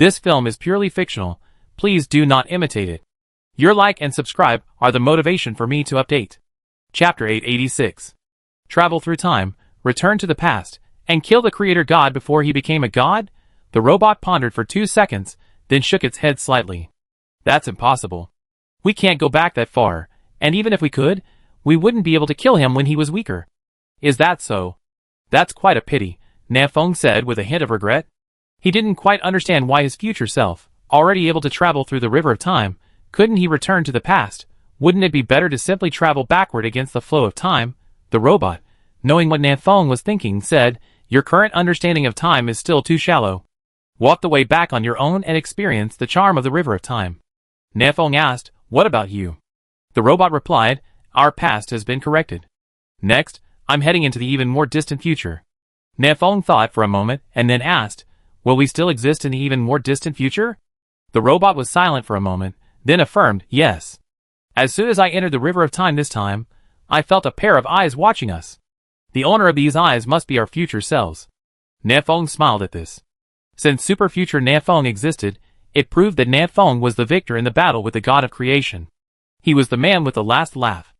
This film is purely fictional. Please do not imitate it. Your like and subscribe are the motivation for me to update. Chapter 886. Travel through time, return to the past, and kill the creator god before he became a god? The robot pondered for 2 seconds, then shook its head slightly. That's impossible. We can't go back that far, and even if we could, we wouldn't be able to kill him when he was weaker. Is that so? That's quite a pity, Nafeng said with a hint of regret. He didn't quite understand why his future self, already able to travel through the river of time, couldn't he return to the past. Wouldn't it be better to simply travel backward against the flow of time? The robot, knowing what Nafeng was thinking, said, "Your current understanding of time is still too shallow. Walk the way back on your own and experience the charm of the river of time." Nafeng asked, "What about you?" The robot replied, "Our past has been corrected. Next, I'm heading into the even more distant future." Nafeng thought for a moment and then asked, "Will we still exist in the even more distant future?" The robot was silent for a moment, then affirmed, "Yes. As soon as I entered the river of time this time, I felt a pair of eyes watching us. The owner of these eyes must be our future selves." Nafeng smiled at this. Since super future Nafeng existed, it proved that Nafeng was the victor in the battle with the god of creation. He was the man with the last laugh.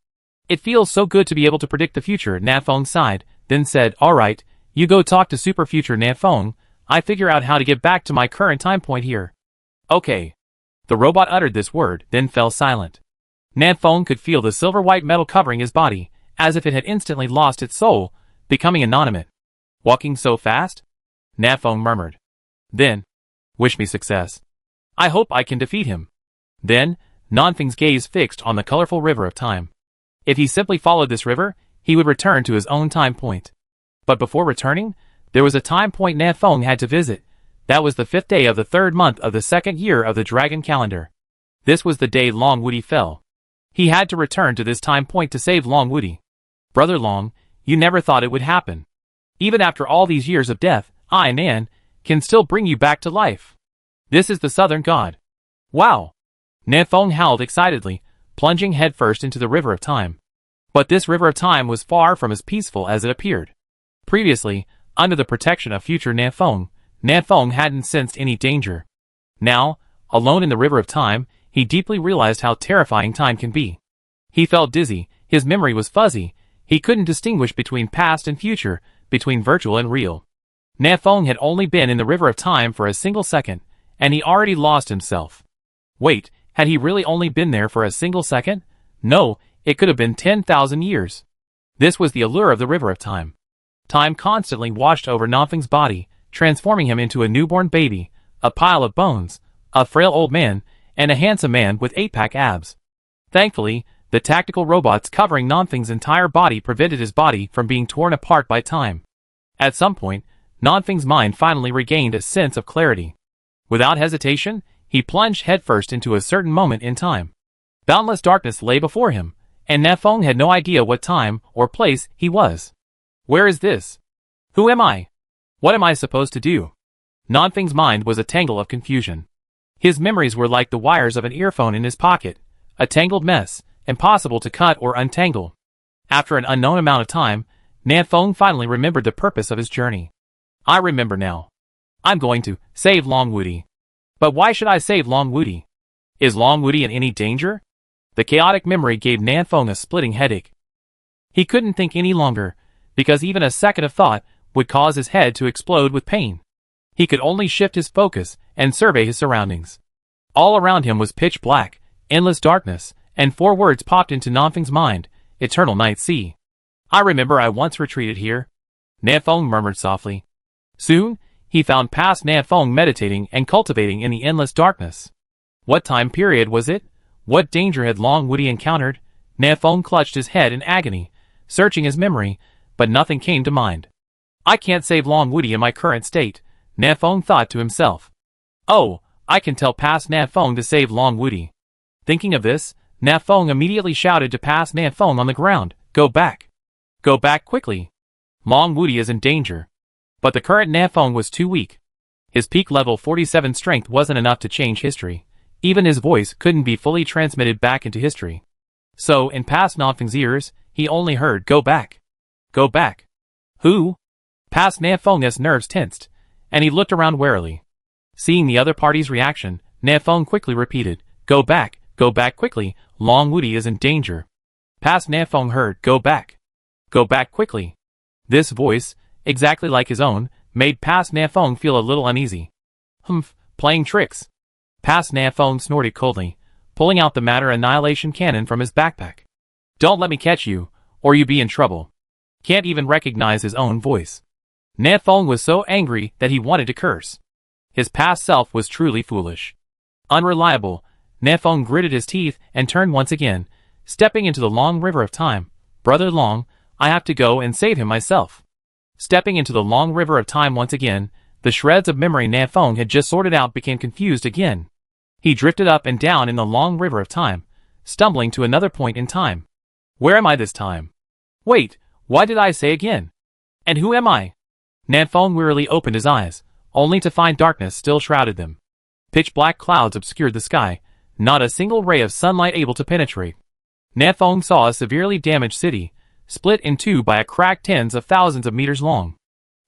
"It feels so good to be able to predict the future," Nafeng sighed, then said, "All right, you go talk to super future Nafeng. I figure out how to get back to my current time point here." "Okay." The robot uttered this word, then fell silent. Nafeng could feel the silver-white metal covering his body, as if it had instantly lost its soul, becoming inanimate. "Walking so fast?" Nafeng murmured. Then, "Wish me success. I hope I can defeat him." Then, Nanfeng's gaze fixed on the colorful river of time. If he simply followed this river, he would return to his own time point. But before returning, there was a time point Nafeng had to visit. That was the 5th day of the 3rd month of the 2nd year of the dragon calendar. This was the day Long Woody fell. He had to return to this time point to save Long Woody. "Brother Long, you never thought it would happen. Even after all these years of death, I, Nan, can still bring you back to life. This is the southern god." "Wow!" Nafeng howled excitedly, plunging headfirst into the river of time. But this river of time was far from as peaceful as it appeared. Previously, under the protection of future Nafeng, Nafeng hadn't sensed any danger. Now, alone in the river of time, he deeply realized how terrifying time can be. He felt dizzy, his memory was fuzzy, he couldn't distinguish between past and future, between virtual and real. Nafeng had only been in the river of time for a single second, and he already lost himself. Wait, had he really only been there for a single second? No, it could have been 10,000 years. This was the allure of the river of time. Time constantly washed over Nanfeng's body, transforming him into a newborn baby, a pile of bones, a frail old man, and a handsome man with 8-pack abs. Thankfully, the tactical robots covering Nanfeng's entire body prevented his body from being torn apart by time. At some point, Nanfeng's mind finally regained a sense of clarity. Without hesitation, he plunged headfirst into a certain moment in time. Boundless darkness lay before him, and Nafeng had no idea what time or place he was. Where is this? Who am I? What am I supposed to do? Nanfeng's mind was a tangle of confusion. His memories were like the wires of an earphone in his pocket, a tangled mess, impossible to cut or untangle. After an unknown amount of time, Nafeng finally remembered the purpose of his journey. "I remember now. I'm going to save Long Woody." "But why should I save Long Woody? Is Long Woody in any danger?" The chaotic memory gave Nafeng a splitting headache. He couldn't think any longer, because even a second of thought would cause his head to explode with pain. He could only shift his focus and survey his surroundings. All around him was pitch black, endless darkness, and 4 words popped into Nanfeng's mind: Eternal Night Sea. "I remember I once retreated here," Nafeng murmured softly. Soon, he found past Nafeng meditating and cultivating in the endless darkness. What time period was it? What danger had Long Woody encountered? Nafeng clutched his head in agony, searching his memory, but nothing came to mind. "I can't save Long Woody in my current state," Nafeng thought to himself. "Oh, I can tell past Nafeng to save Long Woody." Thinking of this, Nafeng immediately shouted to past Nafeng on the ground, "Go back! Go back quickly! Long Woody is in danger." But the current Nafeng was too weak. His peak level 47 strength wasn't enough to change history. Even his voice couldn't be fully transmitted back into history. So, in past Nanfeng's ears, he only heard, "Go back! Go back!" Who? Past Nafeng's nerves tensed, and he looked around warily. Seeing the other party's reaction, Na Feng quickly repeated, go back quickly, Long Wudi is in danger. Past Na Feng heard, go back quickly. This voice, exactly like his own, made Past Na Feng feel a little uneasy. Humph, playing tricks. Past Na Feng snorted coldly, pulling out the matter annihilation cannon from his backpack. Don't let me catch you, or you be in trouble. Can't even recognize his own voice. Na Feng was so angry that he wanted to curse. His past self was truly foolish. Unreliable, Na Feng gritted his teeth and turned once again, stepping into the long river of time. Brother Long, I have to go and save him myself. Stepping into the long river of time once again, the shreds of memory Na Feng had just sorted out became confused again. He drifted up and down in the long river of time, stumbling to another point in time. Where am I this time? Wait, what did I say again? And who am I? Na Feng wearily opened his eyes, only to find darkness still shrouded them. Pitch black clouds obscured the sky, not a single ray of sunlight able to penetrate. Na Feng saw a severely damaged city, split in two by a crack tens of thousands of meters long.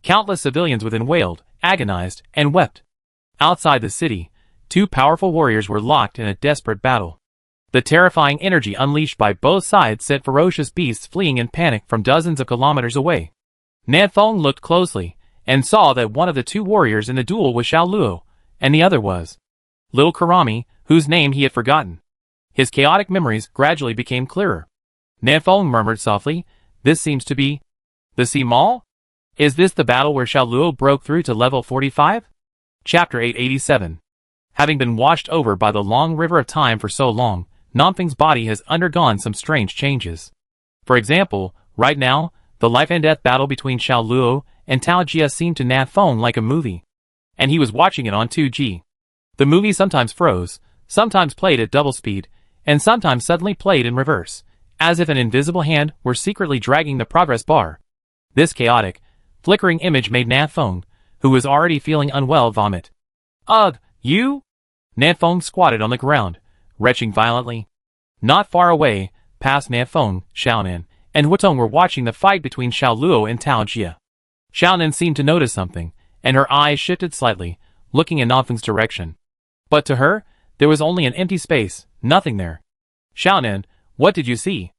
Countless civilians within wailed, agonized, and wept. Outside the city, two powerful warriors were locked in a desperate battle. The terrifying energy unleashed by both sides sent ferocious beasts fleeing in panic from dozens of kilometers away. Na Feng looked closely, and saw that one of the two warriors in the duel was Xiao Luo, and the other was Little Karami, whose name he had forgotten. His chaotic memories gradually became clearer. Na Feng murmured softly, this seems to be the Sea Mall? Is this the battle where Xiao Luo broke through to level 45? Chapter 887. Having been washed over by the long river of time for so long, Nanfeng's body has undergone some strange changes. For example, right now, the life and death battle between Xiao Luo and Tao Jia seemed to Na Feng like a movie. And he was watching it on 2G. The movie sometimes froze, sometimes played at double speed, and sometimes suddenly played in reverse, as if an invisible hand were secretly dragging the progress bar. This chaotic, flickering image made Na Feng, who was already feeling unwell, vomit. Ugh, you? Na Feng squatted on the ground, retching violently. Not far away, past Na Feng, Xiaonan, and Hutong were watching the fight between Xiao Luo and Tao Jia. Xiaonan seemed to notice something, and her eyes shifted slightly, looking in Nanfeng's direction. But to her, there was only an empty space, nothing there. Xiaonan, what did you see?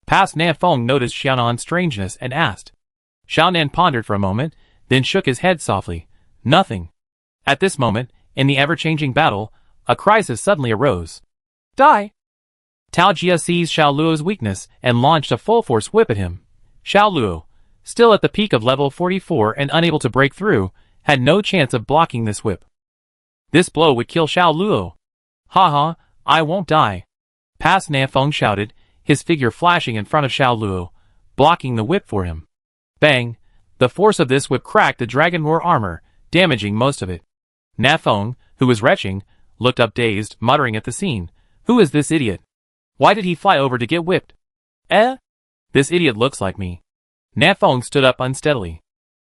Past Na Feng noticed Xiaonan's strangeness and asked. Xiaonan pondered for a moment, then shook his head softly. Nothing. At this moment, in the ever-changing battle, a crisis suddenly arose. Die! Tao Jia seized Xiao Luo's weakness and launched a full-force whip at him. Xiao Luo, still at the peak of level 44 and unable to break through, had no chance of blocking this whip. This blow would kill Xiao Luo. Ha ha, I won't die. Past Na Feng shouted, his figure flashing in front of Xiao Luo, blocking the whip for him. Bang! The force of this whip cracked the dragon roar armor, damaging most of it. Na Feng, who was retching, looked up dazed, muttering at the scene. Who is this idiot? Why did he fly over to get whipped? This idiot looks like me. Na Feng stood up unsteadily.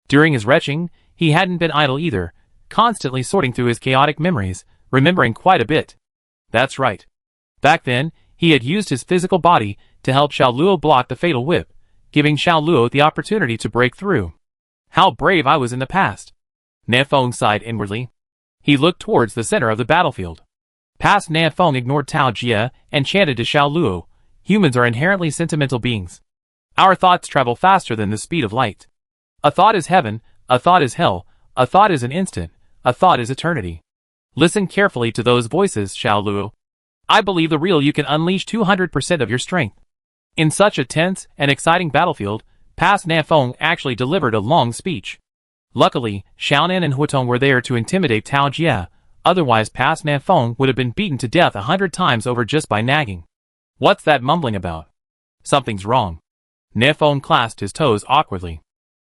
During his retching, he hadn't been idle either, constantly sorting through his chaotic memories, remembering quite a bit. That's right. Back then, he had used his physical body to help Xiao Luo block the fatal whip, giving Xiao Luo the opportunity to break through. How brave I was in the past. Na Feng sighed inwardly. He looked towards the center of the battlefield. Past Na Feng ignored Tao Jia and chanted to Xiao Luo, humans are inherently sentimental beings. Our thoughts travel faster than the speed of light. A thought is heaven, a thought is hell, a thought is an instant, a thought is eternity. Listen carefully to those voices, Xiao Luo. I believe the real you can unleash 200% of your strength. In such a tense and exciting battlefield, Past Na Feng actually delivered a long speech. Luckily, Xiaonan and Hutong were there to intimidate Tao Jia, otherwise Past Na Feng would have been beaten to death 100 times over just by nagging. What's that mumbling about? Something's wrong. Na Feng clasped his toes awkwardly.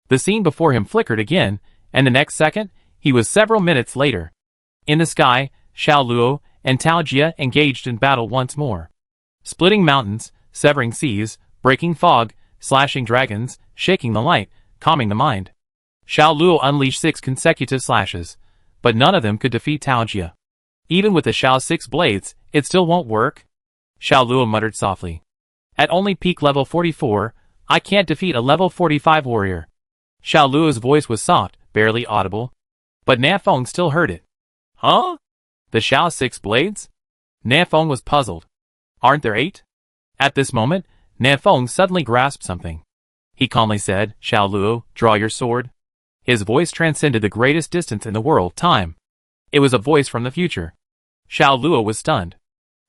The scene before him flickered again, and the next second, he was several minutes later. In the sky, Xiao Luo and Tao Jia engaged in battle once more. Splitting mountains, severing seas, breaking fog, slashing dragons, shaking the light, calming the mind. Xiao Luo unleashed 6 consecutive slashes, but none of them could defeat Tao Jia. Even with the Xiao's 6 blades, it still won't work? Xiao Luo muttered softly. At only peak level 44, I can't defeat a level 45 warrior. Xiao Luo's voice was soft, barely audible. But Na Feng still heard it. Huh? The Xiao 6 blades? Nanfeng was puzzled. Aren't there 8? At this moment, Nanfeng suddenly grasped something. He calmly said, Xiao Luo, draw your sword. His voice transcended the greatest distance in the world, time. It was a voice from the future. Xiao Luo was stunned.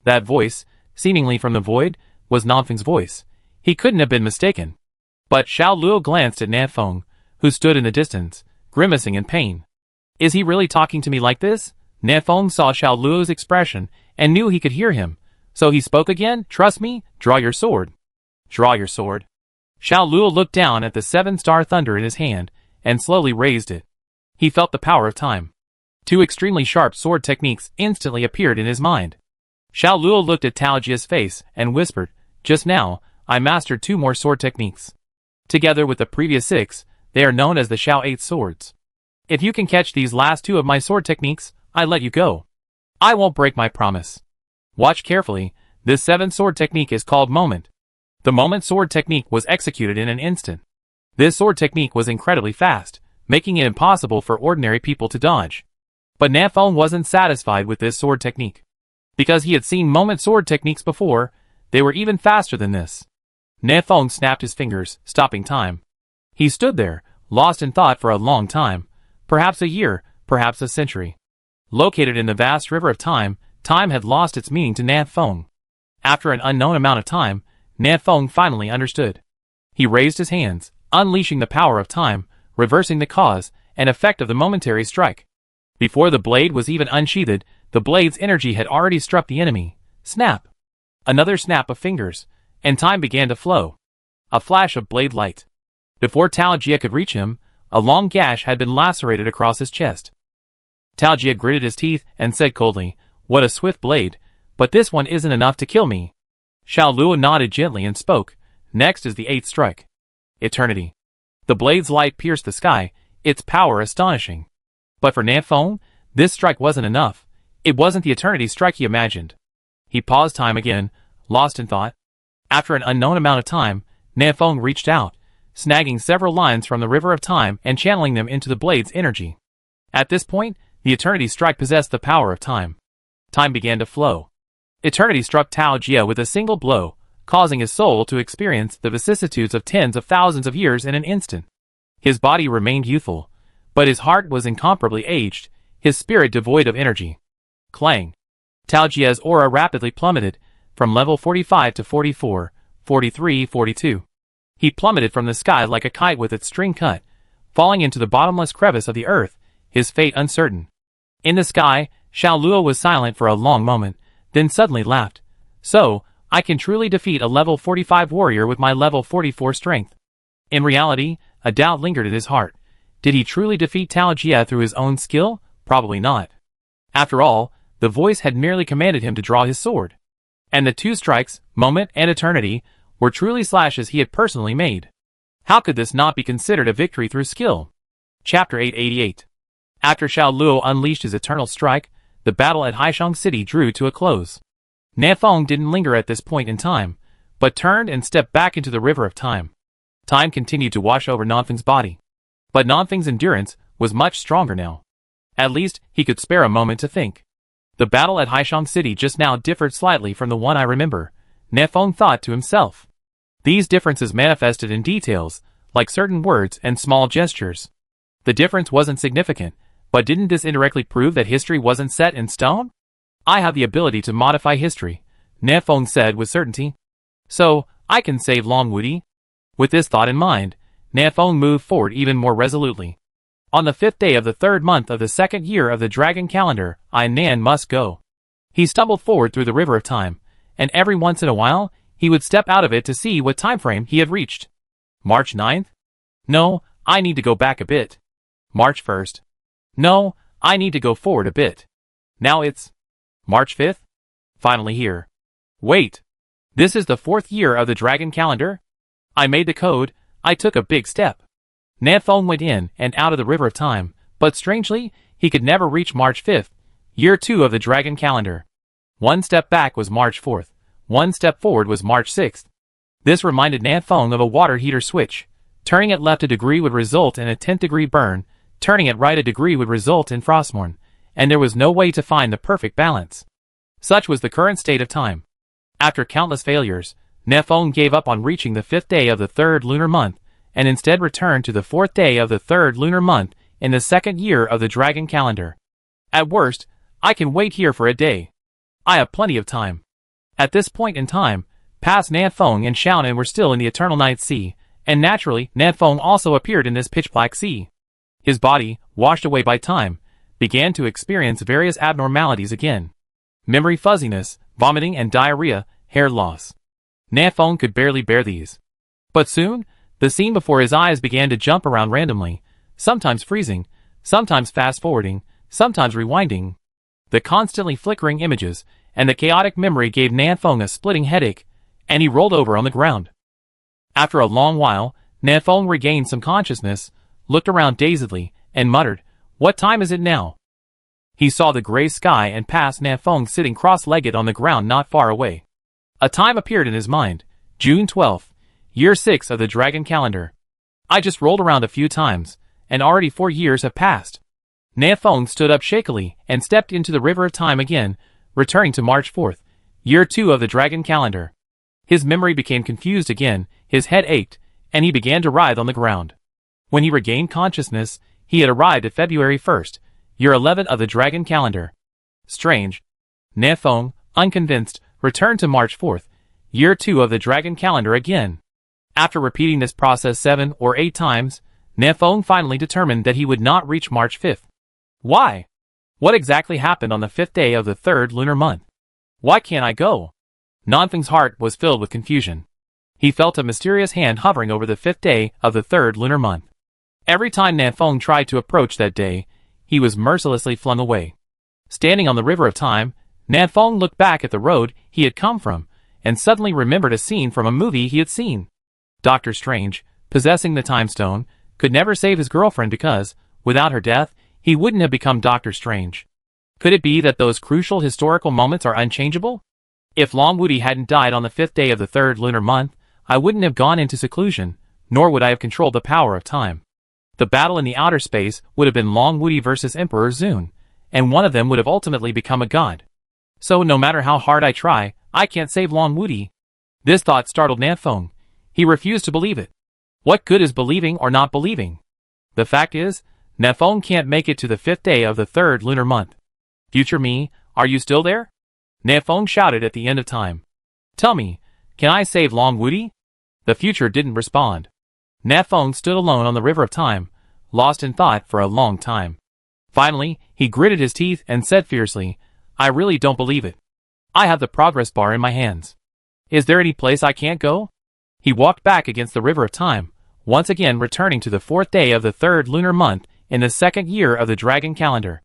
That voice, seemingly from the void, was Nanfeng's voice. He couldn't have been mistaken. But Xiao Luo glanced at Nanfeng, who stood in the distance, grimacing in pain. Is he really talking to me like this? Nanfeng saw Xiao Luo's expression and knew he could hear him. So he spoke again, trust me, draw your sword. Draw your sword. Xiao Luo looked down at the 7-star thunder in his hand and slowly raised it. He felt the power of time. 2 extremely sharp sword techniques instantly appeared in his mind. Xiao Luo looked at Tao Jia's face and whispered, just now, I mastered 2 more sword techniques. Together with the previous 6, they are known as the Xiao 8 swords. If you can catch these last 2 of my sword techniques, I let you go. I won't break my promise. Watch carefully, this 7th sword technique is called Moment. The Moment sword technique was executed in an instant. This sword technique was incredibly fast, making it impossible for ordinary people to dodge. But Nanfeng wasn't satisfied with this sword technique. Because he had seen Moment sword techniques before, they were even faster than this. Nanfeng snapped his fingers, stopping time. He stood there, lost in thought for a long time, perhaps a year, perhaps a century. Located in the vast river of time, time had lost its meaning to Nanfeng. After an unknown amount of time, Nanfeng finally understood. He raised his hands, unleashing the power of time, reversing the cause and effect of the momentary strike. Before the blade was even unsheathed, the blade's energy had already struck the enemy. Snap! Another snap of fingers, and time began to flow. A flash of blade light. Before Tao Jia could reach him, a long gash had been lacerated across his chest. Tao Jia gritted his teeth and said coldly, what a swift blade, but this one isn't enough to kill me. Xiao Luo nodded gently and spoke, next is the 8th strike. Eternity. The blade's light pierced the sky, its power astonishing. But for Nanfeng, this strike wasn't enough. It wasn't the eternity strike he imagined. He paused time again, lost in thought. After an unknown amount of time, Nanfeng reached out, snagging several lines from the river of time and channeling them into the blade's energy. At this point, the eternity strike possessed the power of time. Time began to flow. Eternity struck Tao Jia with a single blow, causing his soul to experience the vicissitudes of tens of thousands of years in an instant. His body remained youthful, but his heart was incomparably aged, his spirit devoid of energy. Clang. Tao Jia's aura rapidly plummeted, from level 45 to 44, 43, 42. He plummeted from the sky like a kite with its string cut, falling into the bottomless crevice of the earth, his fate uncertain. In the sky, Xiao Luo was silent for a long moment, then suddenly laughed. So, I can truly defeat a level 45 warrior with my level 44 strength. In reality, a doubt lingered at his heart. Did he truly defeat Tao Jia through his own skill? Probably not. After all, the voice had merely commanded him to draw his sword. And the 2 strikes, Moment and Eternity, were truly slashes he had personally made. How could this not be considered a victory through skill? Chapter 888. After Xiao Luo unleashed his eternal strike, the battle at Haishang City drew to a close. Nanfeng didn't linger at this point in time, but turned and stepped back into the river of time. Time continued to wash over Nanfeng's body. But Nanfeng's endurance was much stronger now. At least, he could spare a moment to think. The battle at Haishang City just now differed slightly from the one I remember, Nanfeng thought to himself. These differences manifested in details, like certain words and small gestures. The difference wasn't significant, but didn't this indirectly prove that history wasn't set in stone? I have the ability to modify history, Nanfeng said with certainty. So, I can save Long Wudi. With this thought in mind, Nanfeng moved forward even more resolutely. On the 5th day of the 3rd month of the 2nd year of the dragon calendar, Nan must go. He stumbled forward through the river of time, and every once in a while, he would step out of it to see what time frame he had reached. March 9th? No, I need to go back a bit. March 1st? No, I need to go forward a bit. Now it's March 5th? Finally here. Wait. This is the 4th year of the dragon calendar? I made the code, I took a big step. Nanfeng went in and out of the river of time, but strangely, he could never reach March 5th, year 2 of the dragon calendar. One step back was March 4th, one step forward was March 6th. This reminded Nanfeng of a water heater switch. Turning it left a degree would result in a 10th degree burn, turning it right a degree would result in frostborn, and there was no way to find the perfect balance. Such was the current state of time. After countless failures, Nefong gave up on reaching the 5th day of the 3rd lunar month, and instead returned to the 4th day of the 3rd lunar month in the 2nd year of the dragon calendar. At worst, I can wait here for a day. I have plenty of time. At this point in time, past Nefong and Xiaonan were still in the Eternal Night Sea, and naturally Nefong also appeared in this pitch-black sea. His body, washed away by time, began to experience various abnormalities again. Memory fuzziness, vomiting and diarrhea, hair loss. Nefong could barely bear these. But soon, the scene before his eyes began to jump around randomly, sometimes freezing, sometimes fast-forwarding, sometimes rewinding. The constantly flickering images and the chaotic memory gave Nefong a splitting headache, and he rolled over on the ground. After a long while, Nefong regained some consciousness, looked around dazedly, and muttered, "What time is it now?" He saw the gray sky and past Nefong sitting cross-legged on the ground not far away. A time appeared in his mind, June 12th, year 6 of the dragon calendar. I just rolled around a few times, and already 4 years have passed. Nefong stood up shakily and stepped into the river of time again, returning to March 4th, year 2 of the dragon calendar. His memory became confused again, his head ached, and he began to writhe on the ground. When he regained consciousness, he had arrived at February 1st, year 11 of the dragon calendar. Strange. Nefong, unconvinced, returned to March 4th, year 2 of the dragon calendar again. After repeating this process 7 or 8 times, Nefong finally determined that he would not reach March 5th. Why? What exactly happened on the 5th day of the 3rd lunar month? Why can't I go? Nefong's heart was filled with confusion. He felt a mysterious hand hovering over the 5th day of the 3rd lunar month. Every time Nefong tried to approach that day, he was mercilessly flung away. Standing on the river of time, Nefong looked back at the road he had come from, and suddenly remembered a scene from a movie he had seen. Doctor Strange, possessing the Time Stone, could never save his girlfriend because, without her death, he wouldn't have become Doctor Strange. Could it be that those crucial historical moments are unchangeable? If Long Woody hadn't died on the 5th day of the 3rd lunar month, I wouldn't have gone into seclusion, nor would I have controlled the power of time. The battle in the outer space would have been Long Woody versus Emperor Zune, and one of them would have ultimately become a god. So no matter how hard I try, I can't save Long Woody. This thought startled Nefong. He refused to believe it. What good is believing or not believing? The fact is, Nefong can't make it to the 5th day of the 3rd lunar month. Future me, are you still there? Nefong shouted at the end of time. Tell me, can I save Long Woody? The future didn't respond. Nefong stood alone on the river of time, lost in thought for a long time. Finally, he gritted his teeth and said fiercely, I really don't believe it. I have the progress bar in my hands. Is there any place I can't go? He walked back against the river of time, once again returning to the 4th day of the 3rd lunar month in the 2nd year of the dragon calendar.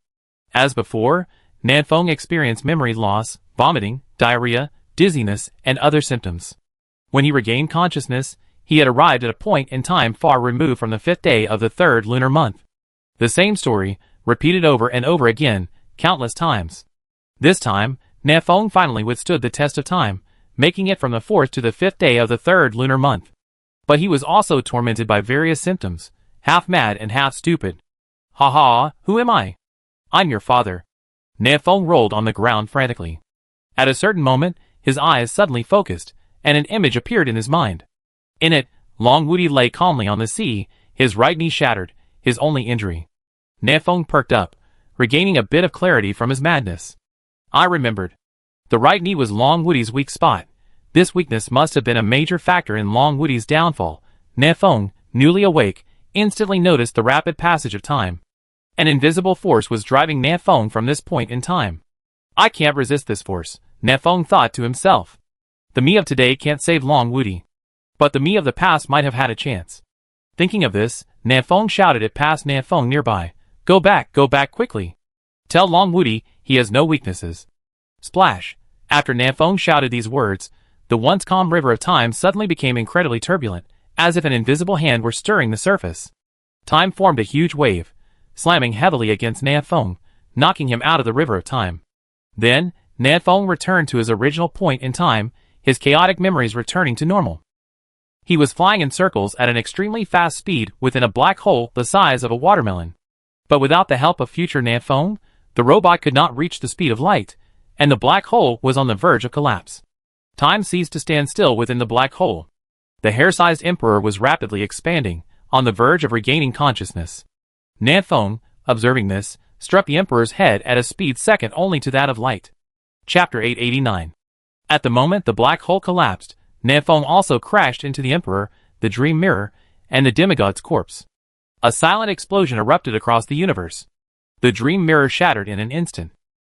As before, Nefong experienced memory loss, vomiting, diarrhea, dizziness, and other symptoms. When he regained consciousness, he had arrived at a point in time far removed from the 5th day of the 3rd lunar month. The same story, repeated over and over again, countless times. This time, Nefong finally withstood the test of time, making it from the 4th to the 5th day of the 3rd lunar month. But he was also tormented by various symptoms, half mad and half stupid. Ha ha, who am I? I'm your father. Nefong rolled on the ground frantically. At a certain moment, his eyes suddenly focused, and an image appeared in his mind. In it, Long Woody lay calmly on the sea, his right knee shattered, his only injury. Nefong perked up, regaining a bit of clarity from his madness. I remembered. The right knee was Long Woody's weak spot. This weakness must have been a major factor in Long Woody's downfall. Nefong, newly awake, instantly noticed the rapid passage of time. An invisible force was driving Nefong from this point in time. I can't resist this force, Nefong thought to himself. The me of today can't save Long Woody. But the me of the past might have had a chance. Thinking of this, Nefong shouted at past Nefong nearby. Go back quickly. Tell Long Woody he has no weaknesses. Splash. After Nefong shouted these words, the once calm river of time suddenly became incredibly turbulent, as if an invisible hand were stirring the surface. Time formed a huge wave, slamming heavily against Nefong, knocking him out of the river of time. Then, Nefong returned to his original point in time, his chaotic memories returning to normal. He was flying in circles at an extremely fast speed within a black hole the size of a watermelon. But without the help of future Nefong, The robot could not reach the speed of light, and the black hole was on the verge of collapse. Time ceased to stand still within the black hole. The hair-sized emperor was rapidly expanding, on the verge of regaining consciousness. Nanfeng, observing this, struck the emperor's head at a speed second only to that of light. Chapter 889. At the moment the black hole collapsed, Nanfeng also crashed into the emperor, the dream mirror, and the demigod's corpse. A silent explosion erupted across the universe. The dream mirror shattered in an instant.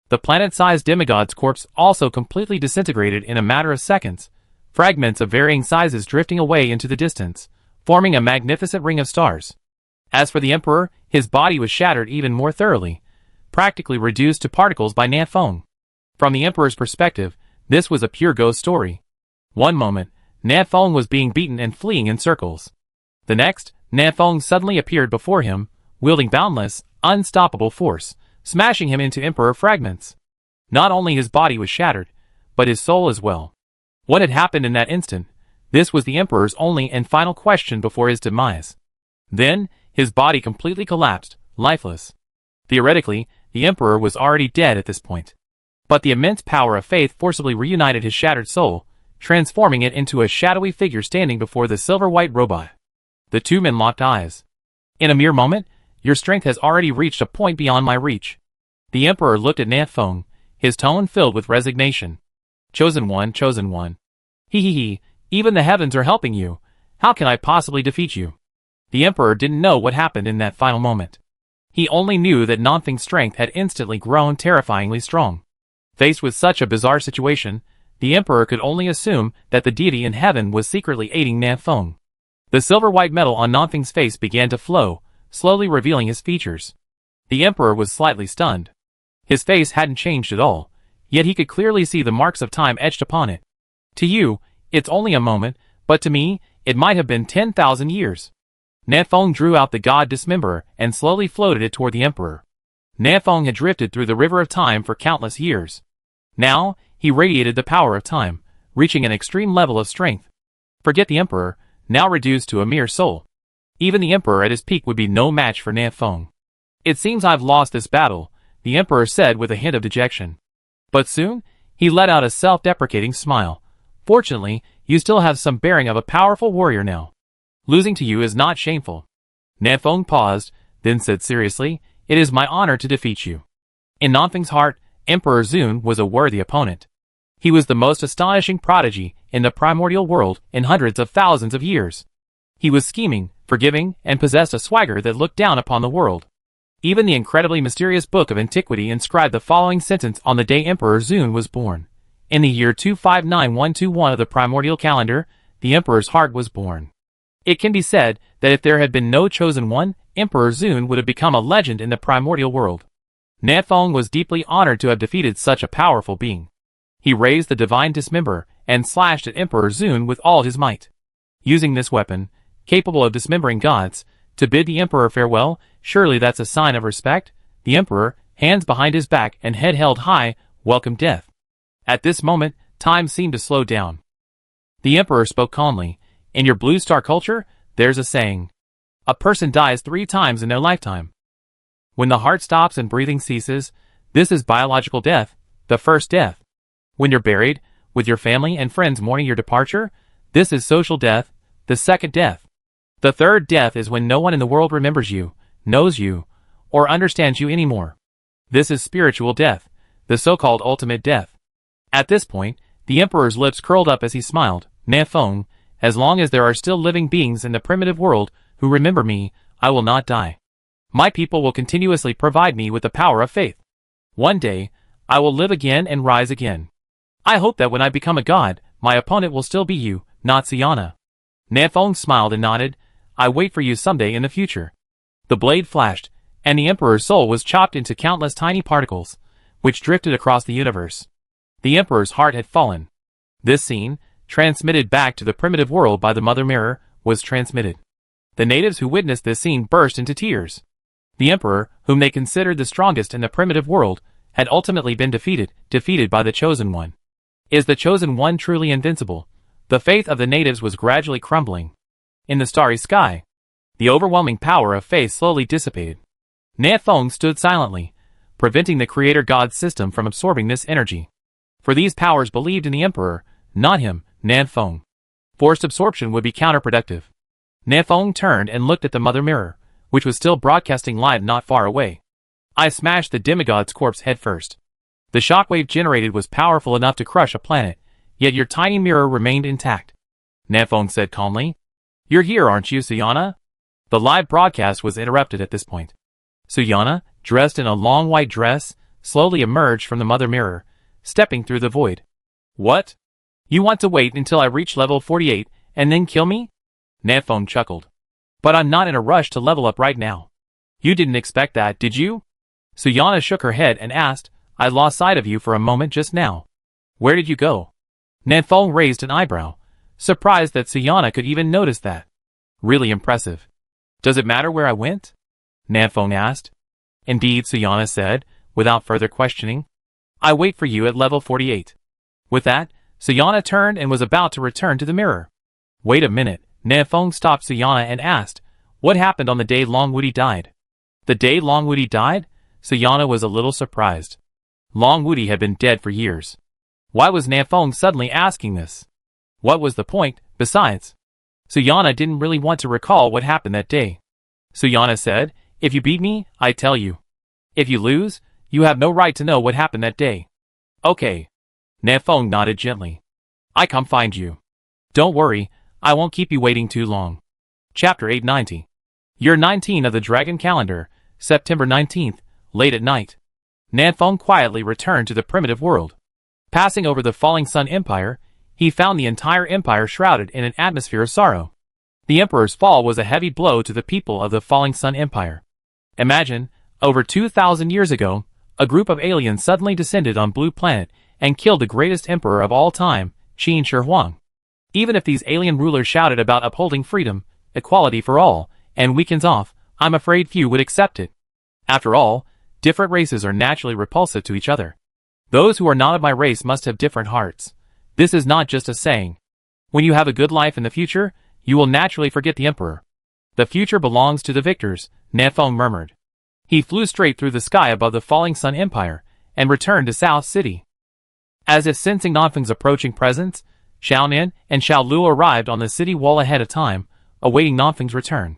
The planet-sized demigod's corpse also completely disintegrated in a matter of seconds, fragments of varying sizes drifting away into the distance, forming a magnificent ring of stars. As for the emperor, his body was shattered even more thoroughly, practically reduced to particles by Nanfeng. From the emperor's perspective, this was a pure ghost story. One moment, Nanfeng was being beaten and fleeing in circles. The next, Nanfeng suddenly appeared before him, wielding boundless, unstoppable force, smashing him into emperor fragments. Not only his body was shattered, but his soul as well. What had happened in that instant? This was the emperor's only and final question before his demise. Then, his body completely collapsed, lifeless. Theoretically, the emperor was already dead at this point. But the immense power of faith forcibly reunited his shattered soul, transforming it into a shadowy figure standing before the silver-white robot. The two men locked eyes. In a mere moment, your strength has already reached a point beyond my reach. The emperor looked at Nanfeng, his tone filled with resignation. Chosen one, chosen one. He, even the heavens are helping you. How can I possibly defeat you? The emperor didn't know what happened in that final moment. He only knew that Nanfeng's strength had instantly grown terrifyingly strong. Faced with such a bizarre situation, the emperor could only assume that the deity in heaven was secretly aiding Nanfeng. The silver-white metal on Nanfeng's face began to flow, slowly revealing his features. The emperor was slightly stunned. His face hadn't changed at all, yet he could clearly see the marks of time etched upon it. To you, it's only a moment, but to me, it might have been 10,000 years. Nanfeng drew out the god dismemberer and slowly floated it toward the emperor. Nanfeng had drifted through the river of time for countless years. Now, he radiated the power of time, reaching an extreme level of strength. Forget the emperor, now reduced to a mere soul. Even the emperor at his peak would be no match for Nanfeng. It seems I've lost this battle, the emperor said with a hint of dejection. But soon, he let out a self-deprecating smile. Fortunately, you still have some bearing of a powerful warrior now. Losing to you is not shameful. Nanfeng paused, then said seriously, it is my honor to defeat you. In Nanfeng's heart, Emperor Zun was a worthy opponent. He was the most astonishing prodigy in the primordial world in hundreds of thousands of years. He was scheming, forgiving, and possessed a swagger that looked down upon the world. Even the incredibly mysterious book of antiquity inscribed the following sentence on the day Emperor Zun was born. In the year 259121 of the primordial calendar, the emperor's heart was born. It can be said that if there had been no chosen one, Emperor Zun would have become a legend in the primordial world. Nanfeng was deeply honored to have defeated such a powerful being. He raised the divine dismemberer and slashed at Emperor Zun with all his might. Using this weapon, capable of dismembering gods, to bid the emperor farewell, surely that's a sign of respect? The emperor, hands behind his back and head held high, welcomed death. At this moment, time seemed to slow down. The emperor spoke calmly. In your Blue Star culture, there's a saying. A person dies 3 times in their lifetime. When the heart stops and breathing ceases, this is biological death, the first death. When you're buried, with your family and friends mourning your departure, this is social death, the second death. The third death is when no one in the world remembers you, knows you, or understands you anymore. This is spiritual death, the so-called ultimate death. At this point, the emperor's lips curled up as he smiled. Nanfeng, as long as there are still living beings in the primitive world who remember me, I will not die. My people will continuously provide me with the power of faith. One day, I will live again and rise again. I hope that when I become a god, my opponent will still be you, not Siana. Nanfeng smiled and nodded. I wait for you someday in the future. The blade flashed, and the emperor's soul was chopped into countless tiny particles, which drifted across the universe. The emperor's heart had fallen. This scene, transmitted back to the primitive world by the Mother Mirror, was transmitted. The natives who witnessed this scene burst into tears. The emperor, whom they considered the strongest in the primitive world, had ultimately been defeated by the Chosen One. Is the Chosen One truly invincible? The faith of the natives was gradually crumbling. In the starry sky, the overwhelming power of faith slowly dissipated. Nanfeng stood silently, preventing the Creator God's system from absorbing this energy. For these powers believed in the Emperor, not him, Nanfeng. Forced absorption would be counterproductive. Nanfeng turned and looked at the Mother Mirror, which was still broadcasting light not far away. I smashed the demigod's corpse head first. The shockwave generated was powerful enough to crush a planet, yet your tiny mirror remained intact. Nanfeng said calmly. You're here, aren't you, Suyana? The live broadcast was interrupted at this point. Suyana, dressed in a long white dress, slowly emerged from the Mother Mirror, stepping through the void. What? You want to wait until I reach level 48 and then kill me? Nanfeng chuckled. But I'm not in a rush to level up right now. You didn't expect that, did you? Suyana shook her head and asked, I lost sight of you for a moment just now. Where did you go? Nanfeng raised an eyebrow, surprised that Suyana could even notice that. Really impressive. Does it matter where I went? Nanfeng asked. Indeed, Suyana said, without further questioning. I wait for you at level 48. With that, Suyana turned and was about to return to the mirror. Wait a minute, Nanfeng stopped Suyana and asked, what happened on the day Long Woody died? The day Long Woody died? Suyana was a little surprised. Long Woody had been dead for years. Why was Nanfeng suddenly asking this? What was the point, besides? Suyana didn't really want to recall what happened that day. Suyana said, if you beat me, I tell you. If you lose, you have no right to know what happened that day. Okay. Nanfeng nodded gently. I come find you. Don't worry, I won't keep you waiting too long. Chapter 890. Year 19 of the Dragon Calendar, September 19th, late at night. Nanfeng quietly returned to the primitive world. Passing over the falling Sun Empire, he found the entire empire shrouded in an atmosphere of sorrow. The Emperor's fall was a heavy blow to the people of the falling Sun Empire. Imagine, over 2,000 years ago, a group of aliens suddenly descended on Blue Planet and killed the greatest emperor of all time, Qin Shi Huang. Even if these alien rulers shouted about upholding freedom, equality for all, and weekends off, I'm afraid few would accept it. After all, different races are naturally repulsive to each other. Those who are not of my race must have different hearts. This is not just a saying. When you have a good life in the future, you will naturally forget the Emperor. The future belongs to the victors, Nanfeng murmured. He flew straight through the sky above the falling Sun Empire, and returned to South City. As if sensing Nanfeng's approaching presence, Xiaonan and Xiaoluo arrived on the city wall ahead of time, awaiting Nanfeng's return.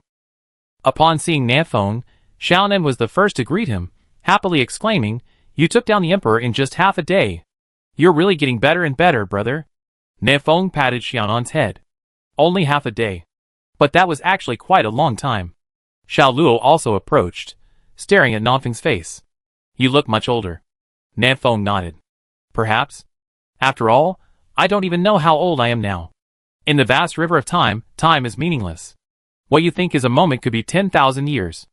Upon seeing Nanfeng, Xiaonan was the first to greet him, happily exclaiming, You took down the Emperor in just half a day. You're really getting better and better, brother. Nanfeng patted Xiaonan's head. Only half a day. But that was actually quite a long time. Xiaoluo also approached, staring at Nanfeng's face. You look much older. Nanfeng nodded. Perhaps. After all, I don't even know how old I am now. In the vast river of time, time is meaningless. What you think is a moment could be 10,000 years.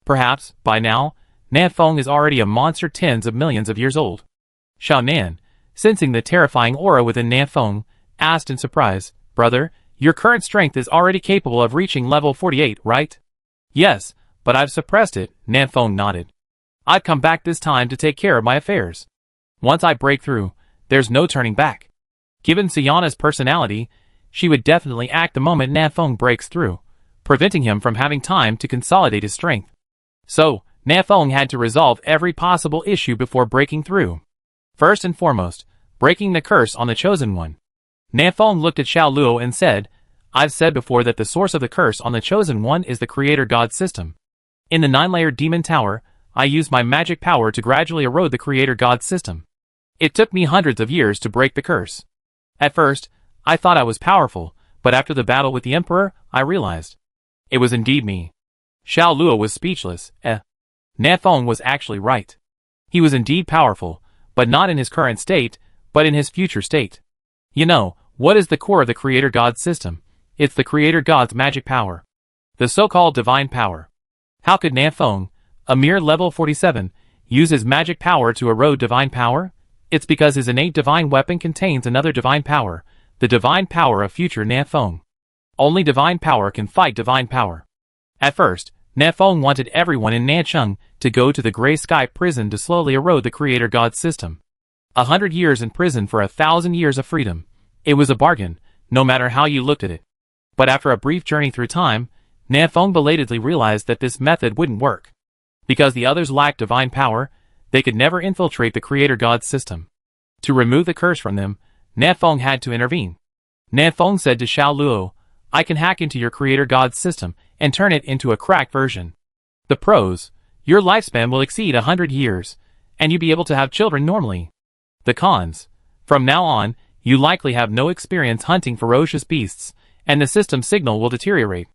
Perhaps, by now, Nanfeng is already a monster tens of millions of years old. Xiaonan, sensing the terrifying aura within Nanfeng, asked in surprise, Brother, your current strength is already capable of reaching level 48, right? Yes, but I've suppressed it, Nanfeng nodded. I've come back this time to take care of my affairs. Once I break through, there's no turning back. Given Suyana's personality, she would definitely act the moment Nanfeng breaks through, preventing him from having time to consolidate his strength. So, Nanfeng had to resolve every possible issue before breaking through. First and foremost, breaking the curse on the Chosen One. Nanfeng looked at Xiaoluo and said, I've said before that the source of the curse on the Chosen One is the Creator God system. In the 9-layered Demon Tower, I used my magic power to gradually erode the Creator God system. It took me hundreds of years to break the curse. At first, I thought I was powerful, but after the battle with the Emperor, I realized. It was indeed me. Xiaoluo was speechless. Nanfeng was actually right. He was indeed powerful, but not in his current state, but in his future state. You know, what is the core of the Creator God system? It's the Creator God's magic power. The so-called divine power. How could Nanfeng, a mere level 47, use his magic power to erode divine power? It's because his innate divine weapon contains another divine power, the divine power of future Nanfeng. Only divine power can fight divine power. At first, Nanfeng wanted everyone in Nancheng to go to the Gray Sky prison to slowly erode the Creator God system. 100 years in prison for 1,000 years of freedom. It was a bargain, no matter how you looked at it. But after a brief journey through time, Nanfeng belatedly realized that this method wouldn't work. Because the others lacked divine power, they could never infiltrate the Creator God's system. To remove the curse from them, Nanfeng had to intervene. Nanfeng said to Xiao Luo, I can hack into your Creator God's system and turn it into a cracked version. The pros: your lifespan will exceed 100 years, and you'll be able to have children normally. The cons: from now on, you likely have no experience hunting ferocious beasts, and the system signal will deteriorate.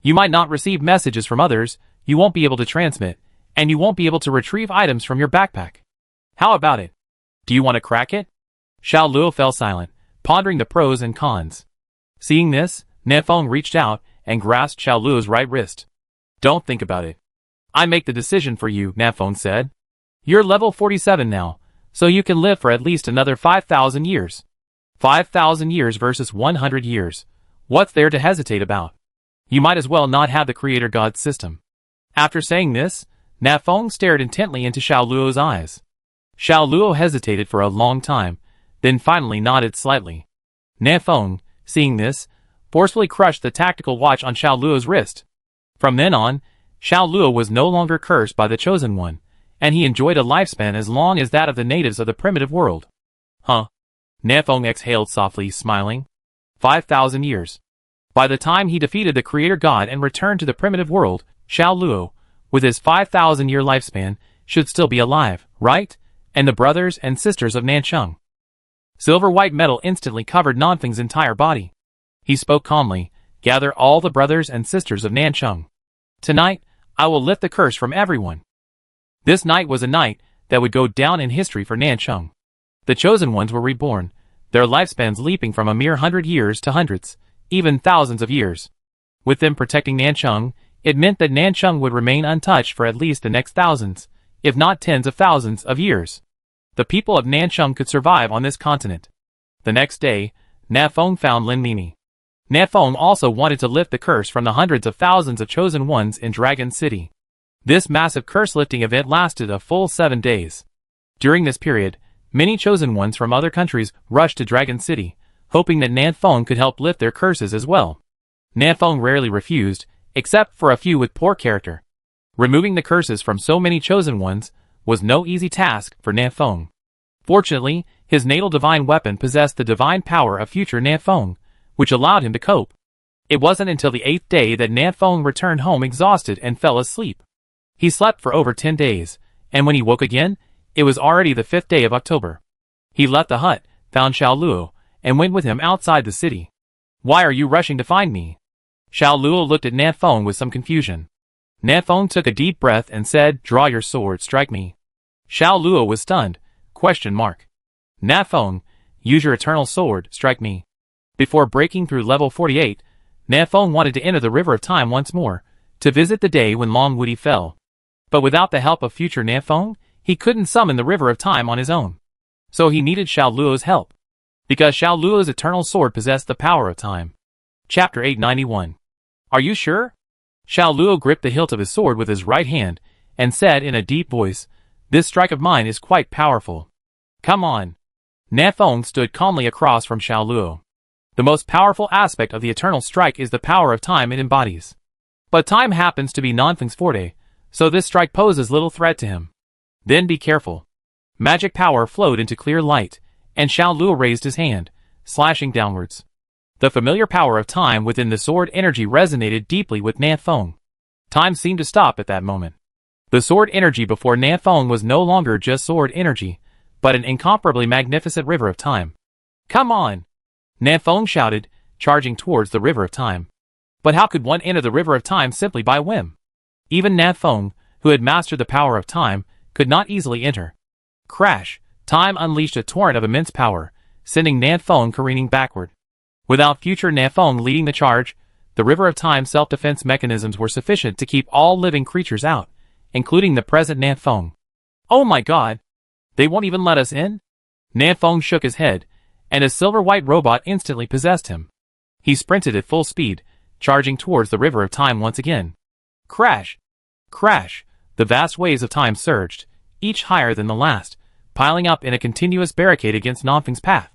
You might not receive messages from others, you won't be able to transmit, and you won't be able to retrieve items from your backpack. How about it? Do you want to crack it? Xiao Luo fell silent, pondering the pros and cons. Seeing this, Nanfeng reached out and grasped Xiao Luo's right wrist. Don't think about it. I make the decision for you, Nanfeng said. You're level 47 now, so you can live for at least another 5,000 years. 5,000 years versus 100 years. What's there to hesitate about? You might as well not have the Creator God's system. After saying this, Nanfeng stared intently into Xiao Luo's eyes. Xiao Luo hesitated for a long time, then finally nodded slightly. Nanfeng, seeing this, forcefully crushed the tactical watch on Xiao Luo's wrist. From then on, Xiao Luo was no longer cursed by the Chosen One, and he enjoyed a lifespan as long as that of the natives of the primitive world. Huh? Nanfeng exhaled softly, smiling. 5,000 years. By the time he defeated the Creator God and returned to the primitive world, Xiao Luo, with his 5,000-year lifespan, should still be alive, right? And the brothers and sisters of Nancheng. Silver-white metal instantly covered Nanfeng's entire body. He spoke calmly, gather all the brothers and sisters of Nancheng. Tonight, I will lift the curse from everyone. This night was a night that would go down in history for Nancheng. The Chosen Ones were reborn, their lifespans leaping from a mere 100 years to hundreds, even thousands of years. With them protecting Nancheng, it meant that Nancheng would remain untouched for at least the next thousands, if not tens of thousands of years. The people of Nancheng could survive on this continent. The next day, Nanfeng found Lin Mimi. Nanfeng also wanted to lift the curse from the hundreds of thousands of Chosen Ones in Dragon City. This massive curse-lifting event lasted a full 7 days. During this period, many Chosen Ones from other countries rushed to Dragon City, hoping that Nanfeng could help lift their curses as well. Nanfeng rarely refused, except for a few with poor character. Removing the curses from so many Chosen Ones was no easy task for Nanfeng. Fortunately, his natal divine weapon possessed the divine power of future Nanfeng, which allowed him to cope. It wasn't until the 8th day that Nanfeng returned home exhausted and fell asleep. He slept for over 10 days, and when he woke again, it was already the 5th day of October. He left the hut, found Xiao Luo, and went with him outside the city. Why are you rushing to find me? Xiao Luo looked at Nanfeng with some confusion. Nanfeng took a deep breath and said, Draw your sword, strike me. Xiao Luo was stunned. Nanfeng, use your eternal sword, strike me. Before breaking through level 48, Nanfeng wanted to enter the River of Time once more, to visit the day when Long Woody fell. But without the help of future Nanfeng, he couldn't summon the River of Time on his own. So he needed Xiao Luo's help. Because Xiao Luo's eternal sword possessed the power of time. Chapter 891. Are you sure? Xiao Luo gripped the hilt of his sword with his right hand, and said in a deep voice, This strike of mine is quite powerful. Come on. Nanfeng stood calmly across from Xiao Luo. The most powerful aspect of the eternal strike is the power of time it embodies. But time happens to be Nanfeng's forte, so this strike poses little threat to him. Then be careful. Magic power flowed into clear light, and Xiao Luo raised his hand, slashing downwards. The familiar power of time within the sword energy resonated deeply with Nanfeng. Time seemed to stop at that moment. The sword energy before Nanfeng was no longer just sword energy, but an incomparably magnificent river of time. Come on! Nanfeng shouted, charging towards the River of Time. But how could one enter the River of Time simply by whim? Even Nanfeng, who had mastered the power of time, could not easily enter. Crash! Time unleashed a torrent of immense power, sending Nanfeng careening backward. Without future Nanfeng leading the charge, the River of Time self-defense mechanisms were sufficient to keep all living creatures out, including the present Nanfeng. Oh my god! They won't even let us in? Nanfeng shook his head, and a silver-white robot instantly possessed him. He sprinted at full speed, charging towards the River of Time once again. Crash! Crash! The vast waves of time surged, each higher than the last, piling up in a continuous barricade against Nanfeng's path.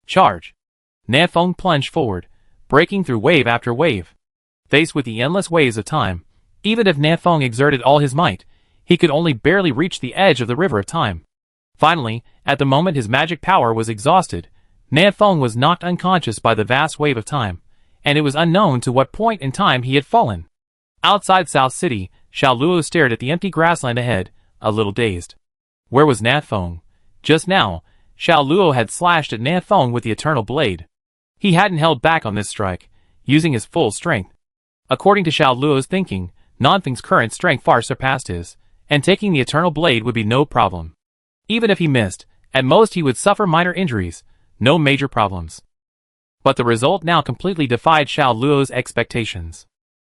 Charge! Nanfeng plunged forward, breaking through wave after wave. Faced with the endless waves of time, even if Nanfeng exerted all his might, he could only barely reach the edge of the river of time. Finally, at the moment his magic power was exhausted, Nanfeng was knocked unconscious by the vast wave of time, and it was unknown to what point in time he had fallen. Outside South City, Xiao Luo stared at the empty grassland ahead, a little dazed. Where was Nanfeng? Just now, Xiao Luo had slashed at Nanfeng with the eternal blade. He hadn't held back on this strike, using his full strength. According to Xiao Luo's thinking, Nanfeng's current strength far surpassed his, and taking the eternal blade would be no problem. Even if he missed, at most he would suffer minor injuries, no major problems. But the result now completely defied Xiao Luo's expectations.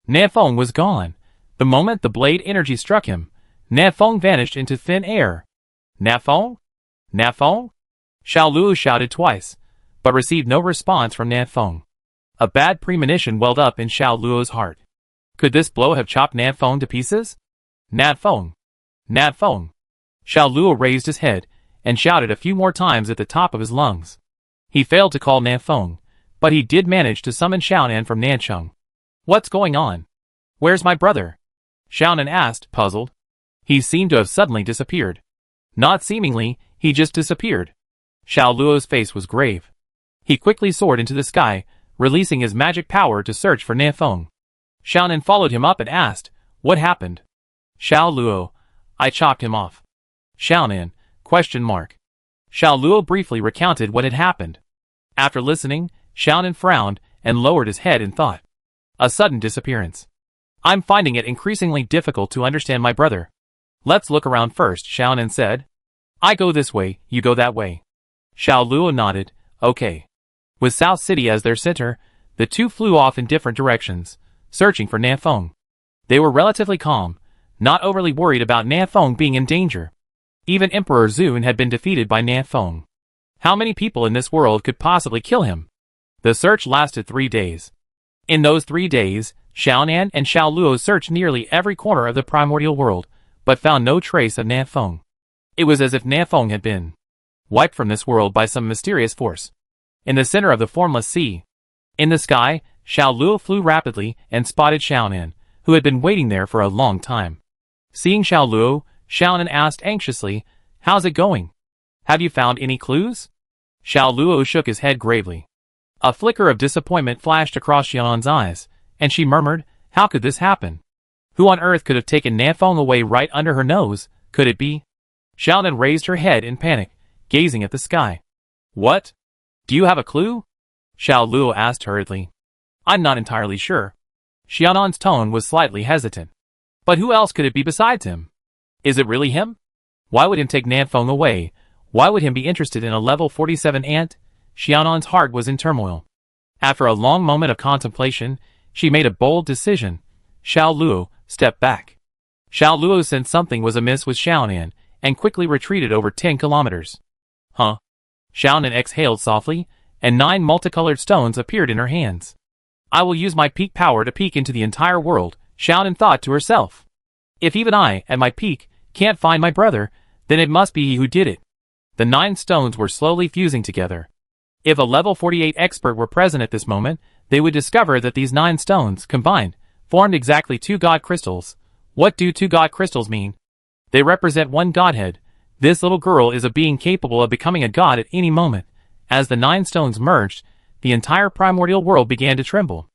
Nanfeng was gone. The moment the blade energy struck him, Nanfeng vanished into thin air. Nanfeng? Nanfeng? Xiao Luo shouted twice, but received no response from Nanfeng. A bad premonition welled up in Xiao Luo's heart. Could this blow have chopped Nanfeng to pieces? Nanfeng! Nanfeng! Xiao Luo raised his head and shouted a few more times at the top of his lungs. He failed to call Nanfeng, but he did manage to summon Xiaonan from Nancheng. What's going on? Where's my brother? Xiaonan asked, puzzled. He seemed to have suddenly disappeared. Not seemingly, he just disappeared. Xiao Luo's face was grave. He quickly soared into the sky, releasing his magic power to search for Nanfeng. Xiaonan followed him up and asked, what happened? Xiao Luo, I chopped him off. Xiaonan, ? Xiao Luo briefly recounted what had happened. After listening, Xiaonan frowned and lowered his head in thought. A sudden disappearance. I'm finding it increasingly difficult to understand my brother. Let's look around first, Xiaonan said. I go this way, you go that way. Xiao Luo nodded, okay. With South City as their center, the two flew off in different directions, searching for Nanfeng. They were relatively calm, not overly worried about Nanfeng being in danger. Even Emperor Zun had been defeated by Nanfeng. How many people in this world could possibly kill him? The search lasted 3 days. In those 3 days, Xiaonan and Xiao Luo searched nearly every corner of the primordial world, but found no trace of Nanfeng. It was as if Nanfeng had been wiped from this world by some mysterious force. In the center of the formless sea. In the sky, Xiao Luo flew rapidly and spotted Xiaonan, who had been waiting there for a long time. Seeing Xiao Luo, Xiaonan asked anxiously, how's it going? Have you found any clues? Xiao Luo shook his head gravely. A flicker of disappointment flashed across Xiaonan's eyes, and she murmured, how could this happen? Who on earth could have taken Nanfeng away right under her nose? Could it be? Xiaonan raised her head in panic, gazing at the sky. What? Do you have a clue? Xiao Luo asked hurriedly. I'm not entirely sure. Xiaonan's tone was slightly hesitant. But who else could it be besides him? Is it really him? Why would him take Nanfeng away? Why would him be interested in a level 47 ant? Xiaonan's heart was in turmoil. After a long moment of contemplation, she made a bold decision. Xiao Luo, step back. Xiao Luo sensed something was amiss with Xiaonan, and quickly retreated over 10 kilometers. Huh? Xiaonan exhaled softly, and 9 multicolored stones appeared in her hands. I will use my peak power to peek into the entire world, Xiaonan thought to herself. If even I, at my peak, can't find my brother, then it must be he who did it. The 9 stones were slowly fusing together. If a level 48 expert were present at this moment, they would discover that these 9 stones, combined, formed exactly 2 god crystals. What do 2 god crystals mean? They represent 1 godhead. This little girl is a being capable of becoming a god at any moment. As the 9 stones merged, the entire primordial world began to tremble.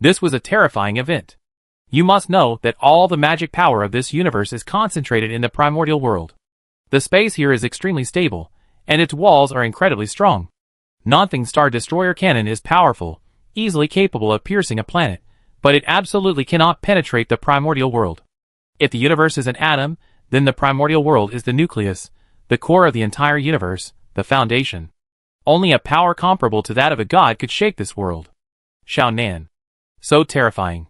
This was a terrifying event. You must know that all the magic power of this universe is concentrated in the primordial world. The space here is extremely stable, and its walls are incredibly strong. Nanfeng's Star Destroyer cannon is powerful, easily capable of piercing a planet, but it absolutely cannot penetrate the primordial world. If the universe is an atom, then the primordial world is the nucleus, the core of the entire universe, the foundation. Only a power comparable to that of a god could shake this world. Xiaonan. So terrifying.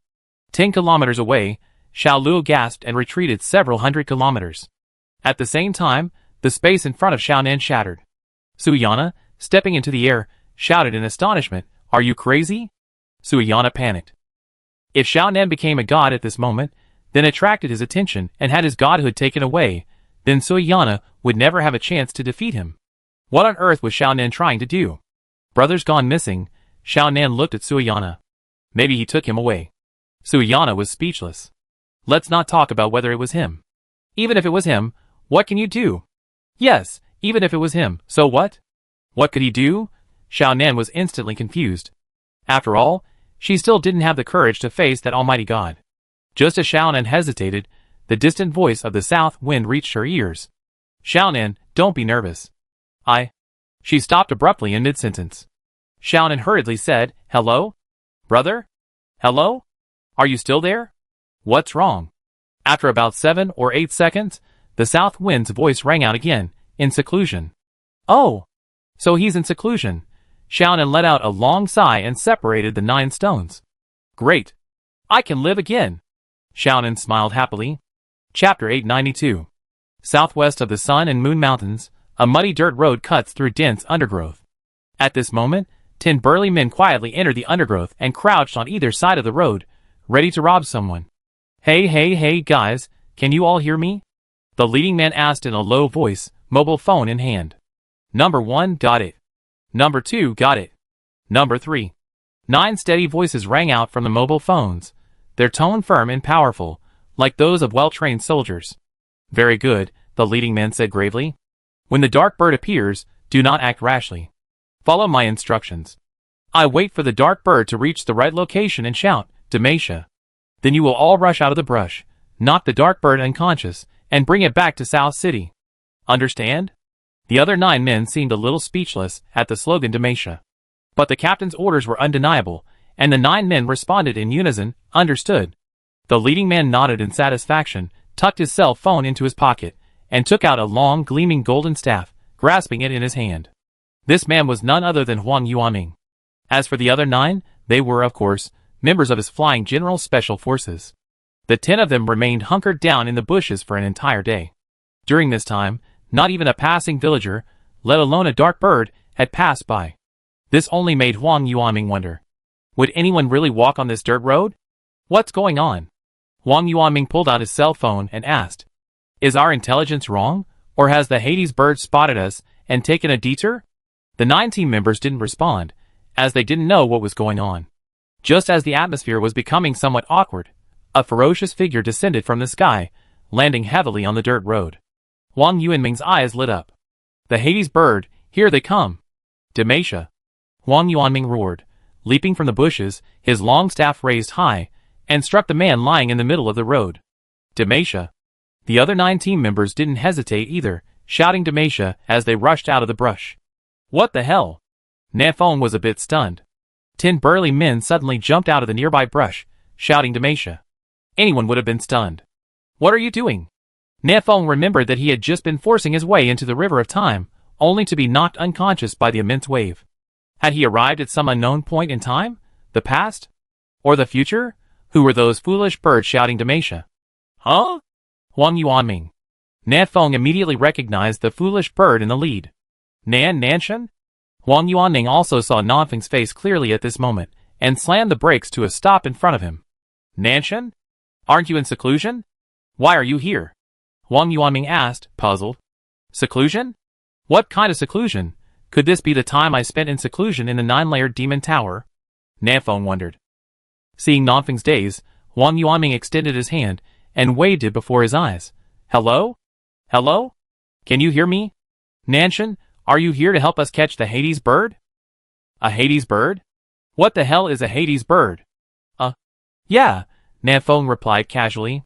10 kilometers away, Xiao Luo gasped and retreated several hundred kilometers. At the same time, the space in front of Xiaonan shattered. Suyana, stepping into the air, shouted in astonishment, are you crazy? Suyana panicked. If Xiaonan became a god at this moment, then attracted his attention and had his godhood taken away, then Suyana would never have a chance to defeat him. What on earth was Xiaonan trying to do? Brothers gone missing, Xiaonan looked at Suyana. Maybe he took him away. Suyana was speechless. Let's not talk about whether it was him. Even if it was him, what can you do? Yes, even if it was him, so what? What could he do? Xiao Nan was instantly confused. After all, she still didn't have the courage to face that almighty god. Just as Xiao Nan hesitated, the distant voice of the south wind reached her ears. Xiao Nan, don't be nervous. She stopped abruptly in mid-sentence. Xiao Nan hurriedly said, hello? Brother? Hello? Are you still there? What's wrong? After about 7 or 8 seconds, the south wind's voice rang out again, in seclusion. Oh! So he's in seclusion. Xiao Nan let out a long sigh and separated the 9 stones. Great! I can live again! Xiao Nan smiled happily. Chapter 892. Southwest of the Sun and Moon Mountains, a muddy dirt road cuts through dense undergrowth. At this moment, 10 burly men quietly entered the undergrowth and crouched on either side of the road, ready to rob someone. Hey guys, can you all hear me? The leading man asked in a low voice, mobile phone in hand. Number 1 got it. Number 2 got it. Number 3. 9 steady voices rang out from the mobile phones, their tone firm and powerful, like those of well-trained soldiers. Very good, the leading man said gravely. When the dark bird appears, do not act rashly. Follow my instructions. I wait for the dark bird to reach the right location and shout, Demacia. Then you will all rush out of the brush, knock the dark bird unconscious, and bring it back to South City. Understand? The other 9 men seemed a little speechless at the slogan Demacia. But the captain's orders were undeniable, and the 9 men responded in unison, understood. The leading man nodded in satisfaction, tucked his cell phone into his pocket, and took out a long, gleaming golden staff, grasping it in his hand. This man was none other than Huang Yuanming. As for the other 9, they were, of course, members of his flying general special forces. The 10 of them remained hunkered down in the bushes for an entire day. During this time, not even a passing villager, let alone a dark bird, had passed by. This only made Huang Yuanming wonder. Would anyone really walk on this dirt road? What's going on? Huang Yuanming pulled out his cell phone and asked, Is our intelligence wrong, or has the Hades bird spotted us and taken a detour? The 9 team members didn't respond, as they didn't know what was going on. Just as the atmosphere was becoming somewhat awkward, a ferocious figure descended from the sky, landing heavily on the dirt road. Huang Yuanming's eyes lit up. The Hades bird, here they come. Demacia. Huang Yuanming roared, leaping from the bushes, his long staff raised high, and struck the man lying in the middle of the road. Demacia. The other 9 team members didn't hesitate either, shouting Demacia as they rushed out of the brush. What the hell? Nafeng was a bit stunned. 10 burly men suddenly jumped out of the nearby brush, shouting Demacia. Anyone would have been stunned. What are you doing? Nafeng remembered that he had just been forcing his way into the river of time, only to be knocked unconscious by the immense wave. Had he arrived at some unknown point in time? The past? Or the future? Who were those foolish birds shouting Demacia? Huh? Huang Yuanming. Nafeng immediately recognized the foolish bird in the lead. Nanshan? Huang Yuanming also saw Nanfeng's face clearly at this moment, and slammed the brakes to a stop in front of him. Nanshan? Aren't you in seclusion? Why are you here? Huang Yuanming asked, puzzled. Seclusion? What kind of seclusion? Could this be the time I spent in seclusion in the 9-layered demon tower? Nanfeng wondered. Seeing Nanfeng's daze, Huang Yuanming extended his hand and waved it before his eyes. Hello? Hello? Can you hear me? Nanshan, are you here to help us catch the Hades bird? A Hades bird? What the hell is a Hades bird? Yeah, Nanfeng replied casually.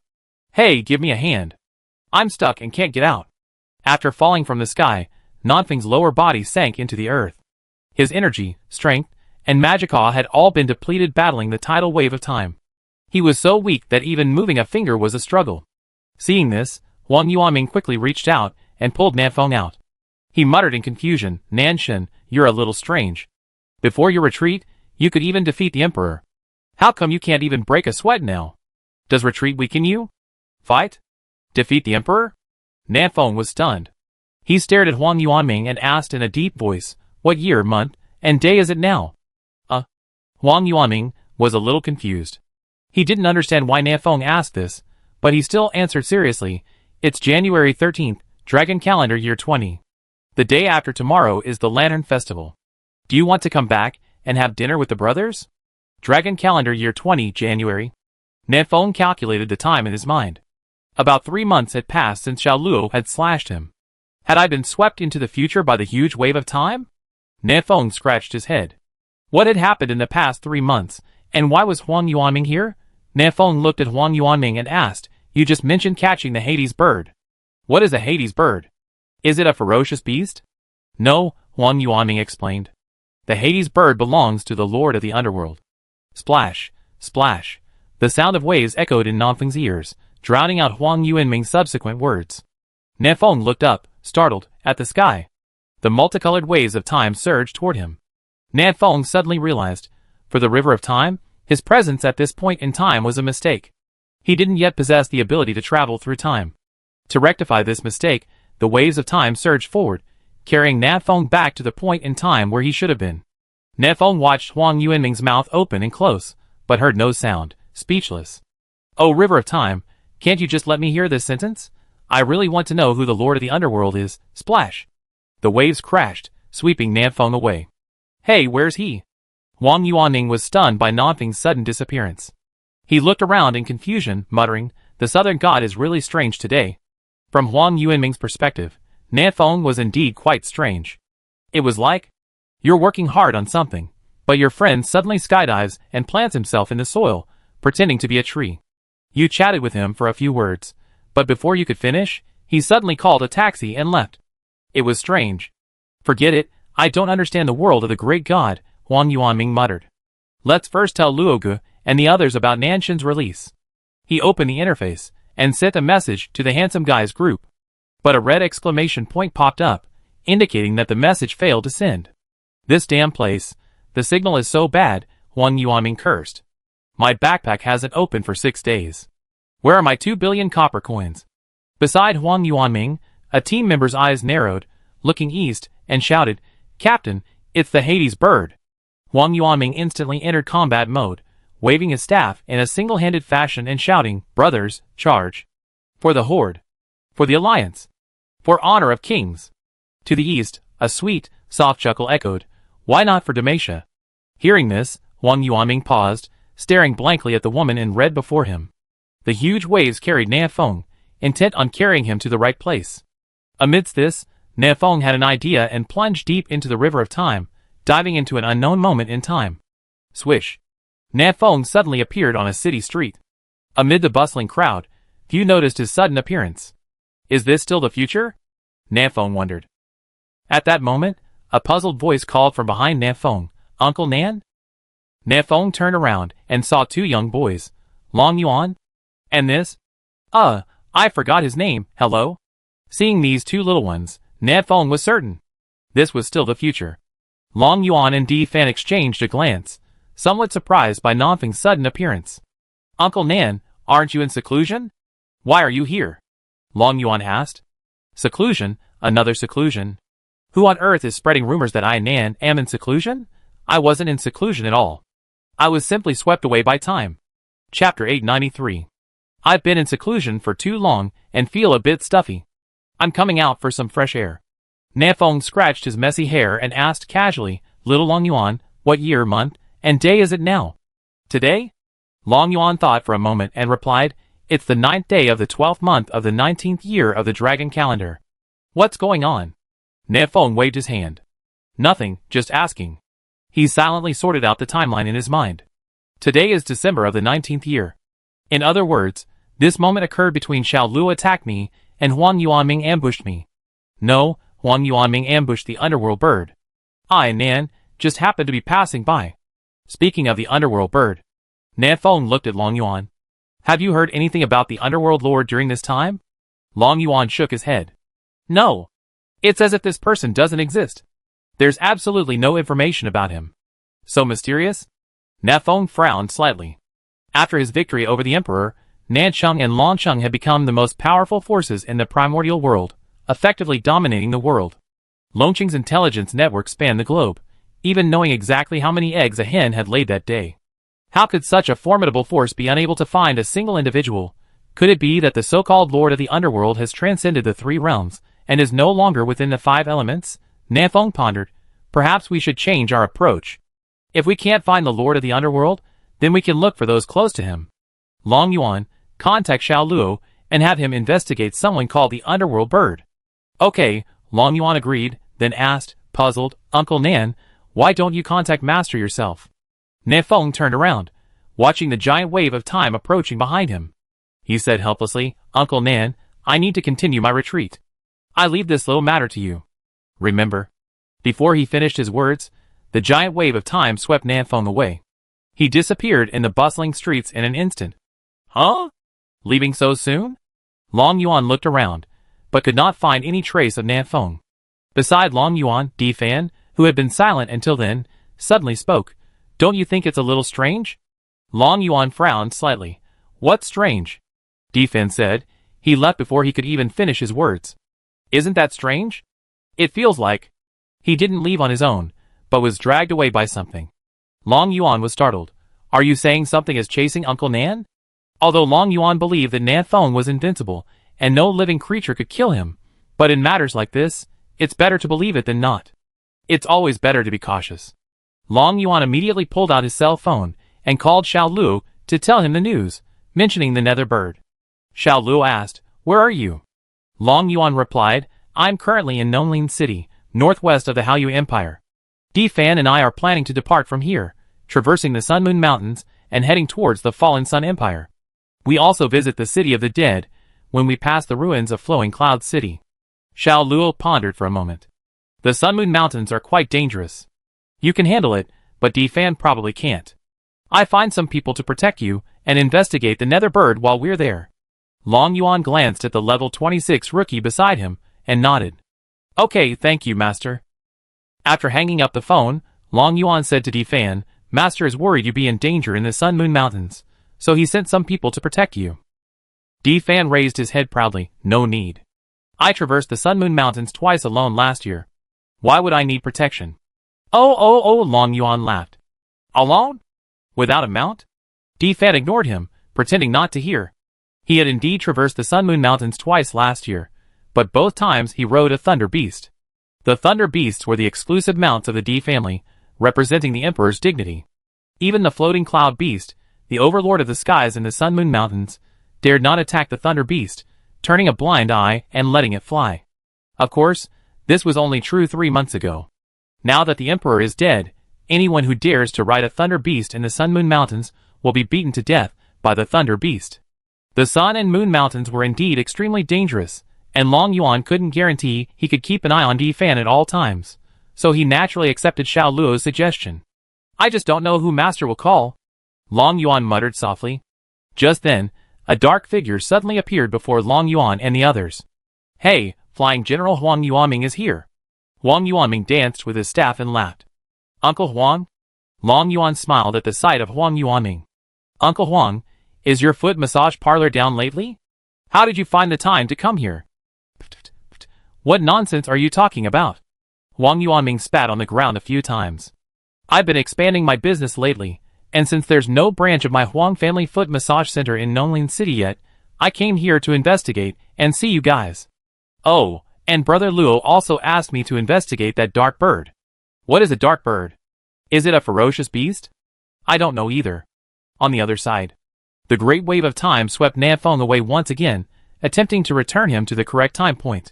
Hey, give me a hand. I'm stuck and can't get out. After falling from the sky, Nanfeng's lower body sank into the earth. His energy, strength, and magic-awe had all been depleted battling the tidal wave of time. He was so weak that even moving a finger was a struggle. Seeing this, Huang Yuanming quickly reached out and pulled Nanfeng out. He muttered in confusion, Nanshan, you're a little strange. Before your retreat, you could even defeat the Emperor. How come you can't even break a sweat now? Does retreat weaken you? Fight? Defeat the Emperor? Nanfeng was stunned. He stared at Huang Yuanming and asked in a deep voice, what year, month, and day is it now? Huang Yuanming was a little confused. He didn't understand why Nanfeng asked this, but he still answered seriously, it's January 13th, Dragon Calendar Year 20. The day after tomorrow is the Lantern Festival. Do you want to come back and have dinner with the brothers? Dragon Calendar Year 20, January. Nanfeng calculated the time in his mind. About 3 months had passed since Xiao Luo had slashed him. Had I been swept into the future by the huge wave of time? Nefeng scratched his head. What had happened in the past 3 months, and why was Huang Yuanming here? Nefeng looked at Huang Yuanming and asked, "You just mentioned catching the Hades bird. What is a Hades bird? Is it a ferocious beast?" "No," Huang Yuanming explained. "The Hades bird belongs to the Lord of the Underworld." Splash, splash. The sound of waves echoed in Nanfeng's ears, drowning out Huang Yuanming's subsequent words. Nefeng looked up, startled, at the sky. The multicolored waves of time surged toward him. Nefeng suddenly realized, for the river of time, his presence at this point in time was a mistake. He didn't yet possess the ability to travel through time. To rectify this mistake, the waves of time surged forward, carrying Nefeng back to the point in time where he should have been. Nefeng watched Huang Yuanming's mouth open and close, but heard no sound, speechless. "Oh, river of time, can't you just let me hear this sentence? I really want to know who the Lord of the Underworld is." Splash! The waves crashed, sweeping Nefeng away. "Hey, where's he?" Huang Yuanming was stunned by Nanfeng's sudden disappearance. He looked around in confusion, muttering, "The southern god is really strange today." From Huang Yuanming's perspective, Nefeng was indeed quite strange. It was like, you're working hard on something, but your friend suddenly skydives and plants himself in the soil, pretending to be a tree. You chatted with him for a few words, but before you could finish, he suddenly called a taxi and left. It was strange. "Forget it, I don't understand the world of the great god," Huang Yuanming muttered. "Let's first tell Luoge and the others about Nanshin's release." He opened the interface and sent a message to the handsome guy's group. But a red exclamation point popped up, indicating that the message failed to send. "This damn place, the signal is so bad," Huang Yuanming cursed. "My backpack hasn't opened for 6 days. Where are my 2 billion copper coins?" Beside Huang Yuanming, a team member's eyes narrowed, looking east, and shouted, "Captain, it's the Hades bird." Huang Yuanming instantly entered combat mode, waving his staff in a single-handed fashion and shouting, "Brothers, charge! For the Horde! For the Alliance! For honor of kings!" To the east, a sweet, soft chuckle echoed, "Why not for Demacia?" Hearing this, Huang Yuanming paused, staring blankly at the woman in red before him. The huge waves carried Nefeng, intent on carrying him to the right place. Amidst this, Nefeng had an idea and plunged deep into the river of time, diving into an unknown moment in time. Swish! Nefeng suddenly appeared on a city street. Amid the bustling crowd, few noticed his sudden appearance. Is this still the future? Nefeng wondered. At that moment, a puzzled voice called from behind Nefeng, "Uncle Nan?" Nefeng turned around and saw 2 young boys, Long Yuan and this. I forgot his name, hello? Seeing these 2 little ones, Nefeng was certain. This was still the future. Long Yuan and Di Fan exchanged a glance, somewhat surprised by Nanfeng's sudden appearance. "Uncle Nan, aren't you in seclusion? Why are you here?" Long Yuan asked. "Seclusion? Another seclusion? Who on earth is spreading rumors that I, Nan, am in seclusion? I wasn't in seclusion at all. I was simply swept away by time." Chapter 893. I've been in seclusion for too long and feel a bit stuffy. I'm coming out for some fresh air. Nefeng scratched his messy hair and asked casually, "Little Long Yuan, what year, month, and day is it now?" "Today?" Long Yuan thought for a moment and replied, "It's the 9th day of the 12th month of the 19th year of the dragon calendar." "What's going on?" Nefeng waved his hand. "Nothing, just asking." He silently sorted out the timeline in his mind. Today is December of the 19th year. In other words, this moment occurred between Xiao Luo attacked me and Huang Yuanming ambushed me. No, Huang Yuanming ambushed the underworld bird. I, Nan, just happened to be passing by. Speaking of the underworld bird, Nefeng looked at Long Yuan. "Have you heard anything about the underworld lord during this time?" Long Yuan shook his head. "No. It's as if this person doesn't exist. There's absolutely no information about him." "So mysterious?" Nefeng frowned slightly. After his victory over the emperor, Nancheng and Longcheng had become the most powerful forces in the primordial world, effectively dominating the world. Longcheng's intelligence network spanned the globe, even knowing exactly how many eggs a hen had laid that day. How could such a formidable force be unable to find a single individual? Could it be that the so-called Lord of the Underworld has transcended the 3 realms, and is no longer within the 5 elements? Nefeng pondered. Perhaps we should change our approach. If we can't find the Lord of the Underworld, then we can look for those close to him. Long Yuan, contact Xiao Luo and have him investigate someone called the Underworld Bird. Okay, Long Yuan agreed, then asked, puzzled, Uncle Nan, why don't you contact Master yourself? Nefeng turned around, watching the giant wave of time approaching behind him. He said helplessly, Uncle Nan, I need to continue my retreat. I leave this little matter to you. Remember? Before he finished his words, the giant wave of time swept Nefeng away. He disappeared in the bustling streets in an instant. Huh? Leaving so soon? Long Yuan looked around, but could not find any trace of Nefeng. Beside Long Yuan, Di Fan, who had been silent until then, suddenly spoke. Don't you think it's a little strange? Long Yuan frowned slightly. What's strange? Di Fan said. He left before he could even finish his words. Isn't that strange? It feels like he didn't leave on his own, but was dragged away by something. Long Yuan was startled. Are you saying something is chasing Uncle Nan? Although Long Yuan believed that Nefeng was invincible, and no living creature could kill him, but in matters like this, it's better to believe it than not. It's always better to be cautious. Long Yuan immediately pulled out his cell phone and called Xiao Lu to tell him the news, mentioning the nether bird. Xiao Lu asked, Where are you? Long Yuan replied, I'm currently in Nonglin City, northwest of the Haoyu Empire. Di Fan and I are planning to depart from here, traversing the Sun Moon Mountains and heading towards the fallen Sun Empire. We also visit the City of the Dead when we pass the ruins of Flowing Cloud City. Xiao Lu pondered for a moment. The Sun Moon Mountains are quite dangerous. You can handle it, but Di Fan probably can't. I find some people to protect you and investigate the nether bird while we're there. Long Yuan glanced at the level 26 rookie beside him and nodded. Okay, thank you, Master. After hanging up the phone, Long Yuan said to Di Fan, Master is worried you be in danger in the Sun Moon Mountains, so he sent some people to protect you. Di Fan raised his head proudly. No need. I traversed the Sun Moon Mountains twice alone last year. Why would I need protection? Oh, Long Yuan laughed. Alone? Without a mount? Di Fan ignored him, pretending not to hear. He had indeed traversed the Sun Moon Mountains twice last year, but both times he rode a Thunder Beast. The Thunder Beasts were the exclusive mounts of the Di family, representing the Emperor's dignity. Even the Floating Cloud Beast, the overlord of the skies in the Sun Moon Mountains, dared not attack the Thunder Beast, turning a blind eye and letting it fly. Of course, this was only true 3 months ago. Now that the Emperor is dead, anyone who dares to ride a Thunder Beast in the Sun Moon Mountains will be beaten to death by the Thunder Beast. The Sun and Moon Mountains were indeed extremely dangerous, and Long Yuan couldn't guarantee he could keep an eye on Di Fan at all times, so he naturally accepted Xiao Luo's suggestion. I just don't know who Master will call, Long Yuan muttered softly. Just then, a dark figure suddenly appeared before Long Yuan and the others. Hey, Flying General Huang Yuanming is here. Huang Yuanming danced with his staff and laughed. Uncle Huang? Long Yuan smiled at the sight of Huang Yuanming. Uncle Huang, is your foot massage parlor down lately? How did you find the time to come here? What nonsense are you talking about? Huang Yuanming spat on the ground a few times. I've been expanding my business lately, and since there's no branch of my Huang family foot massage center in Nonglin City yet, I came here to investigate and see you guys. Oh, and Brother Luo also asked me to investigate that dark bird. What is a dark bird? Is it a ferocious beast? I don't know either. On the other side, the great wave of time swept Nafeng away once again, attempting to return him to the correct time point.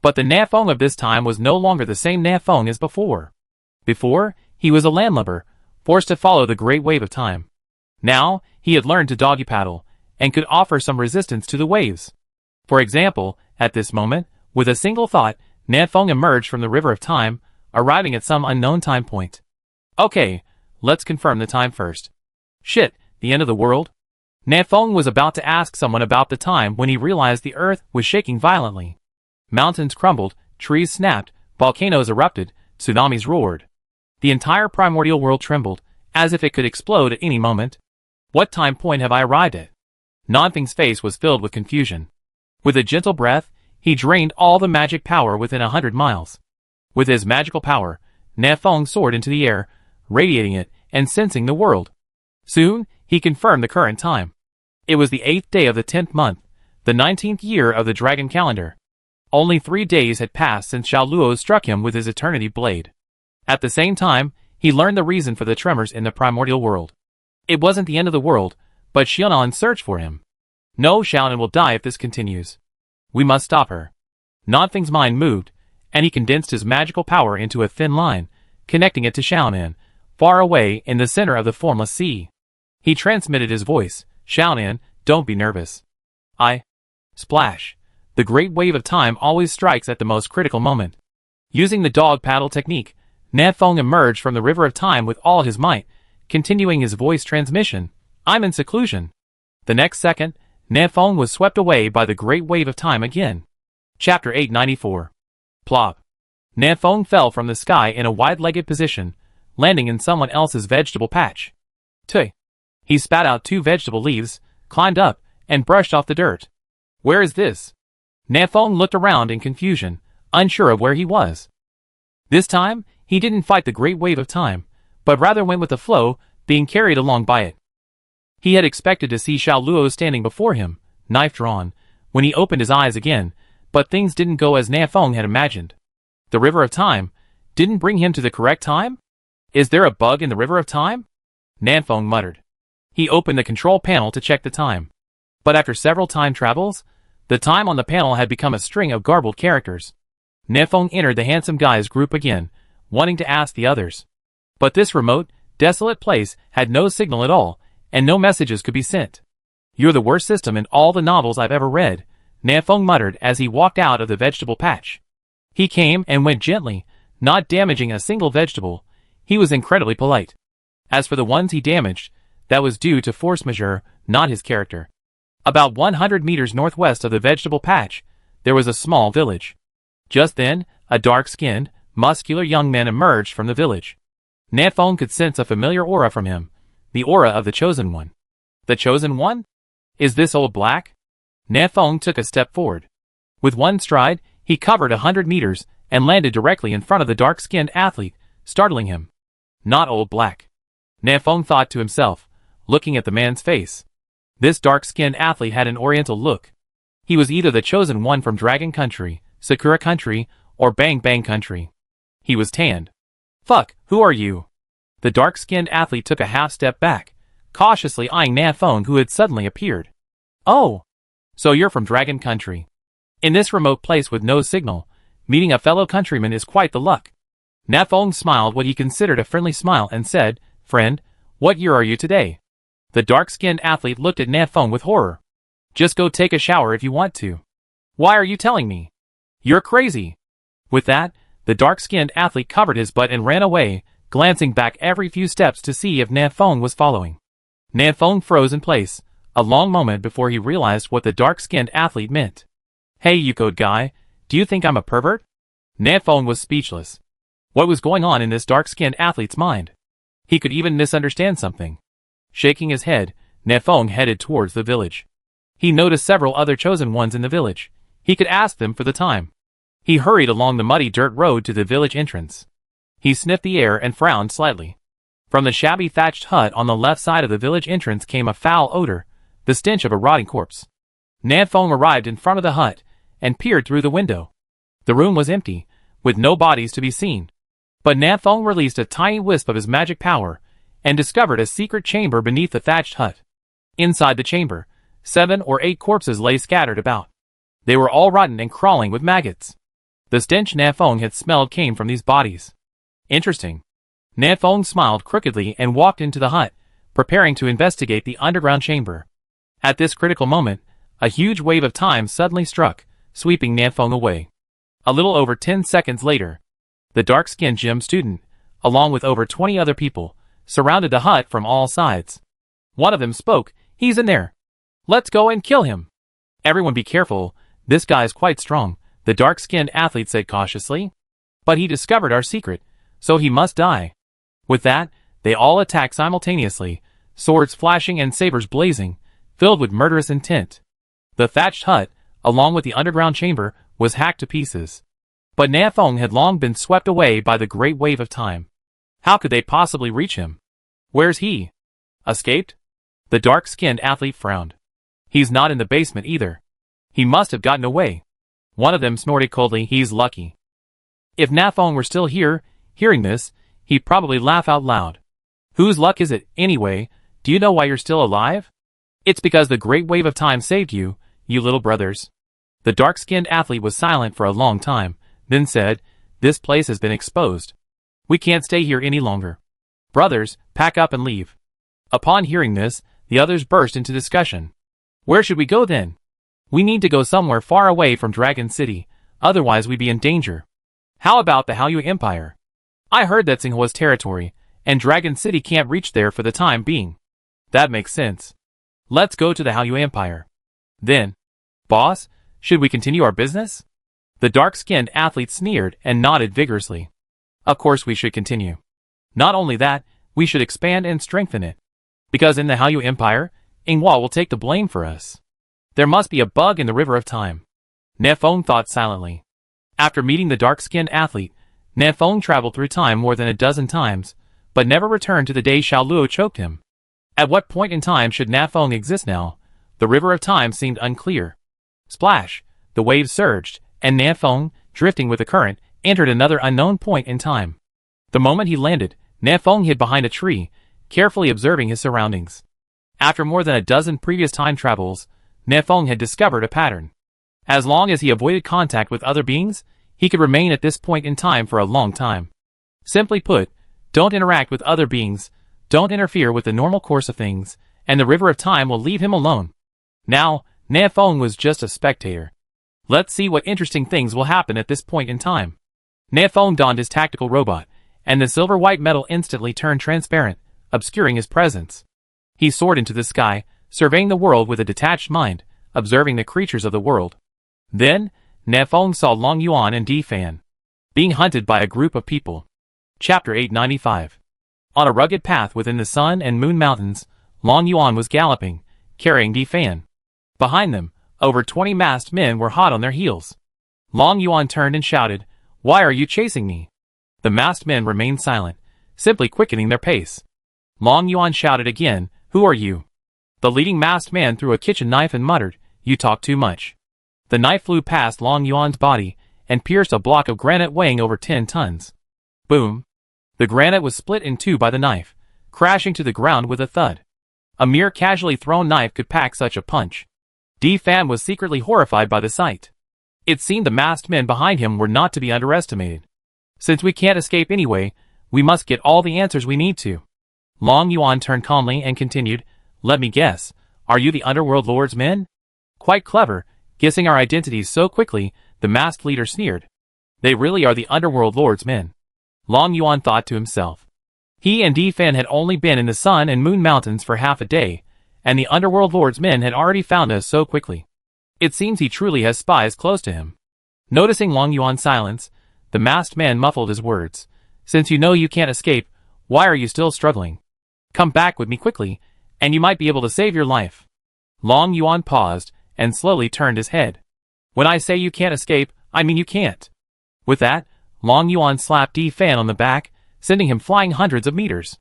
But the Nafeng of this time was no longer the same Nafeng as before. Before, he was a landlubber, forced to follow the great wave of time. Now, he had learned to doggy paddle, and could offer some resistance to the waves. For example, at this moment, with a single thought, Nafeng emerged from the river of time, arriving at some unknown time point. Okay, let's confirm the time first. Shit, the end of the world? Nafeng was about to ask someone about the time when he realized the earth was shaking violently. Mountains crumbled, trees snapped, volcanoes erupted, tsunamis roared. The entire primordial world trembled, as if it could explode at any moment. What time point have I arrived at? Nanfeng's face was filled with confusion. With a gentle breath, he drained all the magic power within 100 miles. With his magical power, Nafeng soared into the air, radiating it and sensing the world. Soon, he confirmed the current time. It was the 8th day of the 10th month, the 19th year of the dragon calendar. Only 3 days had passed since Xiao Luo struck him with his eternity blade. At the same time, he learned the reason for the tremors in the primordial world. It wasn't the end of the world, but Xianan's search for him. No, Xiaonan will die if this continues. We must stop her. Nanfeng's mind moved, and he condensed his magical power into a thin line, connecting it to Xiaonan, far away in the center of the formless sea. He transmitted his voice, Xiaonan, don't be nervous. Splash. The great wave of time always strikes at the most critical moment. Using the dog paddle technique, Nanfeng emerged from the river of time with all his might, continuing his voice transmission. I'm in seclusion. The next second, Nanfeng was swept away by the great wave of time again. Chapter 894. Plop. Nanfeng fell from the sky in a wide-legged position, landing in someone else's vegetable patch. Tui. He spat out 2 vegetable leaves, climbed up, and brushed off the dirt. Where is this? Nanfeng looked around in confusion, unsure of where he was. This time, he didn't fight the great wave of time, but rather went with the flow, being carried along by it. He had expected to see Xiao Luo standing before him, knife drawn, when he opened his eyes again, but things didn't go as Nanfeng had imagined. The river of time didn't bring him to the correct time? Is there a bug in the river of time? Nanfeng muttered. He opened the control panel to check the time. But after several time travels, the time on the panel had become a string of garbled characters. Nanfeng entered the handsome guys group again, wanting to ask the others. But this remote, desolate place had no signal at all, and no messages could be sent. You're the worst system in all the novels I've ever read, Nanfeng muttered as he walked out of the vegetable patch. He came and went gently, not damaging a single vegetable. He was incredibly polite. As for the ones he damaged, that was due to force majeure, not his character. About 100 meters northwest of the vegetable patch, there was a small village. Just then, a dark-skinned, muscular young man emerged from the village. Nanfeng could sense a familiar aura from him, the aura of the Chosen One. The Chosen One? Is this old Black? Nanfeng took a step forward. With one stride, he covered 100 meters and landed directly in front of the dark-skinned athlete, startling him. Not old Black. Nanfeng thought to himself, looking at the man's face. This dark-skinned athlete had an oriental look. He was either the Chosen One from Dragon Country, Sakura Country, or Bang Bang Country. He was tanned. Fuck, who are you? The dark-skinned athlete took a half-step back, cautiously eyeing Nanfeng who had suddenly appeared. Oh! So you're from Dragon Country. In this remote place with no signal, meeting a fellow countryman is quite the luck. Nanfeng smiled what he considered a friendly smile and said, Friend, what year are you today? The dark-skinned athlete looked at Nanfeng with horror. Just go take a shower if you want to. Why are you telling me? You're crazy. With that, the dark-skinned athlete covered his butt and ran away, glancing back every few steps to see if Nanfeng was following. Nanfeng froze in place, a long moment before he realized what the dark-skinned athlete meant. Hey you code guy, do you think I'm a pervert? Nanfeng was speechless. What was going on in this dark-skinned athlete's mind? He could even misunderstand something. Shaking his head, Nanfeng headed towards the village. He noticed several other Chosen Ones in the village. He could ask them for the time. He hurried along the muddy dirt road to the village entrance. He sniffed the air and frowned slightly. From the shabby thatched hut on the left side of the village entrance came a foul odor, the stench of a rotting corpse. Nanfeng arrived in front of the hut and peered through the window. The room was empty, with no bodies to be seen. But Nanfeng released a tiny wisp of his magic power and discovered a secret chamber beneath the thatched hut. Inside the chamber, 7 or 8 corpses lay scattered about. They were all rotten and crawling with maggots. The stench Nanfeng had smelled came from these bodies. Interesting. Nanfeng smiled crookedly and walked into the hut, preparing to investigate the underground chamber. At this critical moment, a huge wave of time suddenly struck, sweeping Nanfeng away. A little over 10 seconds later, the dark-skinned gym student, along with over 20 other people, surrounded the hut from all sides. One of them spoke, He's in there. Let's go and kill him. Everyone be careful, this guy's quite strong, the dark-skinned athlete said cautiously. But he discovered our secret, so he must die. With that, they all attacked simultaneously, swords flashing and sabers blazing, filled with murderous intent. The thatched hut, along with the underground chamber, was hacked to pieces. But Nanfeng had long been swept away by the great wave of time. How could they possibly reach him? Where's he? Escaped? The dark-skinned athlete frowned. He's not in the basement either. He must have gotten away. One of them snorted coldly, He's lucky. If Nanfeng were still here, hearing this, he'd probably laugh out loud. Whose luck is it, anyway? Do you know why you're still alive? It's because the great wave of time saved you, you little brothers. The dark-skinned athlete was silent for a long time, then said, "This place has been exposed. We can't stay here any longer. Brothers, pack up and leave." Upon hearing this, the others burst into discussion. "Where should we go then? We need to go somewhere far away from Dragon City, otherwise we'd be in danger. How about the Hallyu Empire? I heard that's Tsinghua's territory, and Dragon City can't reach there for the time being." "That makes sense. Let's go to the Hallyu Empire. Then, boss, should we continue our business?" The dark-skinned athlete sneered and nodded vigorously. "Of course we should continue. Not only that, we should expand and strengthen it. Because in the Hallyu Empire, Inghua will take the blame for us. There must be a bug in the river of time." Nefeng thought silently. After meeting the dark-skinned athlete, Nefeng traveled through time more than a dozen times, but never returned to the day Xiao Luo choked him. At what point in time should Nefeng exist now? The river of time seemed unclear. Splash! The waves surged, and Nefeng, drifting with the current, entered another unknown point in time. The moment he landed, Nefeng hid behind a tree, carefully observing his surroundings. After more than a dozen previous time travels, Nefeng had discovered a pattern. As long as he avoided contact with other beings, he could remain at this point in time for a long time. Simply put, don't interact with other beings, don't interfere with the normal course of things, and the river of time will leave him alone. Now, Nefeng was just a spectator. Let's see what interesting things will happen at this point in time. Nefeng donned his tactical robot, and the silver-white metal instantly turned transparent, obscuring his presence. He soared into the sky, surveying the world with a detached mind, observing the creatures of the world. Then, Nefeng saw Long Yuan and Di Fan being hunted by a group of people. Chapter 895. On a rugged path within the Sun and Moon Mountains, Long Yuan was galloping, carrying Di Fan. Behind them, over 20 masked men were hot on their heels. Long Yuan turned and shouted, "Why are you chasing me?" The masked men remained silent, simply quickening their pace. Long Yuan shouted again, "Who are you?" The leading masked man threw a kitchen knife and muttered, "You talk too much." The knife flew past Long Yuan's body and pierced a block of granite weighing over 10 tons. Boom! The granite was split in two by the knife, crashing to the ground with a thud. A mere casually thrown knife could pack such a punch. Di Fan was secretly horrified by the sight. It seemed the masked men behind him were not to be underestimated. Since we can't escape anyway, we must get all the answers we need to. Long Yuan turned calmly and continued, "Let me guess, are you the Underworld Lord's men?" "Quite clever, guessing our identities so quickly," the masked leader sneered. "They really are the Underworld Lord's men." Long Yuan thought to himself. He and Di Fan had only been in the Sun and Moon Mountains for half a day, and the Underworld Lord's men had already found us so quickly. It seems he truly has spies close to him. Noticing Long Yuan's silence, the masked man muffled his words. "Since you know you can't escape, why are you still struggling? Come back with me quickly, and you might be able to save your life." Long Yuan paused, and slowly turned his head. "When I say you can't escape, I mean you can't." With that, Long Yuan slapped Di Fan on the back, sending him flying hundreds of meters.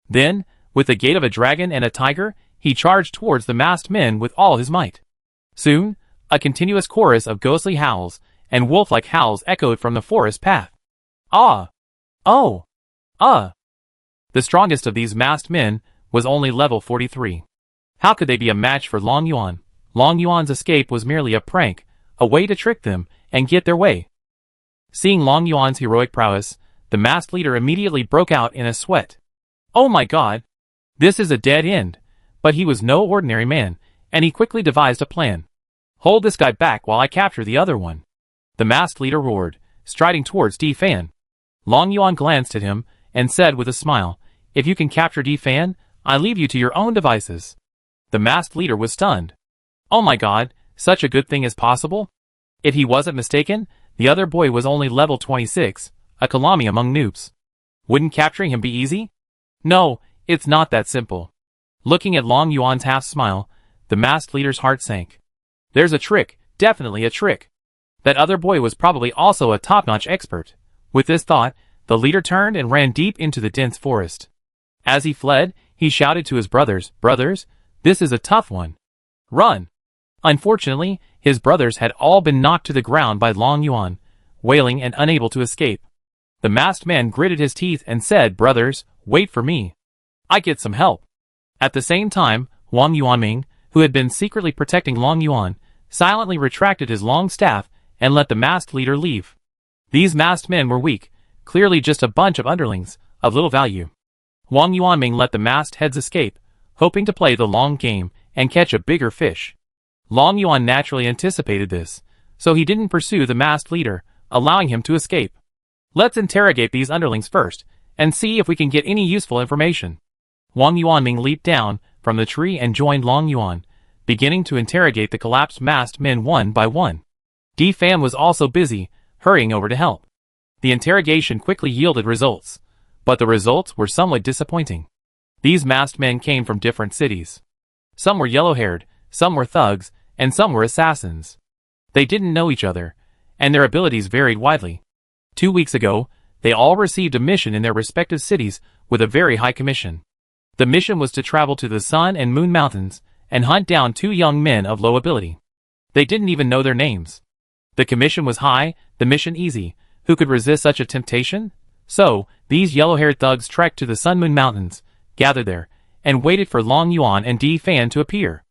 Then, with the gait of a dragon and a tiger, he charged towards the masked men with all his might. Soon, a continuous chorus of ghostly howls and wolf-like howls echoed from the forest path. "Ah! Oh! Ah!" The strongest of these masked men was only level 43. How could they be a match for Long Yuan? Long Yuan's escape was merely a prank, a way to trick them and get their way. Seeing Long Yuan's heroic prowess, the masked leader immediately broke out in a sweat. "Oh my god! This is a dead end." But he was no ordinary man, and he quickly devised a plan. "Hold this guy back while I capture the other one," the masked leader roared, striding towards Di Fan. Long Yuan glanced at him and said with a smile, "If you can capture Di Fan, I leave you to your own devices." The masked leader was stunned. Oh my god, such a good thing is possible? If he wasn't mistaken, the other boy was only level 26, a calamity among noobs. Wouldn't capturing him be easy? No, it's not that simple. Looking at Long Yuan's half-smile, the masked leader's heart sank. There's a trick, definitely a trick. That other boy was probably also a top-notch expert. With this thought, the leader turned and ran deep into the dense forest. As he fled, he shouted to his brothers, "Brothers, this is a tough one. Run!" Unfortunately, his brothers had all been knocked to the ground by Long Yuan, wailing and unable to escape. The masked man gritted his teeth and said, "Brothers, wait for me. I get some help." At the same time, Wang Yuanming, who had been secretly protecting Long Yuan, silently retracted his long staff and let the masked leader leave. These masked men were weak, clearly just a bunch of underlings, of little value. Wang Yuanming let the masked heads escape, hoping to play the long game and catch a bigger fish. Long Yuan naturally anticipated this, so he didn't pursue the masked leader, allowing him to escape. Let's interrogate these underlings first, and see if we can get any useful information. Wang Yuanming leaped down from the tree and joined Long Yuan, beginning to interrogate the collapsed masked men one by one. Di Fan was also busy, hurrying over to help. The interrogation quickly yielded results, but the results were somewhat disappointing. These masked men came from different cities. Some were yellow-haired, some were thugs, and some were assassins. They didn't know each other, and their abilities varied widely. 2 weeks ago, they all received a mission in their respective cities with a very high commission. The mission was to travel to the Sun and Moon Mountains and hunt down 2 young men of low ability. They didn't even know their names. The commission was high, the mission easy. Who could resist such a temptation? So, these yellow-haired thugs trekked to the Sun Moon Mountains, gathered there, and waited for Long Yuan and Di Fan to appear.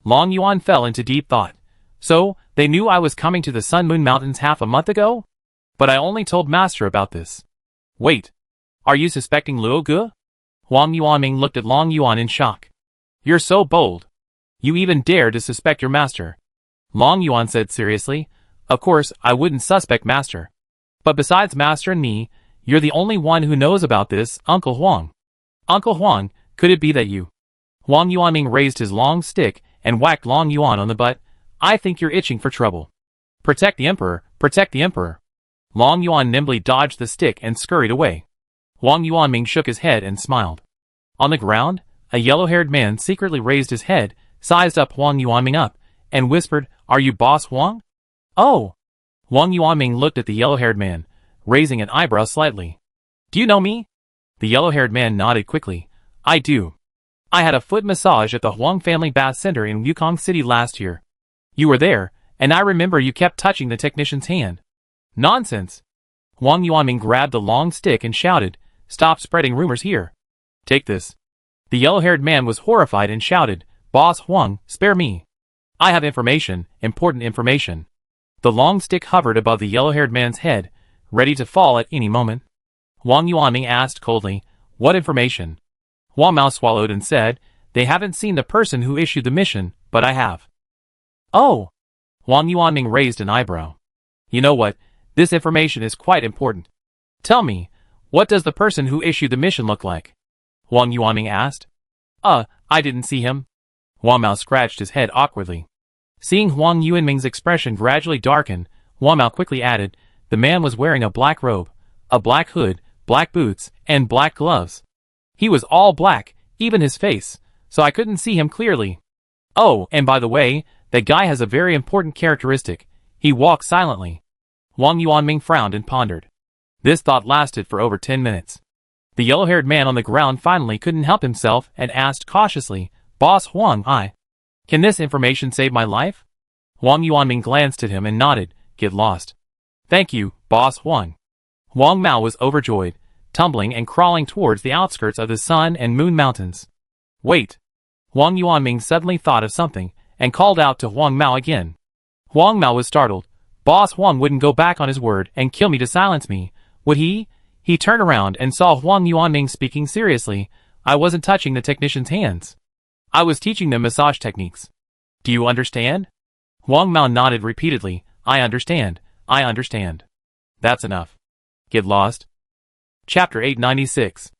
Long Yuan fell into deep thought. So, they knew I was coming to the Sun Moon Mountains half a month ago? But I only told Master about this. Wait. Are you suspecting Luo Ge? Wang Yuanming looked at Long Yuan in shock. You're so bold. You even dare to suspect your master. Long Yuan said seriously. Of course, I wouldn't suspect Master. But besides Master and me, you're the only one who knows about this, Uncle Huang. Uncle Huang, could it be that you? Wang Yuanming raised his long stick and whacked Long Yuan on the butt. I think you're itching for trouble. Protect the Emperor, protect the Emperor. Long Yuan nimbly dodged the stick and scurried away. Wang Yuanming shook his head and smiled. On the ground, a yellow-haired man secretly raised his head, sized up Wang Yuanming up, and whispered, Are you Boss Huang? Oh! Wang Yuanming looked at the yellow-haired man, raising an eyebrow slightly. Do you know me? The yellow-haired man nodded quickly. I do. I had a foot massage at the Huang Family Bath Center in Wukong City last year. You were there, and I remember you kept touching the technician's hand. Nonsense! Wang Yuanming grabbed the long stick and shouted, Stop spreading rumors here. Take this. The yellow-haired man was horrified and shouted, Boss Huang, spare me. I have information, important information. The long stick hovered above the yellow-haired man's head, ready to fall at any moment. Wang Yuanming asked coldly, What information? Wang Mao swallowed and said, They haven't seen the person who issued the mission, but I have. Oh! Wang Yuanming raised an eyebrow. You know what? This information is quite important. Tell me, what does the person who issued the mission look like? Wang Yuanming asked. I didn't see him. Wang Mao scratched his head awkwardly. Seeing Wang Yuanming's expression gradually darken, Wang Mao quickly added, The man was wearing a black robe, a black hood, black boots, and black gloves. He was all black, even his face, so I couldn't see him clearly. Oh, and by the way, that guy has a very important characteristic. He walks silently. Wang Yuanming frowned and pondered. This thought lasted for over 10 minutes. The yellow-haired man on the ground finally couldn't help himself and asked cautiously, Boss Huang, can this information save my life? Wang Yuanming glanced at him and nodded, Get lost. Thank you, Boss Huang. Wang Mao was overjoyed, tumbling and crawling towards the outskirts of the Sun and Moon Mountains. Wait. Wang Yuanming suddenly thought of something and called out to Wang Mao again. Wang Mao was startled. Boss Huang wouldn't go back on his word and kill me to silence me, would he? He turned around and saw Wang Yuanming speaking seriously. I wasn't touching the technician's hands. I was teaching them massage techniques. Do you understand? Wang Mao nodded repeatedly. I understand. I understand. That's enough. Get lost. Chapter 896.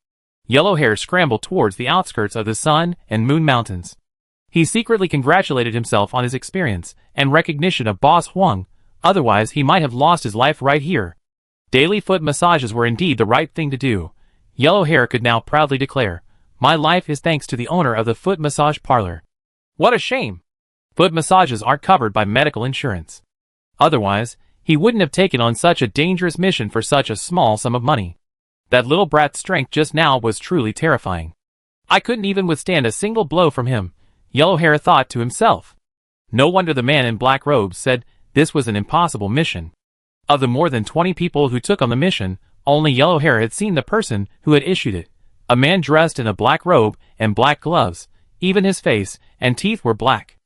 Yellow Hair scrambled towards the outskirts of the Sun and Moon Mountains. He secretly congratulated himself on his experience and recognition of Boss Huang, otherwise he might have lost his life right here. Daily foot massages were indeed the right thing to do. Yellow Hair could now proudly declare, My life is thanks to the owner of the foot massage parlor. What a shame! Foot massages aren't covered by medical insurance. Otherwise, he wouldn't have taken on such a dangerous mission for such a small sum of money. That little brat's strength just now was truly terrifying. I couldn't even withstand a single blow from him, Yellow Hair thought to himself. No wonder the man in black robes said this was an impossible mission. Of the more than 20 people who took on the mission, only Yellow Hair had seen the person who had issued it, a man dressed in a black robe and black gloves, Even his face and teeth were black.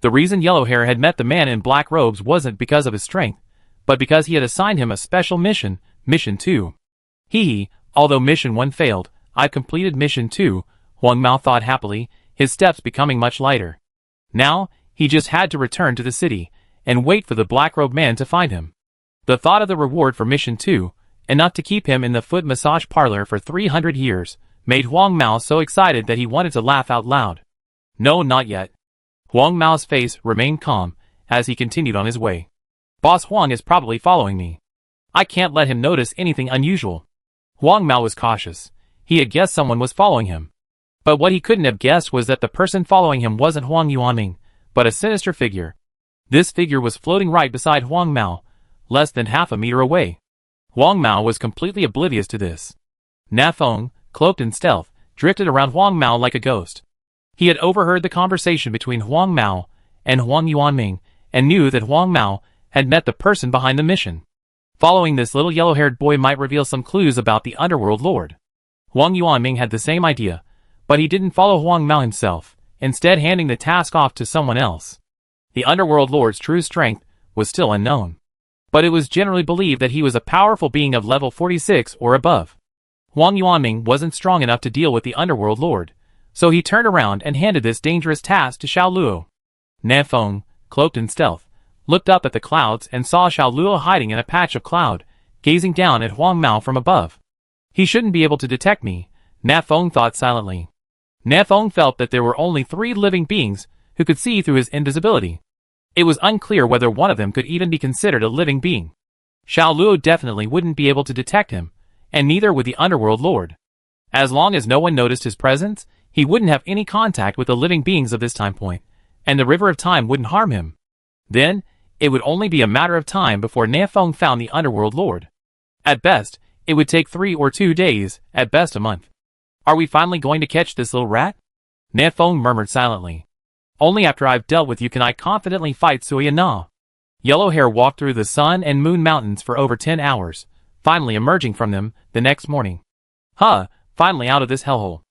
The reason Yellowhair had met the man in black robes wasn't because of his strength, but because he had assigned him a special mission, Mission 2. Although Mission 1 failed, I've completed Mission 2, Huang Mao thought happily, his steps becoming much lighter. Now, he just had to return to the city, and wait for the black-robed man to find him. The thought of the reward for Mission 2, enough to keep him in the foot massage parlor for 300 years, made Huang Mao so excited that he wanted to laugh out loud. No, not yet. Huang Mao's face remained calm as he continued on his way. Boss Huang is probably following me. I can't let him notice anything unusual. Huang Mao was cautious. He had guessed someone was following him. But what he couldn't have guessed was that the person following him wasn't Huang Yuanming, but a sinister figure. This figure was floating right beside Huang Mao, less than half a meter away. Huang Mao was completely oblivious to this. Na Feng, cloaked in stealth, drifted around Huang Mao like a ghost. He had overheard the conversation between Huang Mao and Huang Yuanming, and knew that Huang Mao had met the person behind the mission. Following this little yellow-haired boy might reveal some clues about the Underworld Lord. Huang Yuanming had the same idea, but he didn't follow Huang Mao himself, instead handing the task off to someone else. The Underworld Lord's true strength was still unknown, but it was generally believed that he was a powerful being of level 46 or above. Huang Yuanming wasn't strong enough to deal with the Underworld Lord, so he turned around and handed this dangerous task to Xiao Luo. Na Feng, cloaked in stealth, looked up at the clouds and saw Xiao Luo hiding in a patch of cloud, gazing down at Huang Mao from above. He shouldn't be able to detect me, Na Feng thought silently. Na Feng felt that there were only 3 living beings who could see through his invisibility. It was unclear whether one of them could even be considered a living being. Xiao Luo definitely wouldn't be able to detect him, and neither would the Underworld Lord. As long as no one noticed his presence, he wouldn't have any contact with the living beings of this time point, and the River of Time wouldn't harm him. Then, it would only be a matter of time before Na Feng found the Underworld Lord. At best, it would take 3 or 2 days, at best a month. Are we finally going to catch this little rat? Na Feng murmured silently. Only after I've dealt with you can I confidently fight Suya Na. Yellowhair walked through the Sun and Moon Mountains for over 10 hours, finally emerging from them the next morning. Finally out of this hellhole.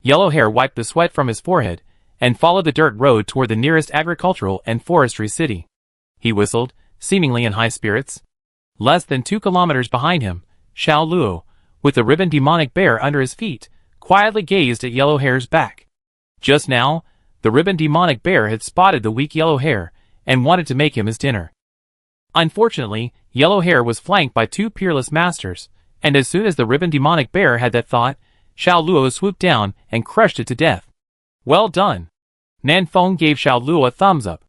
Yellowhair wiped the sweat from his forehead and followed the dirt road toward the nearest agricultural and forestry city. He whistled, seemingly in high spirits. Less than 2 kilometers behind him, Xiao Luo, with the ribbon demonic bear under his feet, quietly gazed at Yellowhair's back. Just now, the ribbon demonic bear had spotted the weak Yellowhair and wanted to make him his dinner. Unfortunately, Yellowhair was flanked by 2 peerless masters, and as soon as the ribbon demonic bear had that thought, Xiao Luo swooped down and crushed it to death. Well done. Na Feng gave Xiao Luo a thumbs up.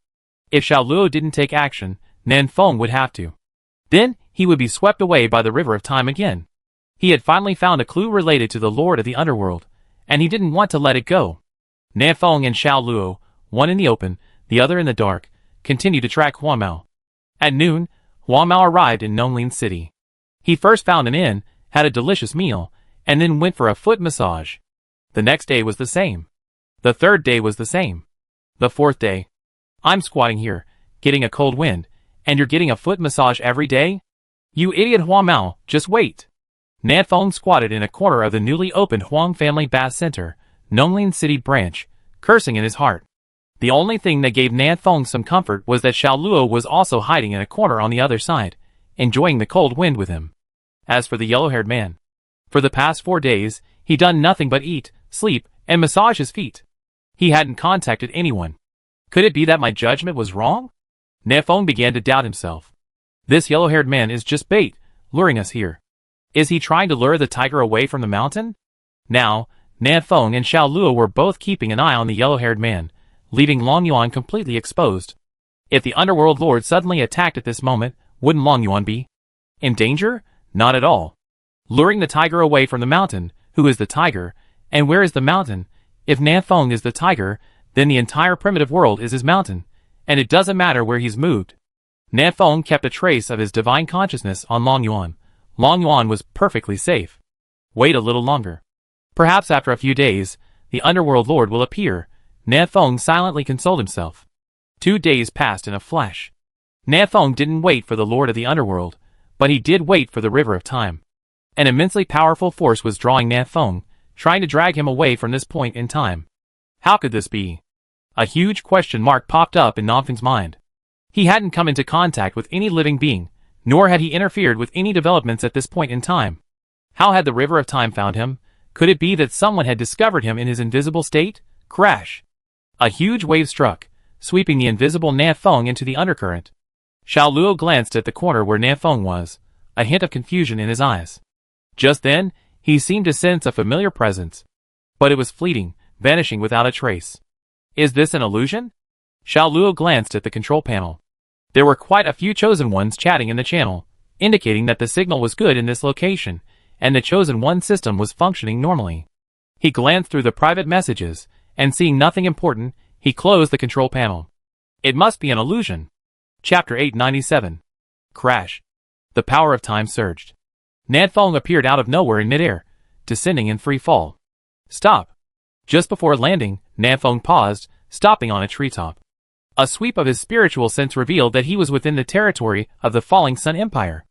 If Xiao Luo didn't take action, Na Feng would have to. Then, he would be swept away by the River of Time again. He had finally found a clue related to the Lord of the Underworld, and he didn't want to let it go. Na Feng and Xiao Luo, one in the open, the other in the dark, continued to track Huang Mao. At noon, Huang Mao arrived in Nonglin City. He first found an inn, had a delicious meal, and then went for a foot massage. The next day was the same. The third day was the same. The fourth day. I'm squatting here, getting a cold wind, and you're getting a foot massage every day? You idiot Huang Mao, just wait. Na Feng squatted in a corner of the newly opened Huang Family Bath Center, Nonglin City branch, cursing in his heart. The only thing that gave Na Feng some comfort was that Xiao Luo was also hiding in a corner on the other side, enjoying the cold wind with him. As for the yellow-haired man, for the past 4 days, he'd done nothing but eat, sleep, and massage his feet. He hadn't contacted anyone. Could it be that my judgment was wrong? Na Feng began to doubt himself. This yellow-haired man is just bait, luring us here. Is he trying to lure the tiger away from the mountain? Now, Na Feng and Xiao Luo were both keeping an eye on the yellow-haired man, leaving Long Yuan completely exposed. If the Underworld Lord suddenly attacked at this moment, wouldn't Long Yuan be in danger? Not at all. Luring the tiger away from the mountain, who is the tiger, and where is the mountain? If Na Feng is the tiger, then the entire primitive world is his mountain, and it doesn't matter where he's moved. Na Feng kept a trace of his divine consciousness on Long Yuan. Long Yuan was perfectly safe. Wait a little longer. Perhaps after a few days, the Underworld Lord will appear. Na Feng silently consoled himself. 2 days passed in a flash. Na Feng didn't wait for the Lord of the Underworld, but he did wait for the River of Time. An immensely powerful force was drawing Na Feng, trying to drag him away from this point in time. How could this be? A huge question mark popped up in Nanfeng's mind. He hadn't come into contact with any living being, nor had he interfered with any developments at this point in time. How had the River of Time found him? Could it be that someone had discovered him in his invisible state? Crash! A huge wave struck, sweeping the invisible Nanfeng into the undercurrent. Xiao Luo glanced at the corner where Nanfeng was, a hint of confusion in his eyes. Just then, he seemed to sense a familiar presence. But it was fleeting, vanishing without a trace. Is this an illusion? Xiao Luo glanced at the control panel. There were quite a few chosen ones chatting in the channel, indicating that the signal was good in this location, and the chosen one system was functioning normally. He glanced through the private messages, and seeing nothing important, he closed the control panel. It must be an illusion. Chapter 897. Crash. The power of time surged. Nanfeng appeared out of nowhere in midair, descending in free fall. Stop. Just before landing, Nanfeng paused, stopping on a treetop. A sweep of his spiritual sense revealed that he was within the territory of the Falling Sun Empire.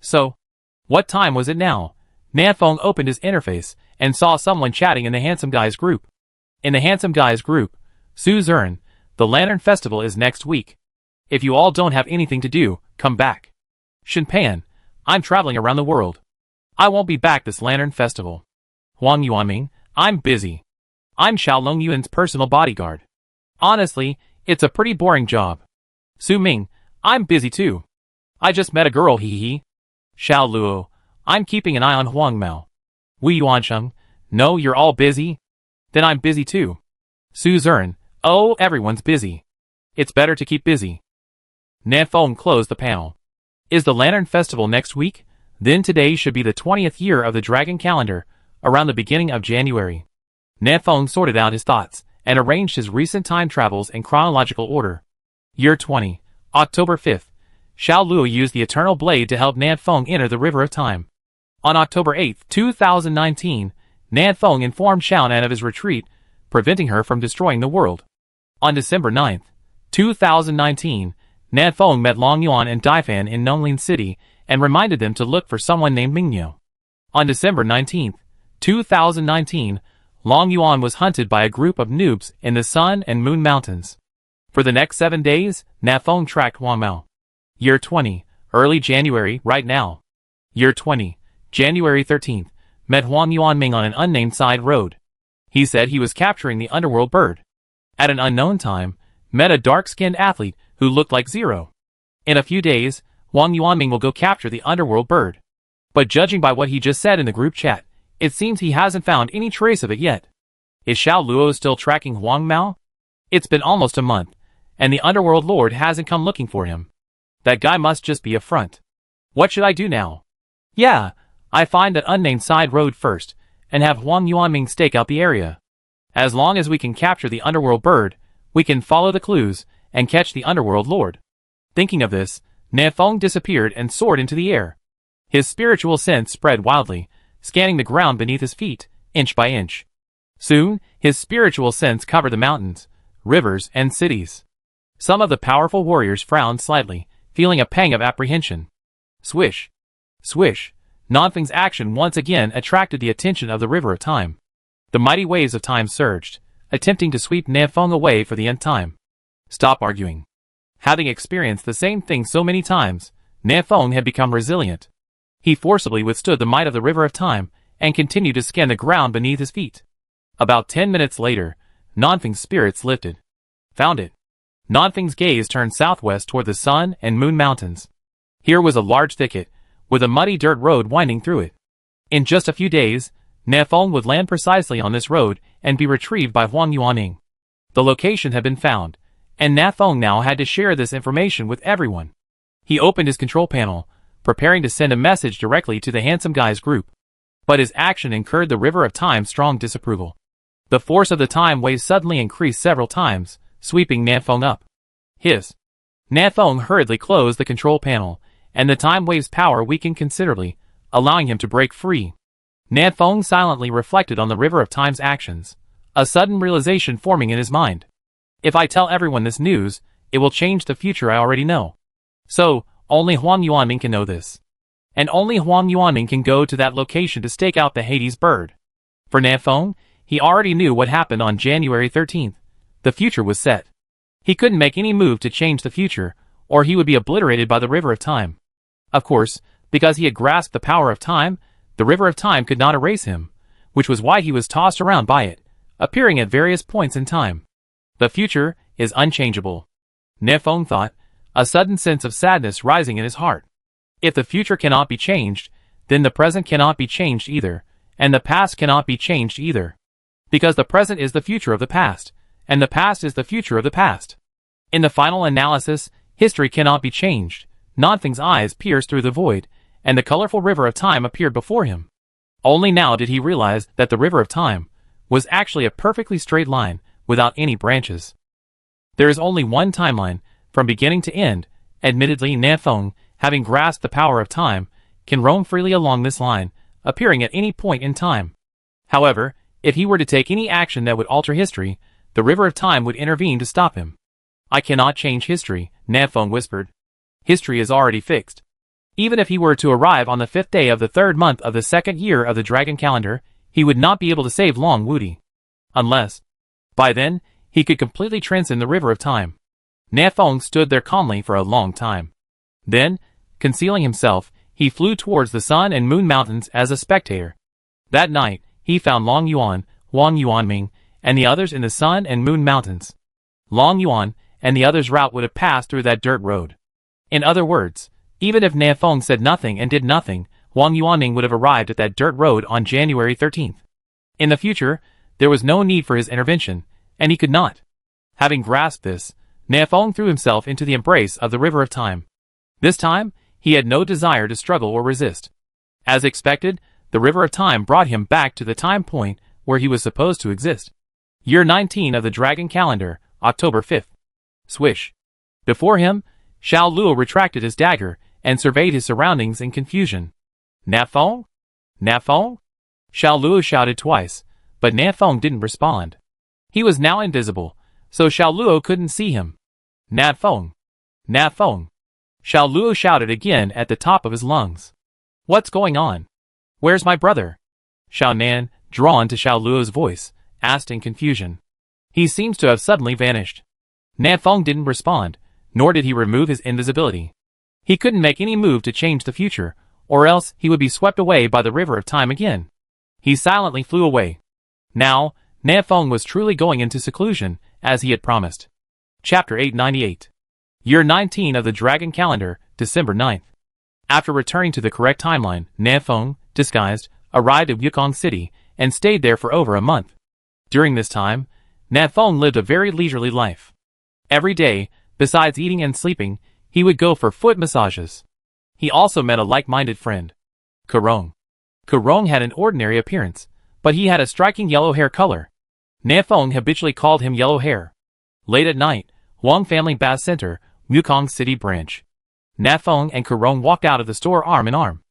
So, what time was it now? Nanfeng opened his interface and saw someone chatting in the Handsome Guys group. In the Handsome Guys group, Su Zern, the Lantern Festival is next week. If you all don't have anything to do, come back. Shinpan, I'm traveling around the world. I won't be back this Lantern Festival. Huang Yuanming, I'm busy. I'm Xiaolong Yuan's personal bodyguard. Honestly, it's a pretty boring job. Su Ming, I'm busy too. I just met a girl, hee hee. Xiao Luo, I'm keeping an eye on Huang Mao. Wu Yuansheng, no, you're all busy? Then I'm busy too. Su Zern, oh, everyone's busy. It's better to keep busy. Nanfeng closed the panel. Is the Lantern Festival next week? Then today should be the 20th year of the Dragon Calendar, around the beginning of January. Nanfeng sorted out his thoughts, and arranged his recent time travels in chronological order. Year 20, October 5th. Xiao Luo used the Eternal Blade to help Nanfeng enter the River of Time. On October 8, 2019, Nanfeng informed Xiaonan of his retreat, preventing her from destroying the world. On December 9, 2019, Nanfeng met Long Yuan and Daifan in Nonglin City and reminded them to look for someone named Mingyao. On December 19, 2019, Long Yuan was hunted by a group of noobs in the Sun and Moon Mountains. For the next 7 days, Nanfeng tracked Huang Mao. Year 20, early January, right now. Year 20, January 13th, met Huang Yuanming on an unnamed side road. He said he was capturing the underworld bird. At an unknown time, met a dark-skinned athlete who looked like Zero. In a few days, Huang Yuanming will go capture the underworld bird. But judging by what he just said in the group chat, it seems he hasn't found any trace of it yet. Is Xiao Luo still tracking Huang Mao? It's been almost a month, and the underworld lord hasn't come looking for him. That guy must just be a front. What should I do now? Yeah, I find that unnamed side road first, and have Huang Yuanming stake out the area. As long as we can capture the underworld bird, we can follow the clues and catch the underworld lord. Thinking of this, Nanfeng disappeared and soared into the air. His spiritual sense spread wildly, scanning the ground beneath his feet, inch by inch. Soon, his spiritual sense covered the mountains, rivers, and cities. Some of the powerful warriors frowned slightly, feeling a pang of apprehension. Swish! Swish! Nanfeng's action once again attracted the attention of the River of Time. The mighty waves of time surged, attempting to sweep Nanfeng away for the nth time. Stop arguing. Having experienced the same thing so many times, Nanfeng had become resilient. He forcibly withstood the might of the River of Time and continued to scan the ground beneath his feet. About 10 minutes later, Nanfeng's spirits lifted. Found it. Nanfeng's gaze turned southwest toward the Sun and Moon Mountains. Here was a large thicket, with a muddy dirt road winding through it. In just a few days, Nanfeng would land precisely on this road and be retrieved by Huang Yuanming. The location had been found, and Nanfeng now had to share this information with everyone. He opened his control panel, preparing to send a message directly to the Handsome Guys group. But his action incurred the River of Time's strong disapproval. The force of the time waves suddenly increased several times, sweeping Nanfeng up. Hiss! Nanfeng hurriedly closed the control panel, and the time wave's power weakened considerably, allowing him to break free. Nanfeng silently reflected on the River of Time's actions, a sudden realization forming in his mind. If I tell everyone this news, it will change the future I already know. So, only Huang Yuanming can know this. And only Huang Yuanming can go to that location to stake out the Hades bird. For Nanfeng, He already knew what happened on January 13th. The future was set. He couldn't make any move to change the future, or he would be obliterated by the river of time. Of course, because he had grasped the power of time, the river of time could not erase him, which was why he was tossed around by it, appearing at various points in time. The future is unchangeable. Nefong thought, a sudden sense of sadness rising in his heart. If the future cannot be changed, then the present cannot be changed either, and the past cannot be changed either. Because the present is the future of the past, and the past is the future of the past. In the final analysis, history cannot be changed. Nothing's eyes pierced through the void, and the colorful river of time appeared before him. Only now did he realize that the river of time was actually a perfectly straight line, without any branches. There is only one timeline, from beginning to end. Admittedly, Nefong, having grasped the power of time, can roam freely along this line, appearing at any point in time. However, if he were to take any action that would alter history, the river of time would intervene to stop him. I cannot change history, Nefong whispered. History is already fixed. Even if he were to arrive on the 5th day of the 3rd month of the 2nd year of the dragon calendar, he would not be able to save Long Woody. Unless, by then, he could completely transcend the river of time. Nefong stood there calmly for a long time. Then, concealing himself, he flew towards the Sun and Moon Mountains as a spectator. That night, he found Long Yuan, Wang Yuanming, and the others in the Sun and Moon Mountains. Long Yuan and the others' route would have passed through that dirt road. In other words, even if Nefong said nothing and did nothing, Wang Yuanming would have arrived at that dirt road on January 13th. In the future, there was no need for his intervention, and he could not. Having grasped this, Nefong threw himself into the embrace of the river of time. This time, he had no desire to struggle or resist. As expected, the river of time brought him back to the time point where he was supposed to exist. Year 19 of the dragon calendar, October 5th. Swish. Before him, Xiao Luo retracted his dagger and surveyed his surroundings in confusion. Nefong? Nefong? Xiao Luo shouted twice, but Nefong didn't respond. He was now invisible, so Xiao Luo couldn't see him. Nefong! Nefong! Xiao Luo shouted again at the top of his lungs. What's going on? Where's my brother? Xiao Nan, drawn to Xiao Luo's voice, asked in confusion. He seems to have suddenly vanished. Nefong didn't respond, nor did he remove his invisibility. He couldn't make any move to change the future, or else he would be swept away by the river of time again. He silently flew away. Now, Nefong was truly going into seclusion, as he had promised. Chapter 898. Year 19 of the Dragon Calendar, December 9th. After returning to the correct timeline, Nefong, disguised, arrived at Yukong City, and stayed there for over a month. During this time, Nefong lived a very leisurely life. Every day, besides eating and sleeping, he would go for foot massages. He also met a like-minded friend, Kurong. Kurong had an ordinary appearance, but he had a striking yellow hair color. Nefong habitually called him Yellow Hair. Late at night, Wang Family Bath Center, Yukong City Branch. Nefong and Kurong walked out of the store arm in arm.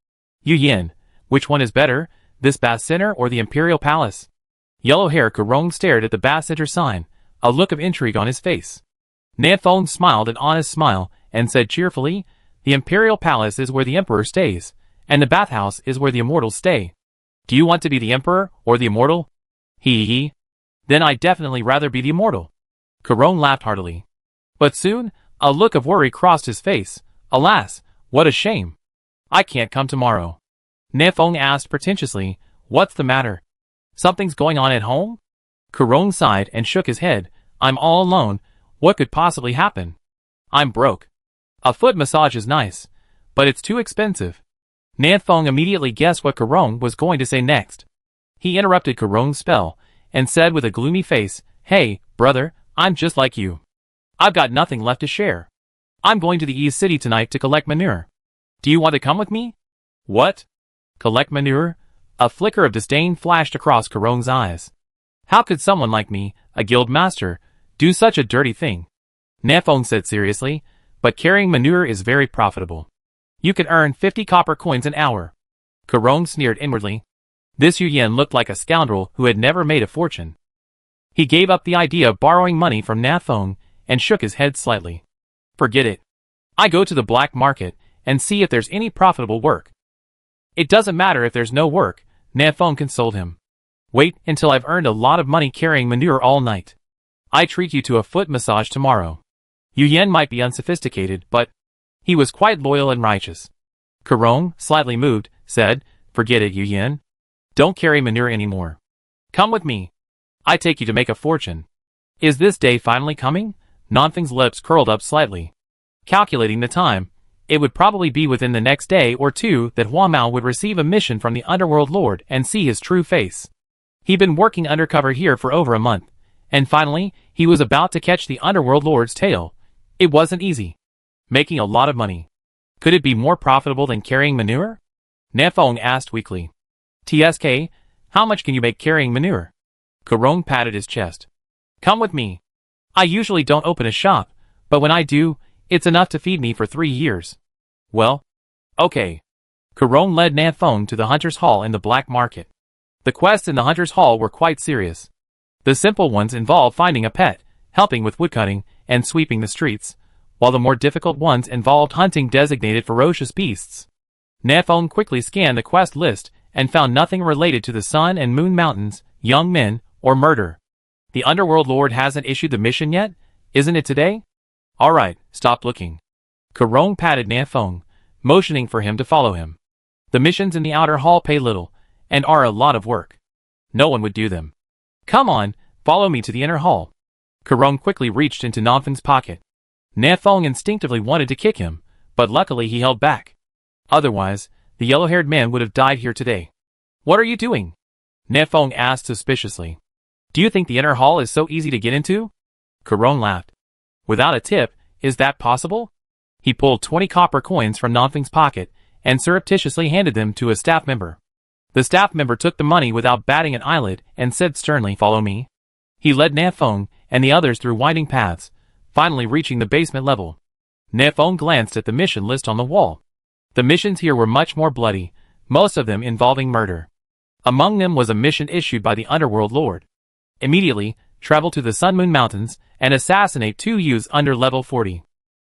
Yu Yin, which one is better, this Bath Center or the Imperial Palace? Yellow Hair Kurong stared at the Bath Center sign, a look of intrigue on his face. Nefong smiled an honest smile, and said cheerfully, the Imperial Palace is where the Emperor stays, and the bathhouse is where the immortals stay. Do you want to be the Emperor, or the immortal? Hee. Then I'd definitely rather be the immortal. Kurong laughed heartily. But soon, a look of worry crossed his face. Alas, what a shame. I can't come tomorrow. Nefong asked pretentiously, what's the matter? Something's going on at home? Kurong sighed and shook his head. I'm all alone. What could possibly happen? I'm broke. A foot massage is nice, but it's too expensive. Nefong immediately guessed what Kurong was going to say next. He interrupted Kurong's spell, and said with a gloomy face, hey, brother, I'm just like you. I've got nothing left to share. I'm going to the East City tonight to collect manure. Do you want to come with me? What? Collect manure? A flicker of disdain flashed across Kurong's eyes. How could someone like me, a guild master, do such a dirty thing? Nefong said seriously, but carrying manure is very profitable. You can earn 50 copper coins an hour. Kurong sneered inwardly. This Yu Yin looked like a scoundrel who had never made a fortune. He gave up the idea of borrowing money from Nefong and shook his head slightly. Forget it. I go to the black market and see if there's any profitable work. It doesn't matter if there's no work, Nefong consoled him. Wait until I've earned a lot of money carrying manure all night. I treat you to a foot massage tomorrow. Yu Yen might be unsophisticated, but he was quite loyal and righteous. Karong, slightly moved, said, "Forget it, Yu Yen. Don't carry manure anymore. Come with me. I take you to make a fortune." Is this day finally coming? Nanfeng's lips curled up slightly. Calculating the time, it would probably be within the next day or two that Hua Mao would receive a mission from the Underworld Lord and see his true face. He'd been working undercover here for over a month, and finally, he was about to catch the Underworld Lord's tail. It wasn't easy. Making a lot of money. Could it be more profitable than carrying manure? Nafeng asked weakly. "TSK, how much can you make carrying manure?" Karong patted his chest. "Come with me. I usually don't open a shop, but when I do, it's enough to feed me for 3 years." "Well, okay." Karong led Nafeng to the Hunter's Hall in the black market. The quests in the Hunter's Hall were quite serious. The simple ones involved finding a pet, helping with woodcutting, and sweeping the streets, while the more difficult ones involved hunting designated ferocious beasts. Nafeng quickly scanned the quest list and found nothing related to the Sun and Moon Mountains, young men, or murder. The Underworld Lord hasn't issued the mission yet, isn't it today? Alright, stop looking. Karong patted Nafeng, motioning for him to follow him. The missions in the outer hall pay little, and are a lot of work. No one would do them. Come on, follow me to the inner hall. Karong quickly reached into Nanfeng's pocket. Nafeng instinctively wanted to kick him, but luckily he held back. Otherwise, the yellow-haired man would have died here today. "What are you doing?" Nafeng asked suspiciously. "Do you think the inner hall is so easy to get into?" Karong laughed. "Without a tip, is that possible?" He pulled 20 copper coins from Nanfeng's pocket and surreptitiously handed them to a staff member. The staff member took the money without batting an eyelid and said sternly, "Follow me." He led Nafeng and the others through winding paths, finally reaching the basement level. Nafeng glanced at the mission list on the wall. The missions here were much more bloody, most of them involving murder. Among them was a mission issued by the Underworld Lord. Immediately, travel to the Sun Moon Mountains and assassinate 2 youths under level 40.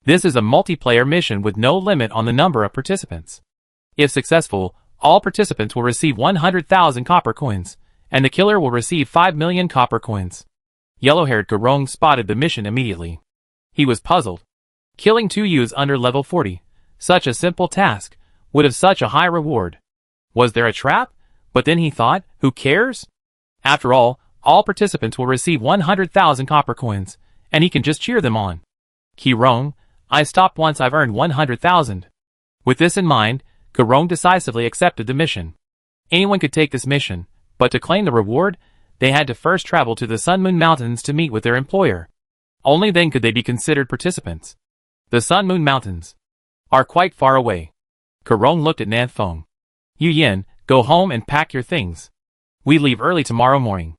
This is a multiplayer mission with no limit on the number of participants. If successful, all participants will receive 100,000 copper coins, and the killer will receive 5 million copper coins. Yellow-haired Karong spotted the mission immediately. He was puzzled. Killing 2 youths under level 40, such a simple task, would have such a high reward. Was there a trap? But then he thought, who cares? After all participants will receive 100,000 copper coins, and he can just cheer them on. Karong, I stop once I've earned 100,000. With this in mind, Karong decisively accepted the mission. Anyone could take this mission, but to claim the reward, they had to first travel to the Sun Moon Mountains to meet with their employer. Only then could they be considered participants. The Sun Moon Mountains are quite far away. Karong looked at Nafeng. "Yu Yen, go home and pack your things. We leave early tomorrow morning."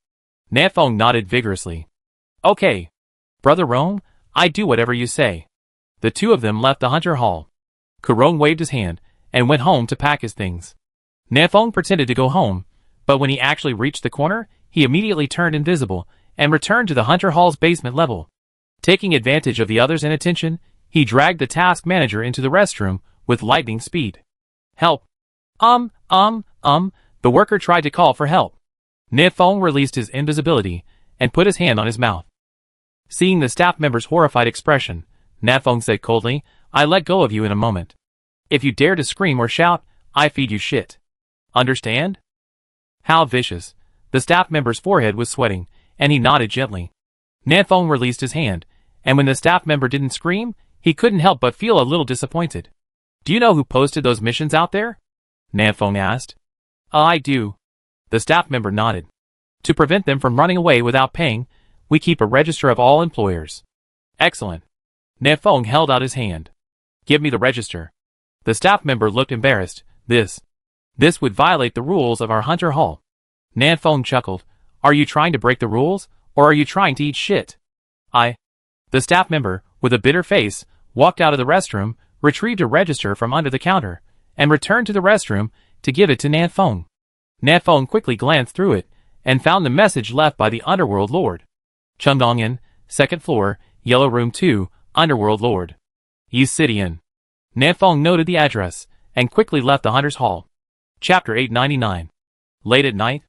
Nafeng nodded vigorously. "Okay. Brother Rome, I do whatever you say." The two of them left the Hunter Hall. Karong waved his hand and went home to pack his things. Nafeng pretended to go home, but when he actually reached the corner, he immediately turned invisible and returned to the Hunter Hall's basement level. Taking advantage of the others' inattention, he dragged the task manager into the restroom with lightning speed. "Help! The worker tried to call for help." Nafeng released his invisibility and put his hand on his mouth. Seeing the staff member's horrified expression, Nafeng said coldly, "I let go of you in a moment. If you dare to scream or shout, I feed you shit. Understand?" How vicious. The staff member's forehead was sweating, and he nodded gently. Nafeng released his hand, and when the staff member didn't scream, he couldn't help but feel a little disappointed. "Do you know who posted those missions out there?" Nafeng asked. I do." The staff member nodded. "To prevent them from running away without paying, we keep a register of all employers." "Excellent." Nafeng held out his hand. "Give me the register." The staff member looked embarrassed. This would violate the rules of our Hunter Hall." Nafeng chuckled. "Are you trying to break the rules, or are you trying to eat shit?" The staff member, with a bitter face, walked out of the restroom, retrieved a register from under the counter, and returned to the restroom to give it to Nafeng. Nafeng quickly glanced through it, and found the message left by the Underworld Lord. "Chungdongan, 2nd floor, Yellow Room 2, Underworld Lord. Yi City Inn." Nafeng noted the address, and quickly left the Hunter's Hall. Chapter 899. Late at night?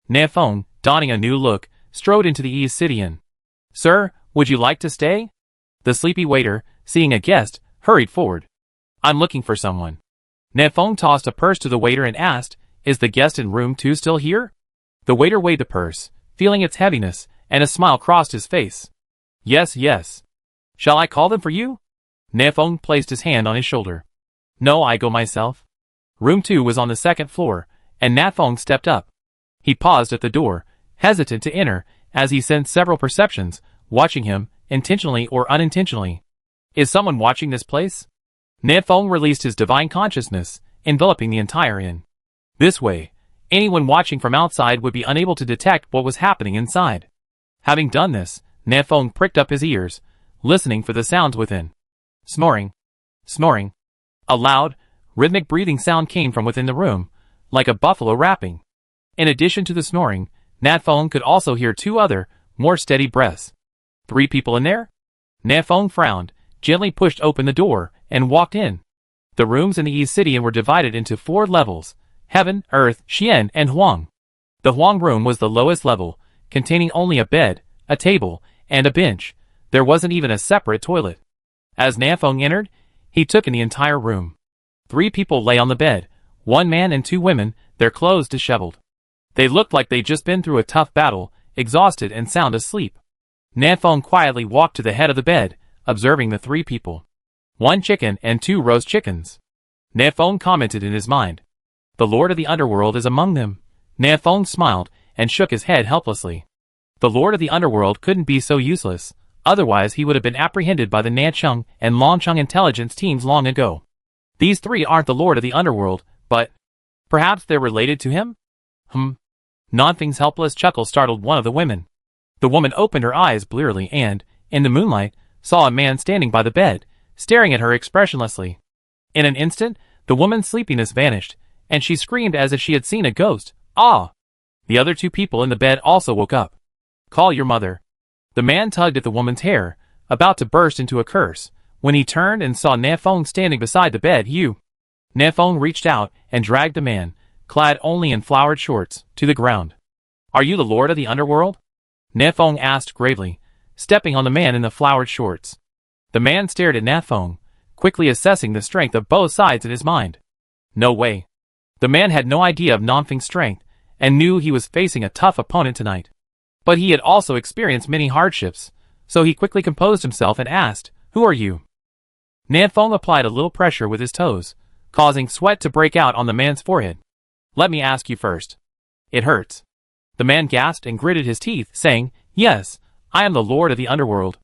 Na Fong, donning a new look, strode into the East City Inn. Sir, would you like to stay? The sleepy waiter, seeing a guest, hurried forward. I'm looking for someone. Na Fong tossed a purse to the waiter and asked, Is the guest in room 2 still here? The waiter weighed the purse, feeling its heaviness, and a smile crossed his face. Yes, yes. Shall I call them for you? Na Fong placed his hand on his shoulder. No, I go myself. Room 2 was on the second floor, and Na Fong stepped up. He paused at the door, hesitant to enter, as he sensed several perceptions, watching him, intentionally or unintentionally. Is someone watching this place? Na Fong released his divine consciousness, enveloping the entire inn. This way, anyone watching from outside would be unable to detect what was happening inside. Having done this, Na Fong pricked up his ears, listening for the sounds within. Snoring. Snoring. A loud, rhythmic breathing sound came from within the room, like a buffalo rapping. In addition to the snoring, Na Fong could also hear 2 other, more steady breaths. 3 people in there? Na Fong frowned, gently pushed open the door, and walked in. The rooms in the East City were divided into 4 levels: Heaven, Earth, Xian, and Huang. The Huang room was the lowest level, containing only a bed, a table, and a bench. There wasn't even a separate toilet. As Na Fong entered, he took in the entire room. 3 people lay on the bed, 1 man and 2 women, their clothes disheveled. They looked like they'd just been through a tough battle, exhausted and sound asleep. Na Fong quietly walked to the head of the bed, observing the 3 people. 1 chicken and 2 roast chickens. Na Fong commented in his mind. The Lord of the Underworld is among them. Na Fong smiled and shook his head helplessly. The Lord of the Underworld couldn't be so useless, otherwise he would have been apprehended by the Nancheng and Longcheng intelligence teams long ago. These 3 aren't the Lord of the Underworld, but perhaps they're related to him? Nanfeng's helpless chuckle startled one of the women. The woman opened her eyes blearily and, in the moonlight, saw a man standing by the bed, staring at her expressionlessly. In an instant, the woman's sleepiness vanished, and she screamed as if she had seen a ghost. Ah! The other 2 people in the bed also woke up. Call your mother. The man tugged at the woman's hair, about to burst into a curse, when he turned and saw Na Fong standing beside the bed. Na Fong reached out and dragged the man, clad only in flowered shorts, to the ground. Are you the Lord of the Underworld? Na Fong asked gravely, stepping on the man in the flowered shorts. The man stared at Na Fong, quickly assessing the strength of both sides in his mind. No way. The man had no idea of Nanfeng's strength, and knew he was facing a tough opponent tonight. But he had also experienced many hardships, so he quickly composed himself and asked, Who are you? Na Fong applied a little pressure with his toes, causing sweat to break out on the man's forehead. Let me ask you first. It hurts. The man gasped and gritted his teeth, saying, Yes, I am the Lord of the Underworld.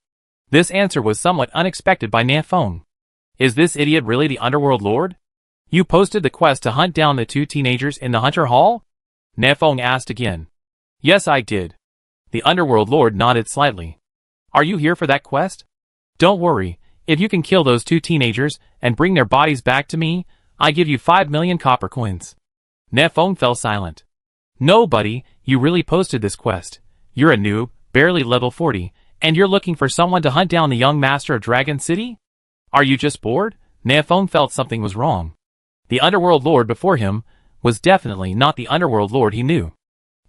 This answer was somewhat unexpected by Na Fong. Is this idiot really the Underworld Lord? You posted the quest to hunt down the 2 teenagers in the Hunter Hall? Na Fong asked again. Yes, I did. The Underworld Lord nodded slightly. Are you here for that quest? Don't worry, if you can kill those 2 teenagers and bring their bodies back to me, I give you 5 million copper coins. Na Fong fell silent. No, buddy, you really posted this quest. You're a noob, barely level 40, and you're looking for someone to hunt down the young master of Dragon City? Are you just bored? Na Fong felt something was wrong. The Underworld Lord before him was definitely not the Underworld Lord he knew.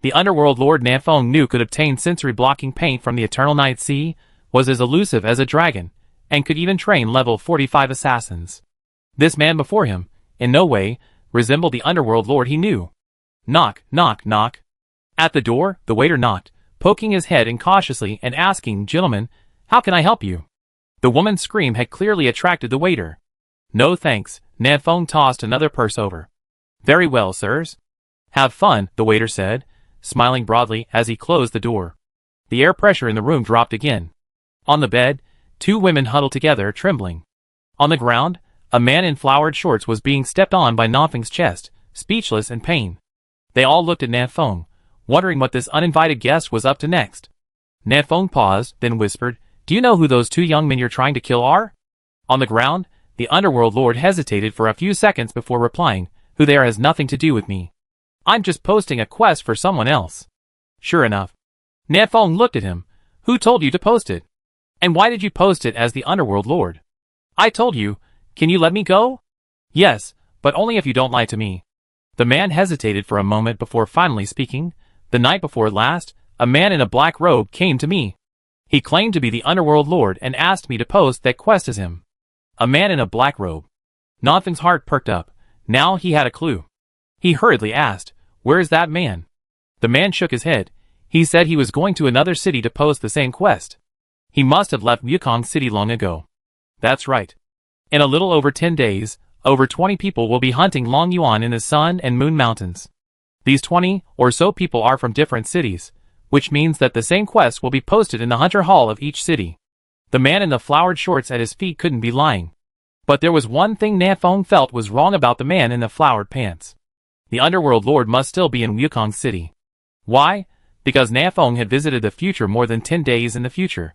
The Underworld Lord Na Fong knew could obtain sensory-blocking paint from the Eternal Night Sea, was as elusive as a dragon, and could even train level 45 assassins. This man before him, in no way, resembled the Underworld Lord he knew. Knock, knock, knock. At the door, the waiter knocked, poking his head incautiously and asking, Gentlemen, how can I help you? The woman's scream had clearly attracted the waiter. No thanks, Na Fong tossed another purse over. Very well, sirs. Have fun, the waiter said, smiling broadly as he closed the door. The air pressure in the room dropped again. On the bed, 2 women huddled together, trembling. On the ground, a man in flowered shorts was being stepped on by Nanfeng's chest, speechless in pain. They all looked at Na Fong, wondering what this uninvited guest was up to next. Na Fong paused, then whispered, Do you know who those 2 young men you're trying to kill are? On the ground, the Underworld Lord hesitated for a few seconds before replying, Who they are has nothing to do with me. I'm just posting a quest for someone else. Sure enough. Na Fong looked at him. Who told you to post it? And why did you post it as the Underworld Lord? I told you. Can you let me go? Yes, but only if you don't lie to me. The man hesitated for a moment before finally speaking. The night before last, a man in a black robe came to me. He claimed to be the Underworld Lord and asked me to post that quest as him. A man in a black robe. Nothing's heart perked up. Now he had a clue. He hurriedly asked, "Where is that man?" The man shook his head. He said he was going to another city to post the same quest. He must have left Wukong City long ago. That's right. In a little over 10 days, over 20 people will be hunting Long Yuan in the Sun and Moon Mountains. These 20 or so people are from different cities, which means that the same quest will be posted in the Hunter Hall of each city. The man in the flowered shorts at his feet couldn't be lying. But there was one thing Na Feng felt was wrong about the man in the flowered pants. The Underworld Lord must still be in Wukong City. Why? Because Na Feng had visited the future more than 10 days in the future.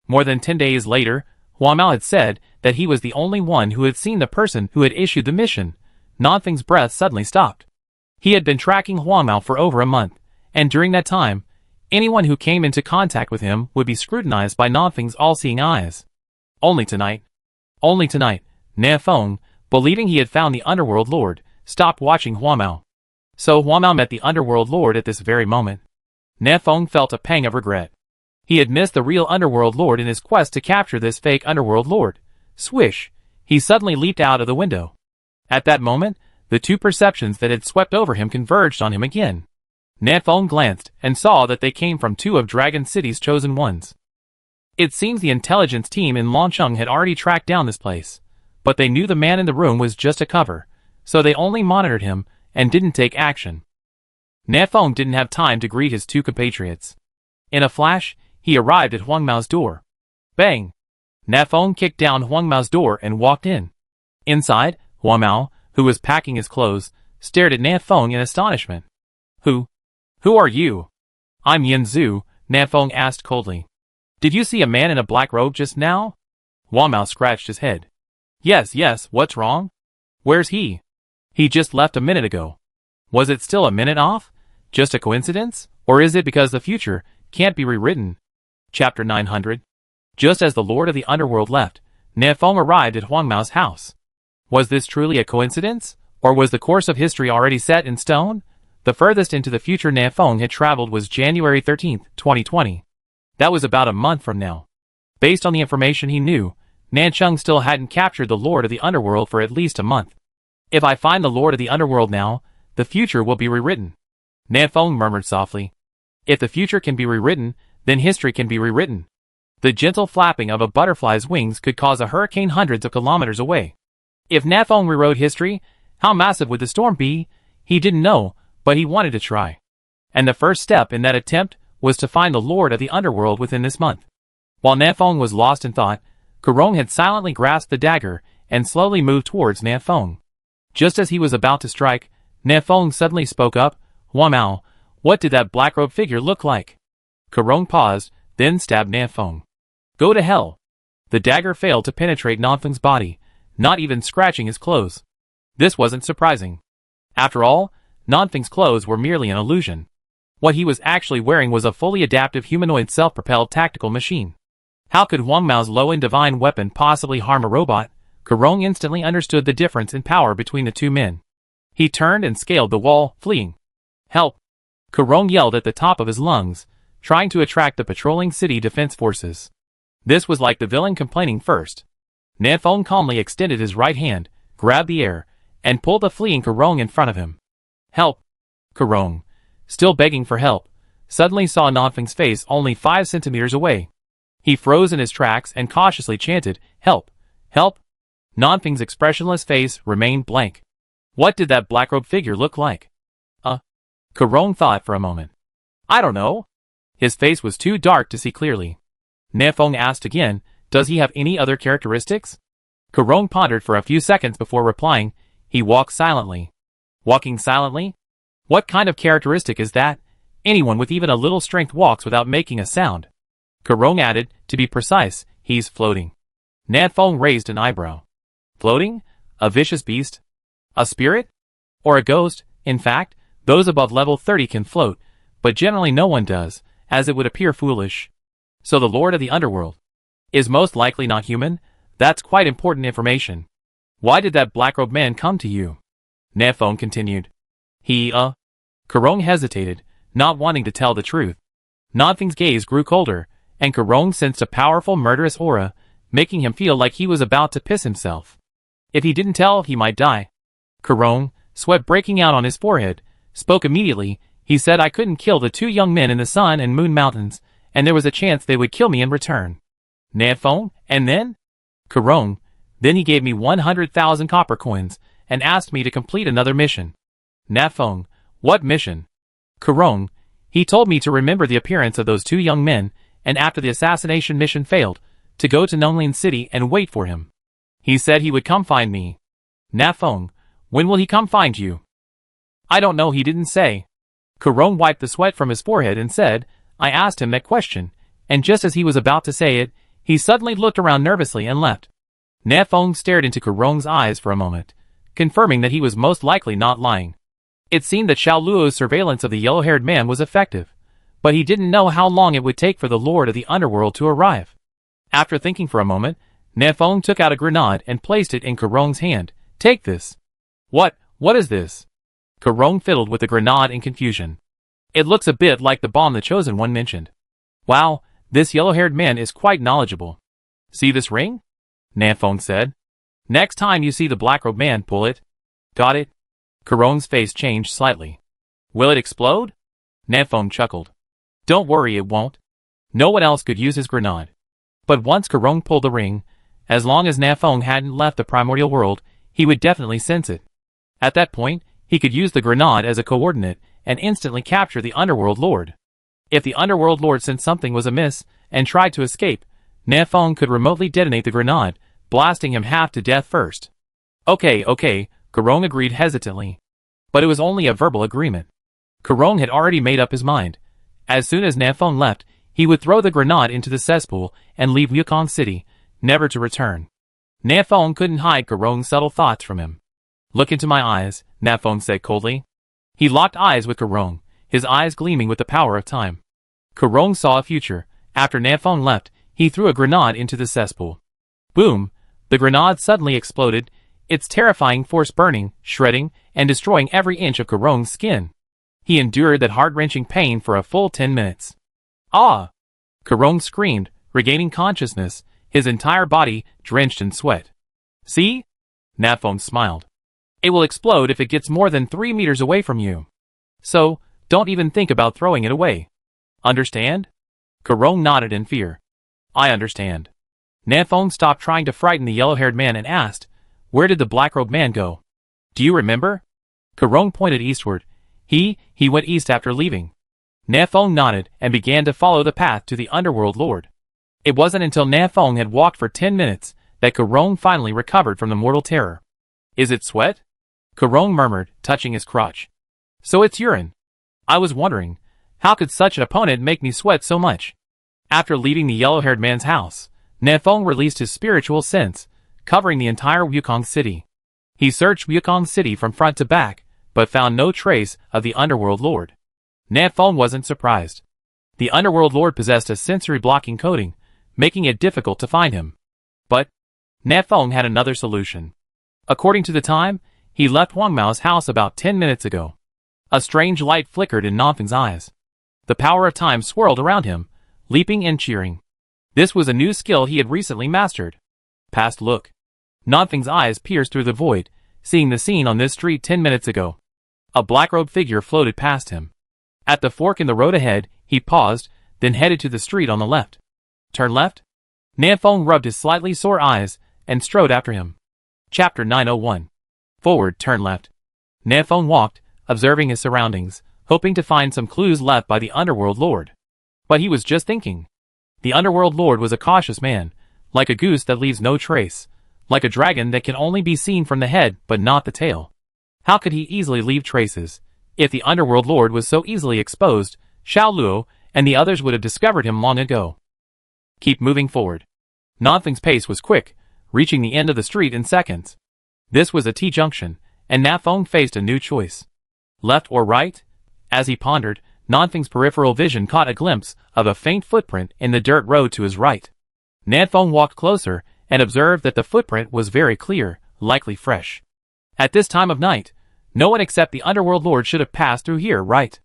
More than 10 days later, Huang Mao had said that he was the only one who had seen the person who had issued the mission. Nanfeng's breath suddenly stopped. He had been tracking Huang Mao for over a month, and during that time, anyone who came into contact with him would be scrutinized by Nanfeng's all-seeing eyes. Only tonight, Na Feng, believing he had found the Underworld Lord, stopped watching Huang Mao. So Huang Mao met the Underworld Lord at this very moment. Na Feng felt a pang of regret. He had missed the real Underworld Lord in his quest to capture this fake Underworld Lord. Swish! He suddenly leaped out of the window. At that moment, the two perceptions that had swept over him converged on him again. Na Feng glanced and saw that they came from two of Dragon City's chosen ones. It seems the intelligence team in Longcheng had already tracked down this place, but they knew the man in the room was just a cover, so they only monitored him and didn't take action. Na Feng didn't have time to greet his two compatriots. In a flash, he arrived at Huang Mao's door. Bang! Na Feng kicked down Huang Mao's door and walked in. Inside, Huang Mao, who was packing his clothes, stared at Na Feng in astonishment. Who are you? I'm Yin Zhu, Na Feng asked coldly. Did you see a man in a black robe just now? Huang Mao scratched his head. Yes, what's wrong? Where's he? He just left a minute ago. Was it still a minute off? Just a coincidence? Or is it because the future can't be rewritten? Chapter 900. Just as the Lord of the Underworld left, Na Feng arrived at Huang Mao's house. Was this truly a coincidence? Or was the course of history already set in stone? The furthest into the future Na Feng had traveled was January 13, 2020. That was about a month from now. Based on the information he knew, Nancheng still hadn't captured the Lord of the Underworld for at least a month. If I find the Lord of the Underworld now, the future will be rewritten. Na Feng murmured softly. If the future can be rewritten, then history can be rewritten. The gentle flapping of a butterfly's wings could cause a hurricane hundreds of kilometers away. If Na Feng rewrote history, how massive would the storm be? He didn't know, but he wanted to try. And the first step in that attempt was to find the Lord of the Underworld within this month. While Na Feng was lost in thought, Kurong had silently grasped the dagger and slowly moved towards Na Feng. Just as he was about to strike, Na Feng suddenly spoke up. Huang Mao, what did that black-robed figure look like? Kurong paused, then stabbed Na Feng. Go to hell. The dagger failed to penetrate Na Feng's body, not even scratching his clothes. This wasn't surprising. After all, Na Feng's clothes were merely an illusion. What he was actually wearing was a fully adaptive humanoid self-propelled tactical machine. How could Huang Mao's low-end divine weapon possibly harm a robot? Kurong instantly understood the difference in power between the two men. He turned and scaled the wall, fleeing. Help! Kurong yelled at the top of his lungs, trying to attract the patrolling city defense forces. This was like the villain complaining first. Na Feng calmly extended his right hand, grabbed the air, and pulled the fleeing Kurong in front of him. Help! Kurong, still begging for help, suddenly saw Na Feng's face only 5 centimeters away. He froze in his tracks and cautiously chanted, Help! Help! Na Feng's expressionless face remained blank. What did that black-robed figure look like? Kurong thought for a moment. I don't know. His face was too dark to see clearly. Na Feng asked again, does he have any other characteristics? Kurong pondered for a few seconds before replying, he walks silently. Walking silently? What kind of characteristic is that? Anyone with even a little strength walks without making a sound. Kurong added, to be precise, he's floating. Na Feng raised an eyebrow. Floating? A vicious beast? A spirit? Or a ghost? In fact, those above level 30 can float, but generally no one does, as it would appear foolish. So the Lord of the Underworld is most likely not human? That's quite important information. Why did that black-robed man come to you? Na Feng continued. Kurong hesitated, not wanting to tell the truth. Nanfeng's gaze grew colder, and Karong sensed a powerful murderous aura, making him feel like he was about to piss himself. If he didn't tell, he might die. Karong, sweat breaking out on his forehead, spoke immediately. He said I couldn't kill the two young men in the Sun and Moon Mountains, and there was a chance they would kill me in return. Nanfeng, and then? Karong, then he gave me 100,000 copper coins, and asked me to complete another mission. Nanfeng, what mission? Karong, he told me to remember the appearance of those two young men, and after the assassination mission failed, to go to Nonglin City and wait for him. He said he would come find me. Nanfeng, when will he come find you? I don't know, he didn't say. Karong wiped the sweat from his forehead and said, I asked him that question, and just as he was about to say it, he suddenly looked around nervously and left. Nanfeng stared into Karong's eyes for a moment, confirming that he was most likely not lying. It seemed that Xiao Luo's surveillance of the yellow-haired man was effective, but he didn't know how long it would take for the Lord of the Underworld to arrive. After thinking for a moment, Nanfeng took out a grenade and placed it in Karong's hand. Take this. What is this? Karong fiddled with the grenade in confusion. It looks a bit like the bomb the Chosen One mentioned. Wow, this yellow-haired man is quite knowledgeable. See this ring? Nanfeng said. Next time you see the black-robed man, pull it. Got it? Karong's face changed slightly. Will it explode? Nanfeng chuckled. Don't worry, it won't. No one else could use his grenade. But once Karong pulled the ring, as long as Nanfeng hadn't left the primordial world, he would definitely sense it. At that point, he could use the grenade as a coordinate and instantly capture the Underworld Lord. If the Underworld Lord sensed something was amiss and tried to escape, Nanfeng could remotely detonate the grenade, blasting him half to death first. Okay, Karong agreed hesitantly. But it was only a verbal agreement. Karong had already made up his mind. As soon as Nanfeng left, he would throw the grenade into the cesspool and leave Wukong City, never to return. Nanfeng couldn't hide Karong's subtle thoughts from him. Look into my eyes, Nanfeng said coldly. He locked eyes with Karong, his eyes gleaming with the power of time. Karong saw a future. After Nanfeng left, he threw a grenade into the cesspool. Boom! The grenade suddenly exploded, its terrifying force burning, shredding, and destroying every inch of Karong's skin. He endured that heart-wrenching pain for a full 10 minutes. Ah! Karong screamed, regaining consciousness, his entire body drenched in sweat. See? Nanfeng smiled. It will explode if it gets more than 3 meters away from you. So, don't even think about throwing it away. Understand? Karong nodded in fear. I understand. Nanfeng stopped trying to frighten the yellow-haired man and asked, where did the black-robed man go? Do you remember? Karong pointed eastward. He went east after leaving. Nanfeng nodded and began to follow the path to the Underworld Lord. It wasn't until Nanfeng had walked for 10 minutes that Karong finally recovered from the mortal terror. Is it sweat? Karong murmured, touching his crotch. So it's urine. I was wondering, how could such an opponent make me sweat so much? After leaving the yellow-haired man's house, Nanfeng released his spiritual sense, covering the entire Wukong City. He searched Wukong City from front to back, but found no trace of the Underworld Lord. Nanfeng wasn't surprised. The Underworld Lord possessed a sensory-blocking coating, making it difficult to find him. But Nanfeng had another solution. According to the time, he left Wang Mao's house about 10 minutes ago. A strange light flickered in Nanfeng's eyes. The power of time swirled around him, leaping and cheering. This was a new skill he had recently mastered. Past look. Nanfeng's eyes pierced through the void, seeing the scene on this street 10 minutes ago. A black-robed figure floated past him. At the fork in the road ahead, he paused, then headed to the street on the left. Turn left? Nanfeng rubbed his slightly sore eyes and strode after him. Chapter 901. Forward, turn left. Nanfeng walked, observing his surroundings, hoping to find some clues left by the Underworld Lord. But he was just thinking. The Underworld Lord was a cautious man, like a goose that leaves no trace, like a dragon that can only be seen from the head but not the tail. How could he easily leave traces? If the Underworld Lord was so easily exposed, Xiao Luo and the others would have discovered him long ago. Keep moving forward. Nanfeng's pace was quick, reaching the end of the street in seconds. This was a T-junction, and Nanfeng faced a new choice. Left or right? As he pondered, Nanfeng's peripheral vision caught a glimpse of a faint footprint in the dirt road to his right. Nanfeng walked closer and observed that the footprint was very clear, likely fresh. At this time of night, no one except the Underworld Lord should have passed through here, right?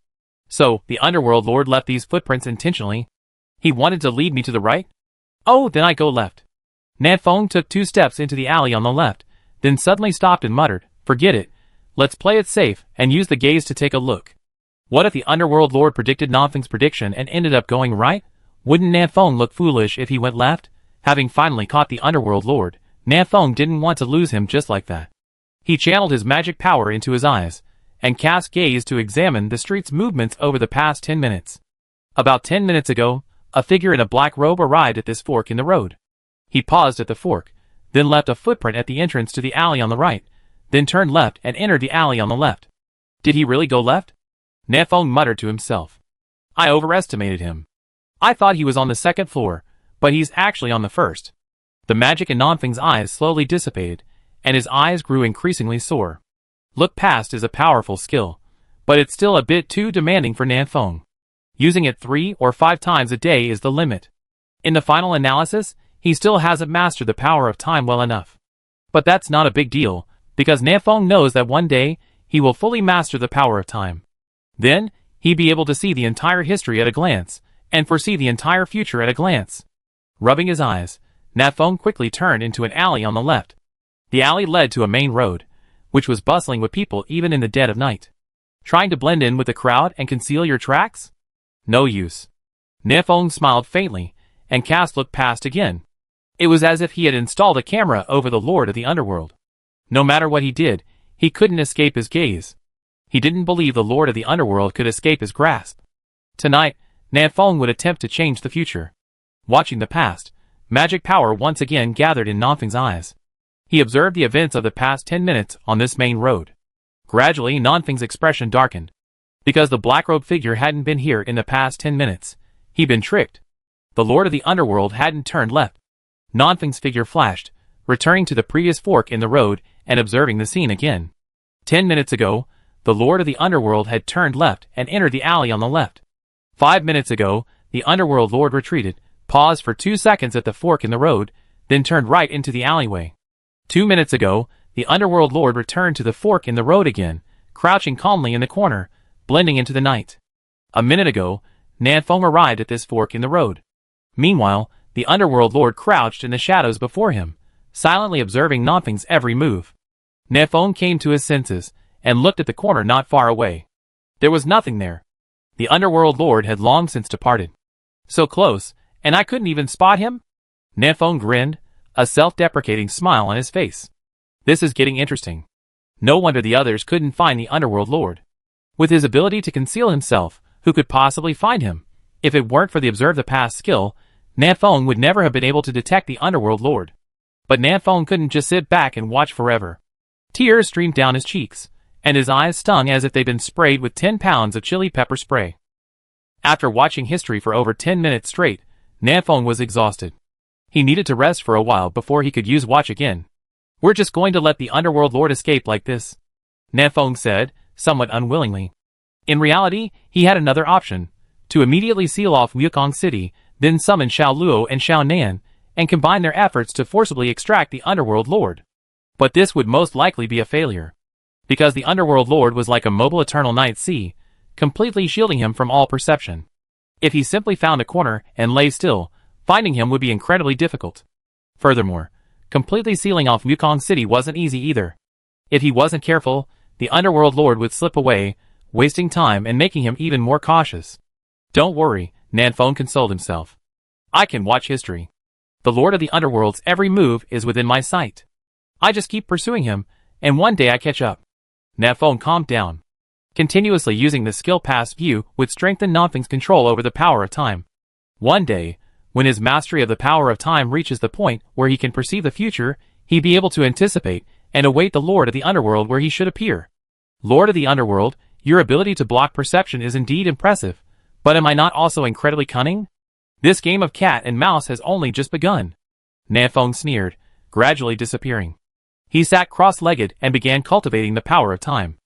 So, the Underworld Lord left these footprints intentionally? He wanted to lead me to the right? Oh, then I go left. Nanfeng took 2 steps into the alley on the left, then suddenly stopped and muttered, "Forget it. Let's play it safe and use the gaze to take a look." What if the Underworld Lord predicted Nanfeng's prediction and ended up going right? Wouldn't Nanfeng look foolish if he went left? Having finally caught the Underworld Lord, Nanfeng didn't want to lose him just like that. He channeled his magic power into his eyes, and cast gaze to examine the street's movements over the past 10 minutes. About 10 minutes ago, a figure in a black robe arrived at this fork in the road. He paused at the fork, then left a footprint at the entrance to the alley on the right, then turned left and entered the alley on the left. Did he really go left? Nanfeng muttered to himself. I overestimated him. I thought he was on the 2nd floor, but he's actually on the 1st. The magic in Nanfeng's eyes slowly dissipated, and his eyes grew increasingly sore. Look past is a powerful skill, but it's still a bit too demanding for Nanfeng. Using it 3 or 5 times a day is the limit. In the final analysis, he still hasn't mastered the power of time well enough. But that's not a big deal, because Nanfeng knows that one day, he will fully master the power of time. Then, he'd be able to see the entire history at a glance, and foresee the entire future at a glance. Rubbing his eyes, Nanfeng quickly turned into an alley on the left. The alley led to a main road, which was bustling with people even in the dead of night. Trying to blend in with the crowd and conceal your tracks? No use. Nanfeng smiled faintly, and cast looked past again. It was as if he had installed a camera over the Lord of the Underworld. No matter what he did, he couldn't escape his gaze. He didn't believe the Lord of the Underworld could escape his grasp. Tonight, Nanfeng would attempt to change the future. Watching the past, magic power once again gathered in Nanfeng's eyes. He observed the events of the past 10 minutes on this main road. Gradually, Nanfeng's expression darkened. Because the black-robed figure hadn't been here in the past 10 minutes, he'd been tricked. The Lord of the Underworld hadn't turned left. Nanfeng's figure flashed, returning to the previous fork in the road and observing the scene again. 10 minutes ago, the Lord of the Underworld had turned left and entered the alley on the left. 5 minutes ago, the Underworld Lord retreated, paused for 2 seconds at the fork in the road, then turned right into the alleyway. 2 minutes ago, the Underworld Lord returned to the fork in the road again, crouching calmly in the corner, blending into the night. A minute ago, Nanfeng arrived at this fork in the road. Meanwhile, the Underworld Lord crouched in the shadows before him, silently observing Nanfeng's every move. Nanfeng came to his senses, and looked at the corner not far away. There was nothing there. The Underworld Lord had long since departed. So close, and I couldn't even spot him? Nanfeng grinned, a self-deprecating smile on his face. This is getting interesting. No wonder the others couldn't find the Underworld Lord. With his ability to conceal himself, who could possibly find him? If it weren't for the Observe the Past skill, Nanfeng would never have been able to detect the Underworld Lord. But Nanfeng couldn't just sit back and watch forever. Tears streamed down his cheeks, and his eyes stung as if they'd been sprayed with 10 pounds of chili pepper spray. After watching history for over 10 minutes straight, Nanfeng was exhausted. He needed to rest for a while before he could use watch again. We're just going to let the Underworld Lord escape like this, Nanfeng said, somewhat unwillingly. In reality, he had another option, to immediately seal off Wukong City, then summon Xiao Luo and Xiao Nan, and combine their efforts to forcibly extract the Underworld Lord. But this would most likely be a failure. Because the Underworld Lord was like a mobile eternal night sea, completely shielding him from all perception. If he simply found a corner and lay still, finding him would be incredibly difficult. Furthermore, completely sealing off Wukong City wasn't easy either. If he wasn't careful, the Underworld Lord would slip away, wasting time and making him even more cautious. Don't worry, Nanfeng consoled himself. I can watch history. The Lord of the Underworld's every move is within my sight. I just keep pursuing him, and one day I catch up. Nanfeng calmed down. Continuously using the skill past view would strengthen Nanfeng's control over the power of time. One day, when his mastery of the power of time reaches the point where he can perceive the future, he'd be able to anticipate and await the Lord of the Underworld where he should appear. Lord of the Underworld, your ability to block perception is indeed impressive, but am I not also incredibly cunning? This game of cat and mouse has only just begun. Nanfeng sneered, gradually disappearing. He sat cross-legged and began cultivating the power of time.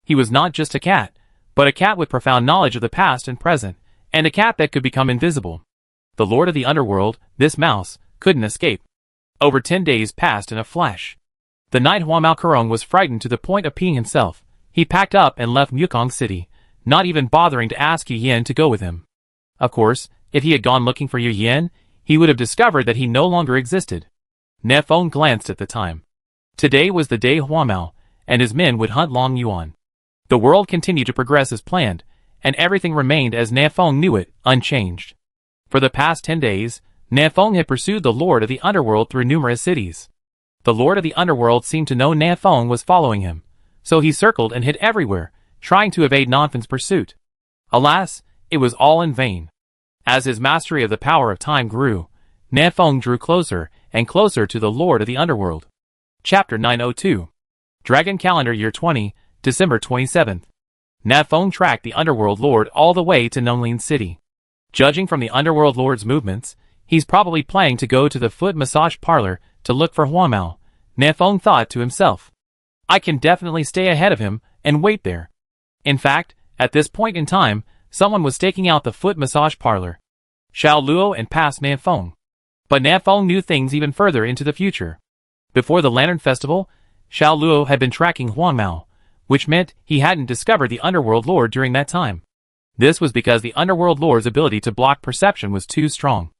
He was not just a cat, but a cat with profound knowledge of the past and present, and a cat that could become invisible. The Lord of the Underworld, this mouse, couldn't escape. Over 10 days passed in a flash. The night Huamalkarong was frightened to the point of peeing himself. He packed up and left Wukong City, not even bothering to ask Yu Yin to go with him. Of course, if he had gone looking for Yu Yin, he would have discovered that he no longer existed. Ne Feng glanced at the time. Today was the day Huang Mao and his men would hunt Long Yuan. The world continued to progress as planned, and everything remained as Ne Feng knew it, unchanged. For the past 10 days, Ne Feng had pursued the Lord of the Underworld through numerous cities. The Lord of the Underworld seemed to know Ne Feng was following him, so he circled and hid everywhere, trying to evade Ne Feng's pursuit. Alas, it was all in vain. As his mastery of the power of time grew, Ne Feng drew closer and closer to the Lord of the Underworld. Chapter 902. Dragon Calendar Year 20, December 27th. Ne Feng tracked the Underworld Lord all the way to Nonglin City. Judging from the Underworld Lord's movements, he's probably planning to go to the foot massage parlor to look for Huang Mao. Ne Feng thought to himself. I can definitely stay ahead of him and wait there. In fact, at this point in time, someone was staking out the foot massage parlor. Xiao Luo and past Ne Feng. But Ne Feng knew things even further into the future. Before the Lantern Festival, Xiao Luo had been tracking Huang Mao, which meant he hadn't discovered the Underworld Lord during that time. This was because the Underworld Lord's ability to block perception was too strong.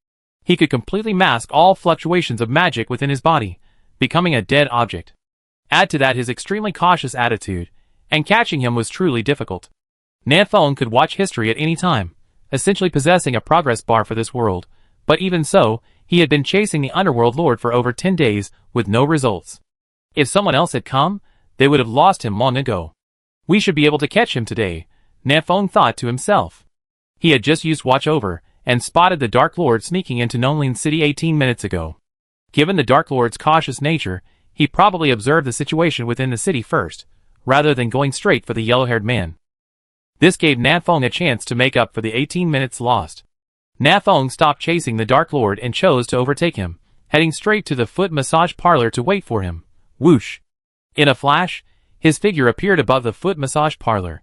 He could completely mask all fluctuations of magic within his body, becoming a dead object. Add to that his extremely cautious attitude, and catching him was truly difficult. Ne Feng could watch history at any time, essentially possessing a progress bar for this world, but even so, he had been chasing the Underworld Lord for over 10 days with no results. If someone else had come, they would have lost him long ago. We should be able to catch him today, Ne Feng thought to himself. He had just used Watch Over, and spotted the Dark Lord sneaking into Nonglin City 18 minutes ago. Given the Dark Lord's cautious nature, he probably observed the situation within the city first, rather than going straight for the yellow-haired man. This gave Ne Feng a chance to make up for the 18 minutes lost. Ne Feng stopped chasing the Dark Lord and chose to overtake him, heading straight to the foot massage parlor to wait for him. Whoosh! In a flash, his figure appeared above the foot massage parlor.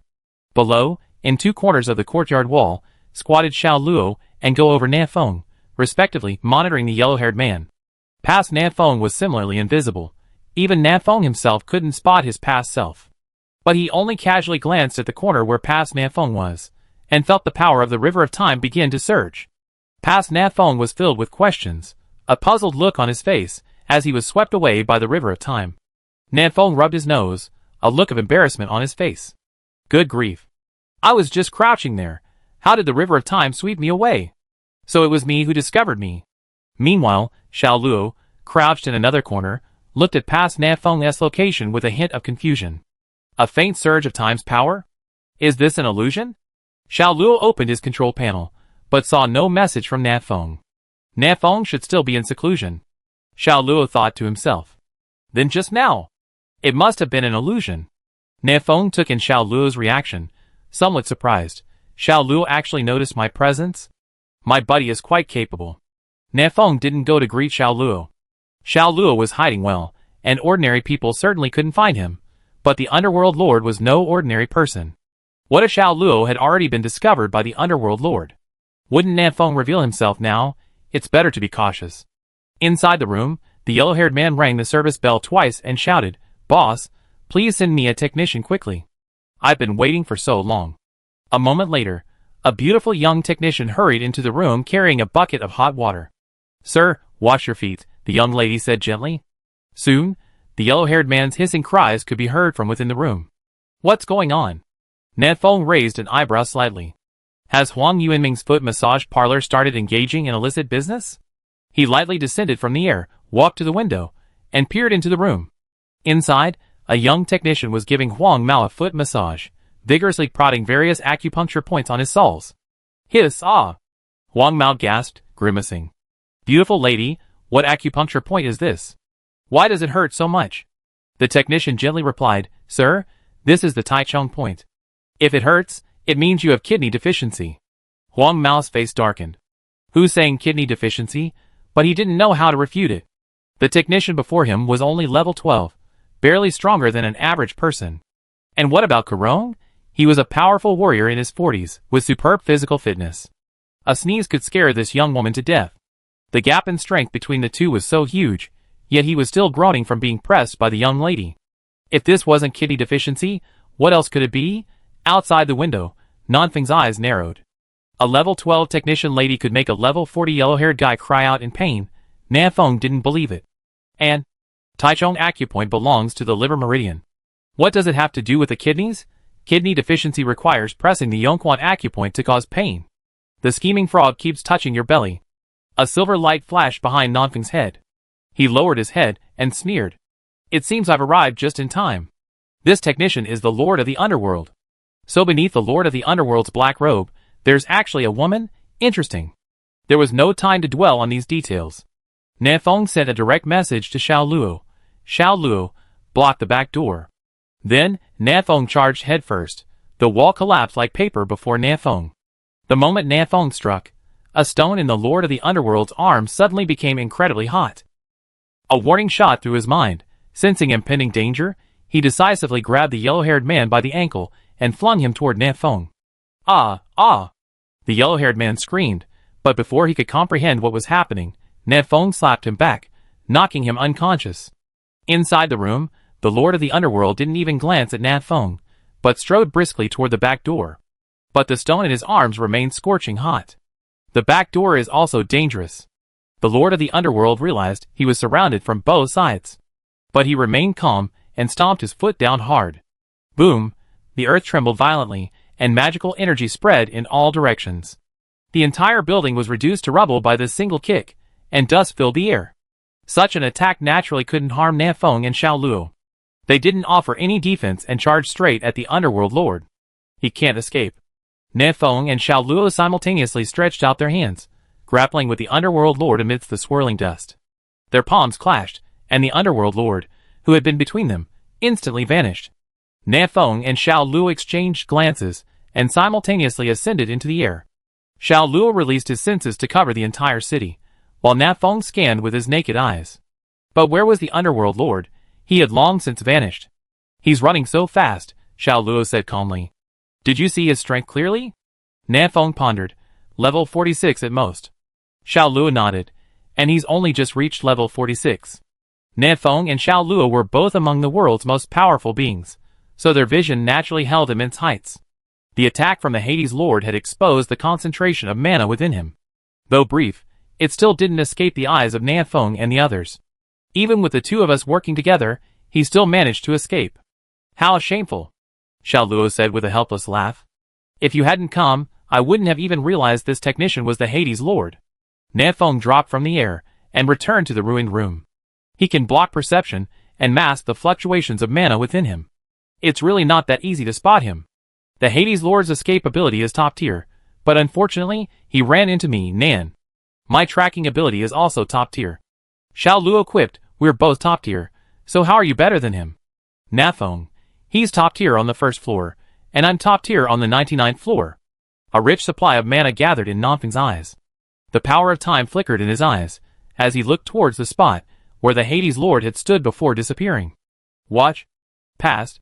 Below, in two corners of the courtyard wall, squatted Xiao Luo and Go Over Ne Feng, respectively, monitoring the yellow-haired man. Past Ne Feng was similarly invisible. Even Ne Feng himself couldn't spot his past self. But he only casually glanced at the corner where past Ne Feng was, and felt the power of the river of time begin to surge. Past Ne Feng was filled with questions, a puzzled look on his face, as he was swept away by the river of time. Ne Feng rubbed his nose, a look of embarrassment on his face. Good grief. I was just crouching there. How did the river of time sweep me away? So it was me who discovered me. Meanwhile, Xiao Luo, crouched in another corner, looked at past Ne Feng's location with a hint of confusion. A faint surge of time's power? Is this an illusion? Xiao Luo opened his control panel, but saw no message from Ne Feng. Ne Feng should still be in seclusion. Xiao Luo thought to himself. Then just now. It must have been an illusion. Ne Feng took in Xiao Luo's reaction, somewhat surprised. Xiao Luo actually noticed my presence? My buddy is quite capable. Ne Feng didn't go to greet Xiao Luo. Xiao Luo was hiding well, and ordinary people certainly couldn't find him, but the Underworld Lord was no ordinary person. What if Xiao Luo had already been discovered by the Underworld Lord? Wouldn't Ne Feng reveal himself now? It's better to be cautious. Inside the room, the yellow-haired man rang the service bell twice and shouted, Boss, please send me a technician quickly. I've been waiting for so long. A moment later, a beautiful young technician hurried into the room carrying a bucket of hot water. Sir, wash your feet, the young lady said gently. Soon, the yellow-haired man's hissing cries could be heard from within the room. What's going on? Ne Feng raised an eyebrow slightly. Has Huang Yuanming's foot massage parlor started engaging in illicit business? He lightly descended from the air, walked to the window, and peered into the room. Inside, a young technician was giving Huang Mao a foot massage, vigorously prodding various acupuncture points on his soles. Hiss, ah! Huang Mao gasped, grimacing. Beautiful lady, what acupuncture point is this? Why does it hurt so much? The technician gently replied, Sir, this is the Taichung point. If it hurts, it means you have kidney deficiency. Huang Mao's face darkened. Who's saying kidney deficiency? But he didn't know how to refute it. The technician before him was only level 12, barely stronger than an average person. And what about Karong? He was a powerful warrior in his 40s, with superb physical fitness. A sneeze could scare this young woman to death. The gap in strength between the two was so huge, yet he was still groaning from being pressed by the young lady. If this wasn't kidney deficiency, what else could it be? Outside the window, Nanfeng's eyes narrowed. A level 12 technician lady could make a level 40 yellow-haired guy cry out in pain. Nanfeng didn't believe it. And Taichung acupoint belongs to the liver meridian. What does it have to do with the kidneys? Kidney deficiency requires pressing the Yongquan acupoint to cause pain. The scheming frog keeps touching your belly. A silver light flashed behind Nanfeng's head. He lowered his head and sneered. It seems I've arrived just in time. This technician is the Lord of the Underworld. So beneath the Lord of the Underworld's black robe, there's actually a woman? Interesting. There was no time to dwell on these details. Nanfeng sent a direct message to Xiao Luo. Xiao Luo blocked the back door. Then, Nanfeng charged headfirst. The wall collapsed like paper before Nanfeng. The moment Nanfeng struck, a stone in the Lord of the Underworld's arm suddenly became incredibly hot. A warning shot through his mind. Sensing impending danger, he decisively grabbed the yellow-haired man by the ankle and flung him toward Nanfeng. Ah, ah! The yellow-haired man screamed, but before he could comprehend what was happening, Nanfeng slapped him back, knocking him unconscious. Inside the room, the Lord of the Underworld didn't even glance at Nanfeng, but strode briskly toward the back door. But the stone in his arms remained scorching hot. The back door is also dangerous. The Lord of the Underworld realized he was surrounded from both sides. But he remained calm and stomped his foot down hard. Boom! The earth trembled violently, and magical energy spread in all directions. The entire building was reduced to rubble by this single kick, and dust filled the air. Such an attack naturally couldn't harm Nanfeng and Xiao Luo. They didn't offer any defense and charged straight at the Underworld Lord. He can't escape. Nanfeng and Xiao Luo simultaneously stretched out their hands, grappling with the Underworld Lord amidst the swirling dust. Their palms clashed, and the Underworld Lord, who had been between them, instantly vanished. Nanfeng and Xiao Luo exchanged glances, and simultaneously ascended into the air. Xiao Luo released his senses to cover the entire city, while Nanfeng scanned with his naked eyes. But where was the Underworld Lord? He had long since vanished. He's running so fast, Xiao Luo said calmly. Did you see his strength clearly? Nanfeng pondered. Level 46 at most. Xiao Luo nodded. And he's only just reached level 46. Nanfeng and Xiao Luo were both among the world's most powerful beings, so their vision naturally held immense heights. The attack from the Hades Lord had exposed the concentration of mana within him. Though brief, it still didn't escape the eyes of Nanfeng and the others. Even with the two of us working together, he still managed to escape. How shameful, Xiao Luo said with a helpless laugh. If you hadn't come, I wouldn't have even realized this technician was the Hades Lord. Nanfeng dropped from the air and returned to the ruined room. He can block perception and mask the fluctuations of mana within him. It's really not that easy to spot him. The Hades Lord's escape ability is top tier, but unfortunately, he ran into me, Nan. My tracking ability is also top tier. Xiao Luo quipped, we're both top tier, so how are you better than him? Nanfeng, he's top tier on the first floor, and I'm top tier on the 99th floor. A rich supply of mana gathered in Nanfeng's eyes. The power of time flickered in his eyes, as he looked towards the spot where the Hades Lord had stood before disappearing. Watch. Past.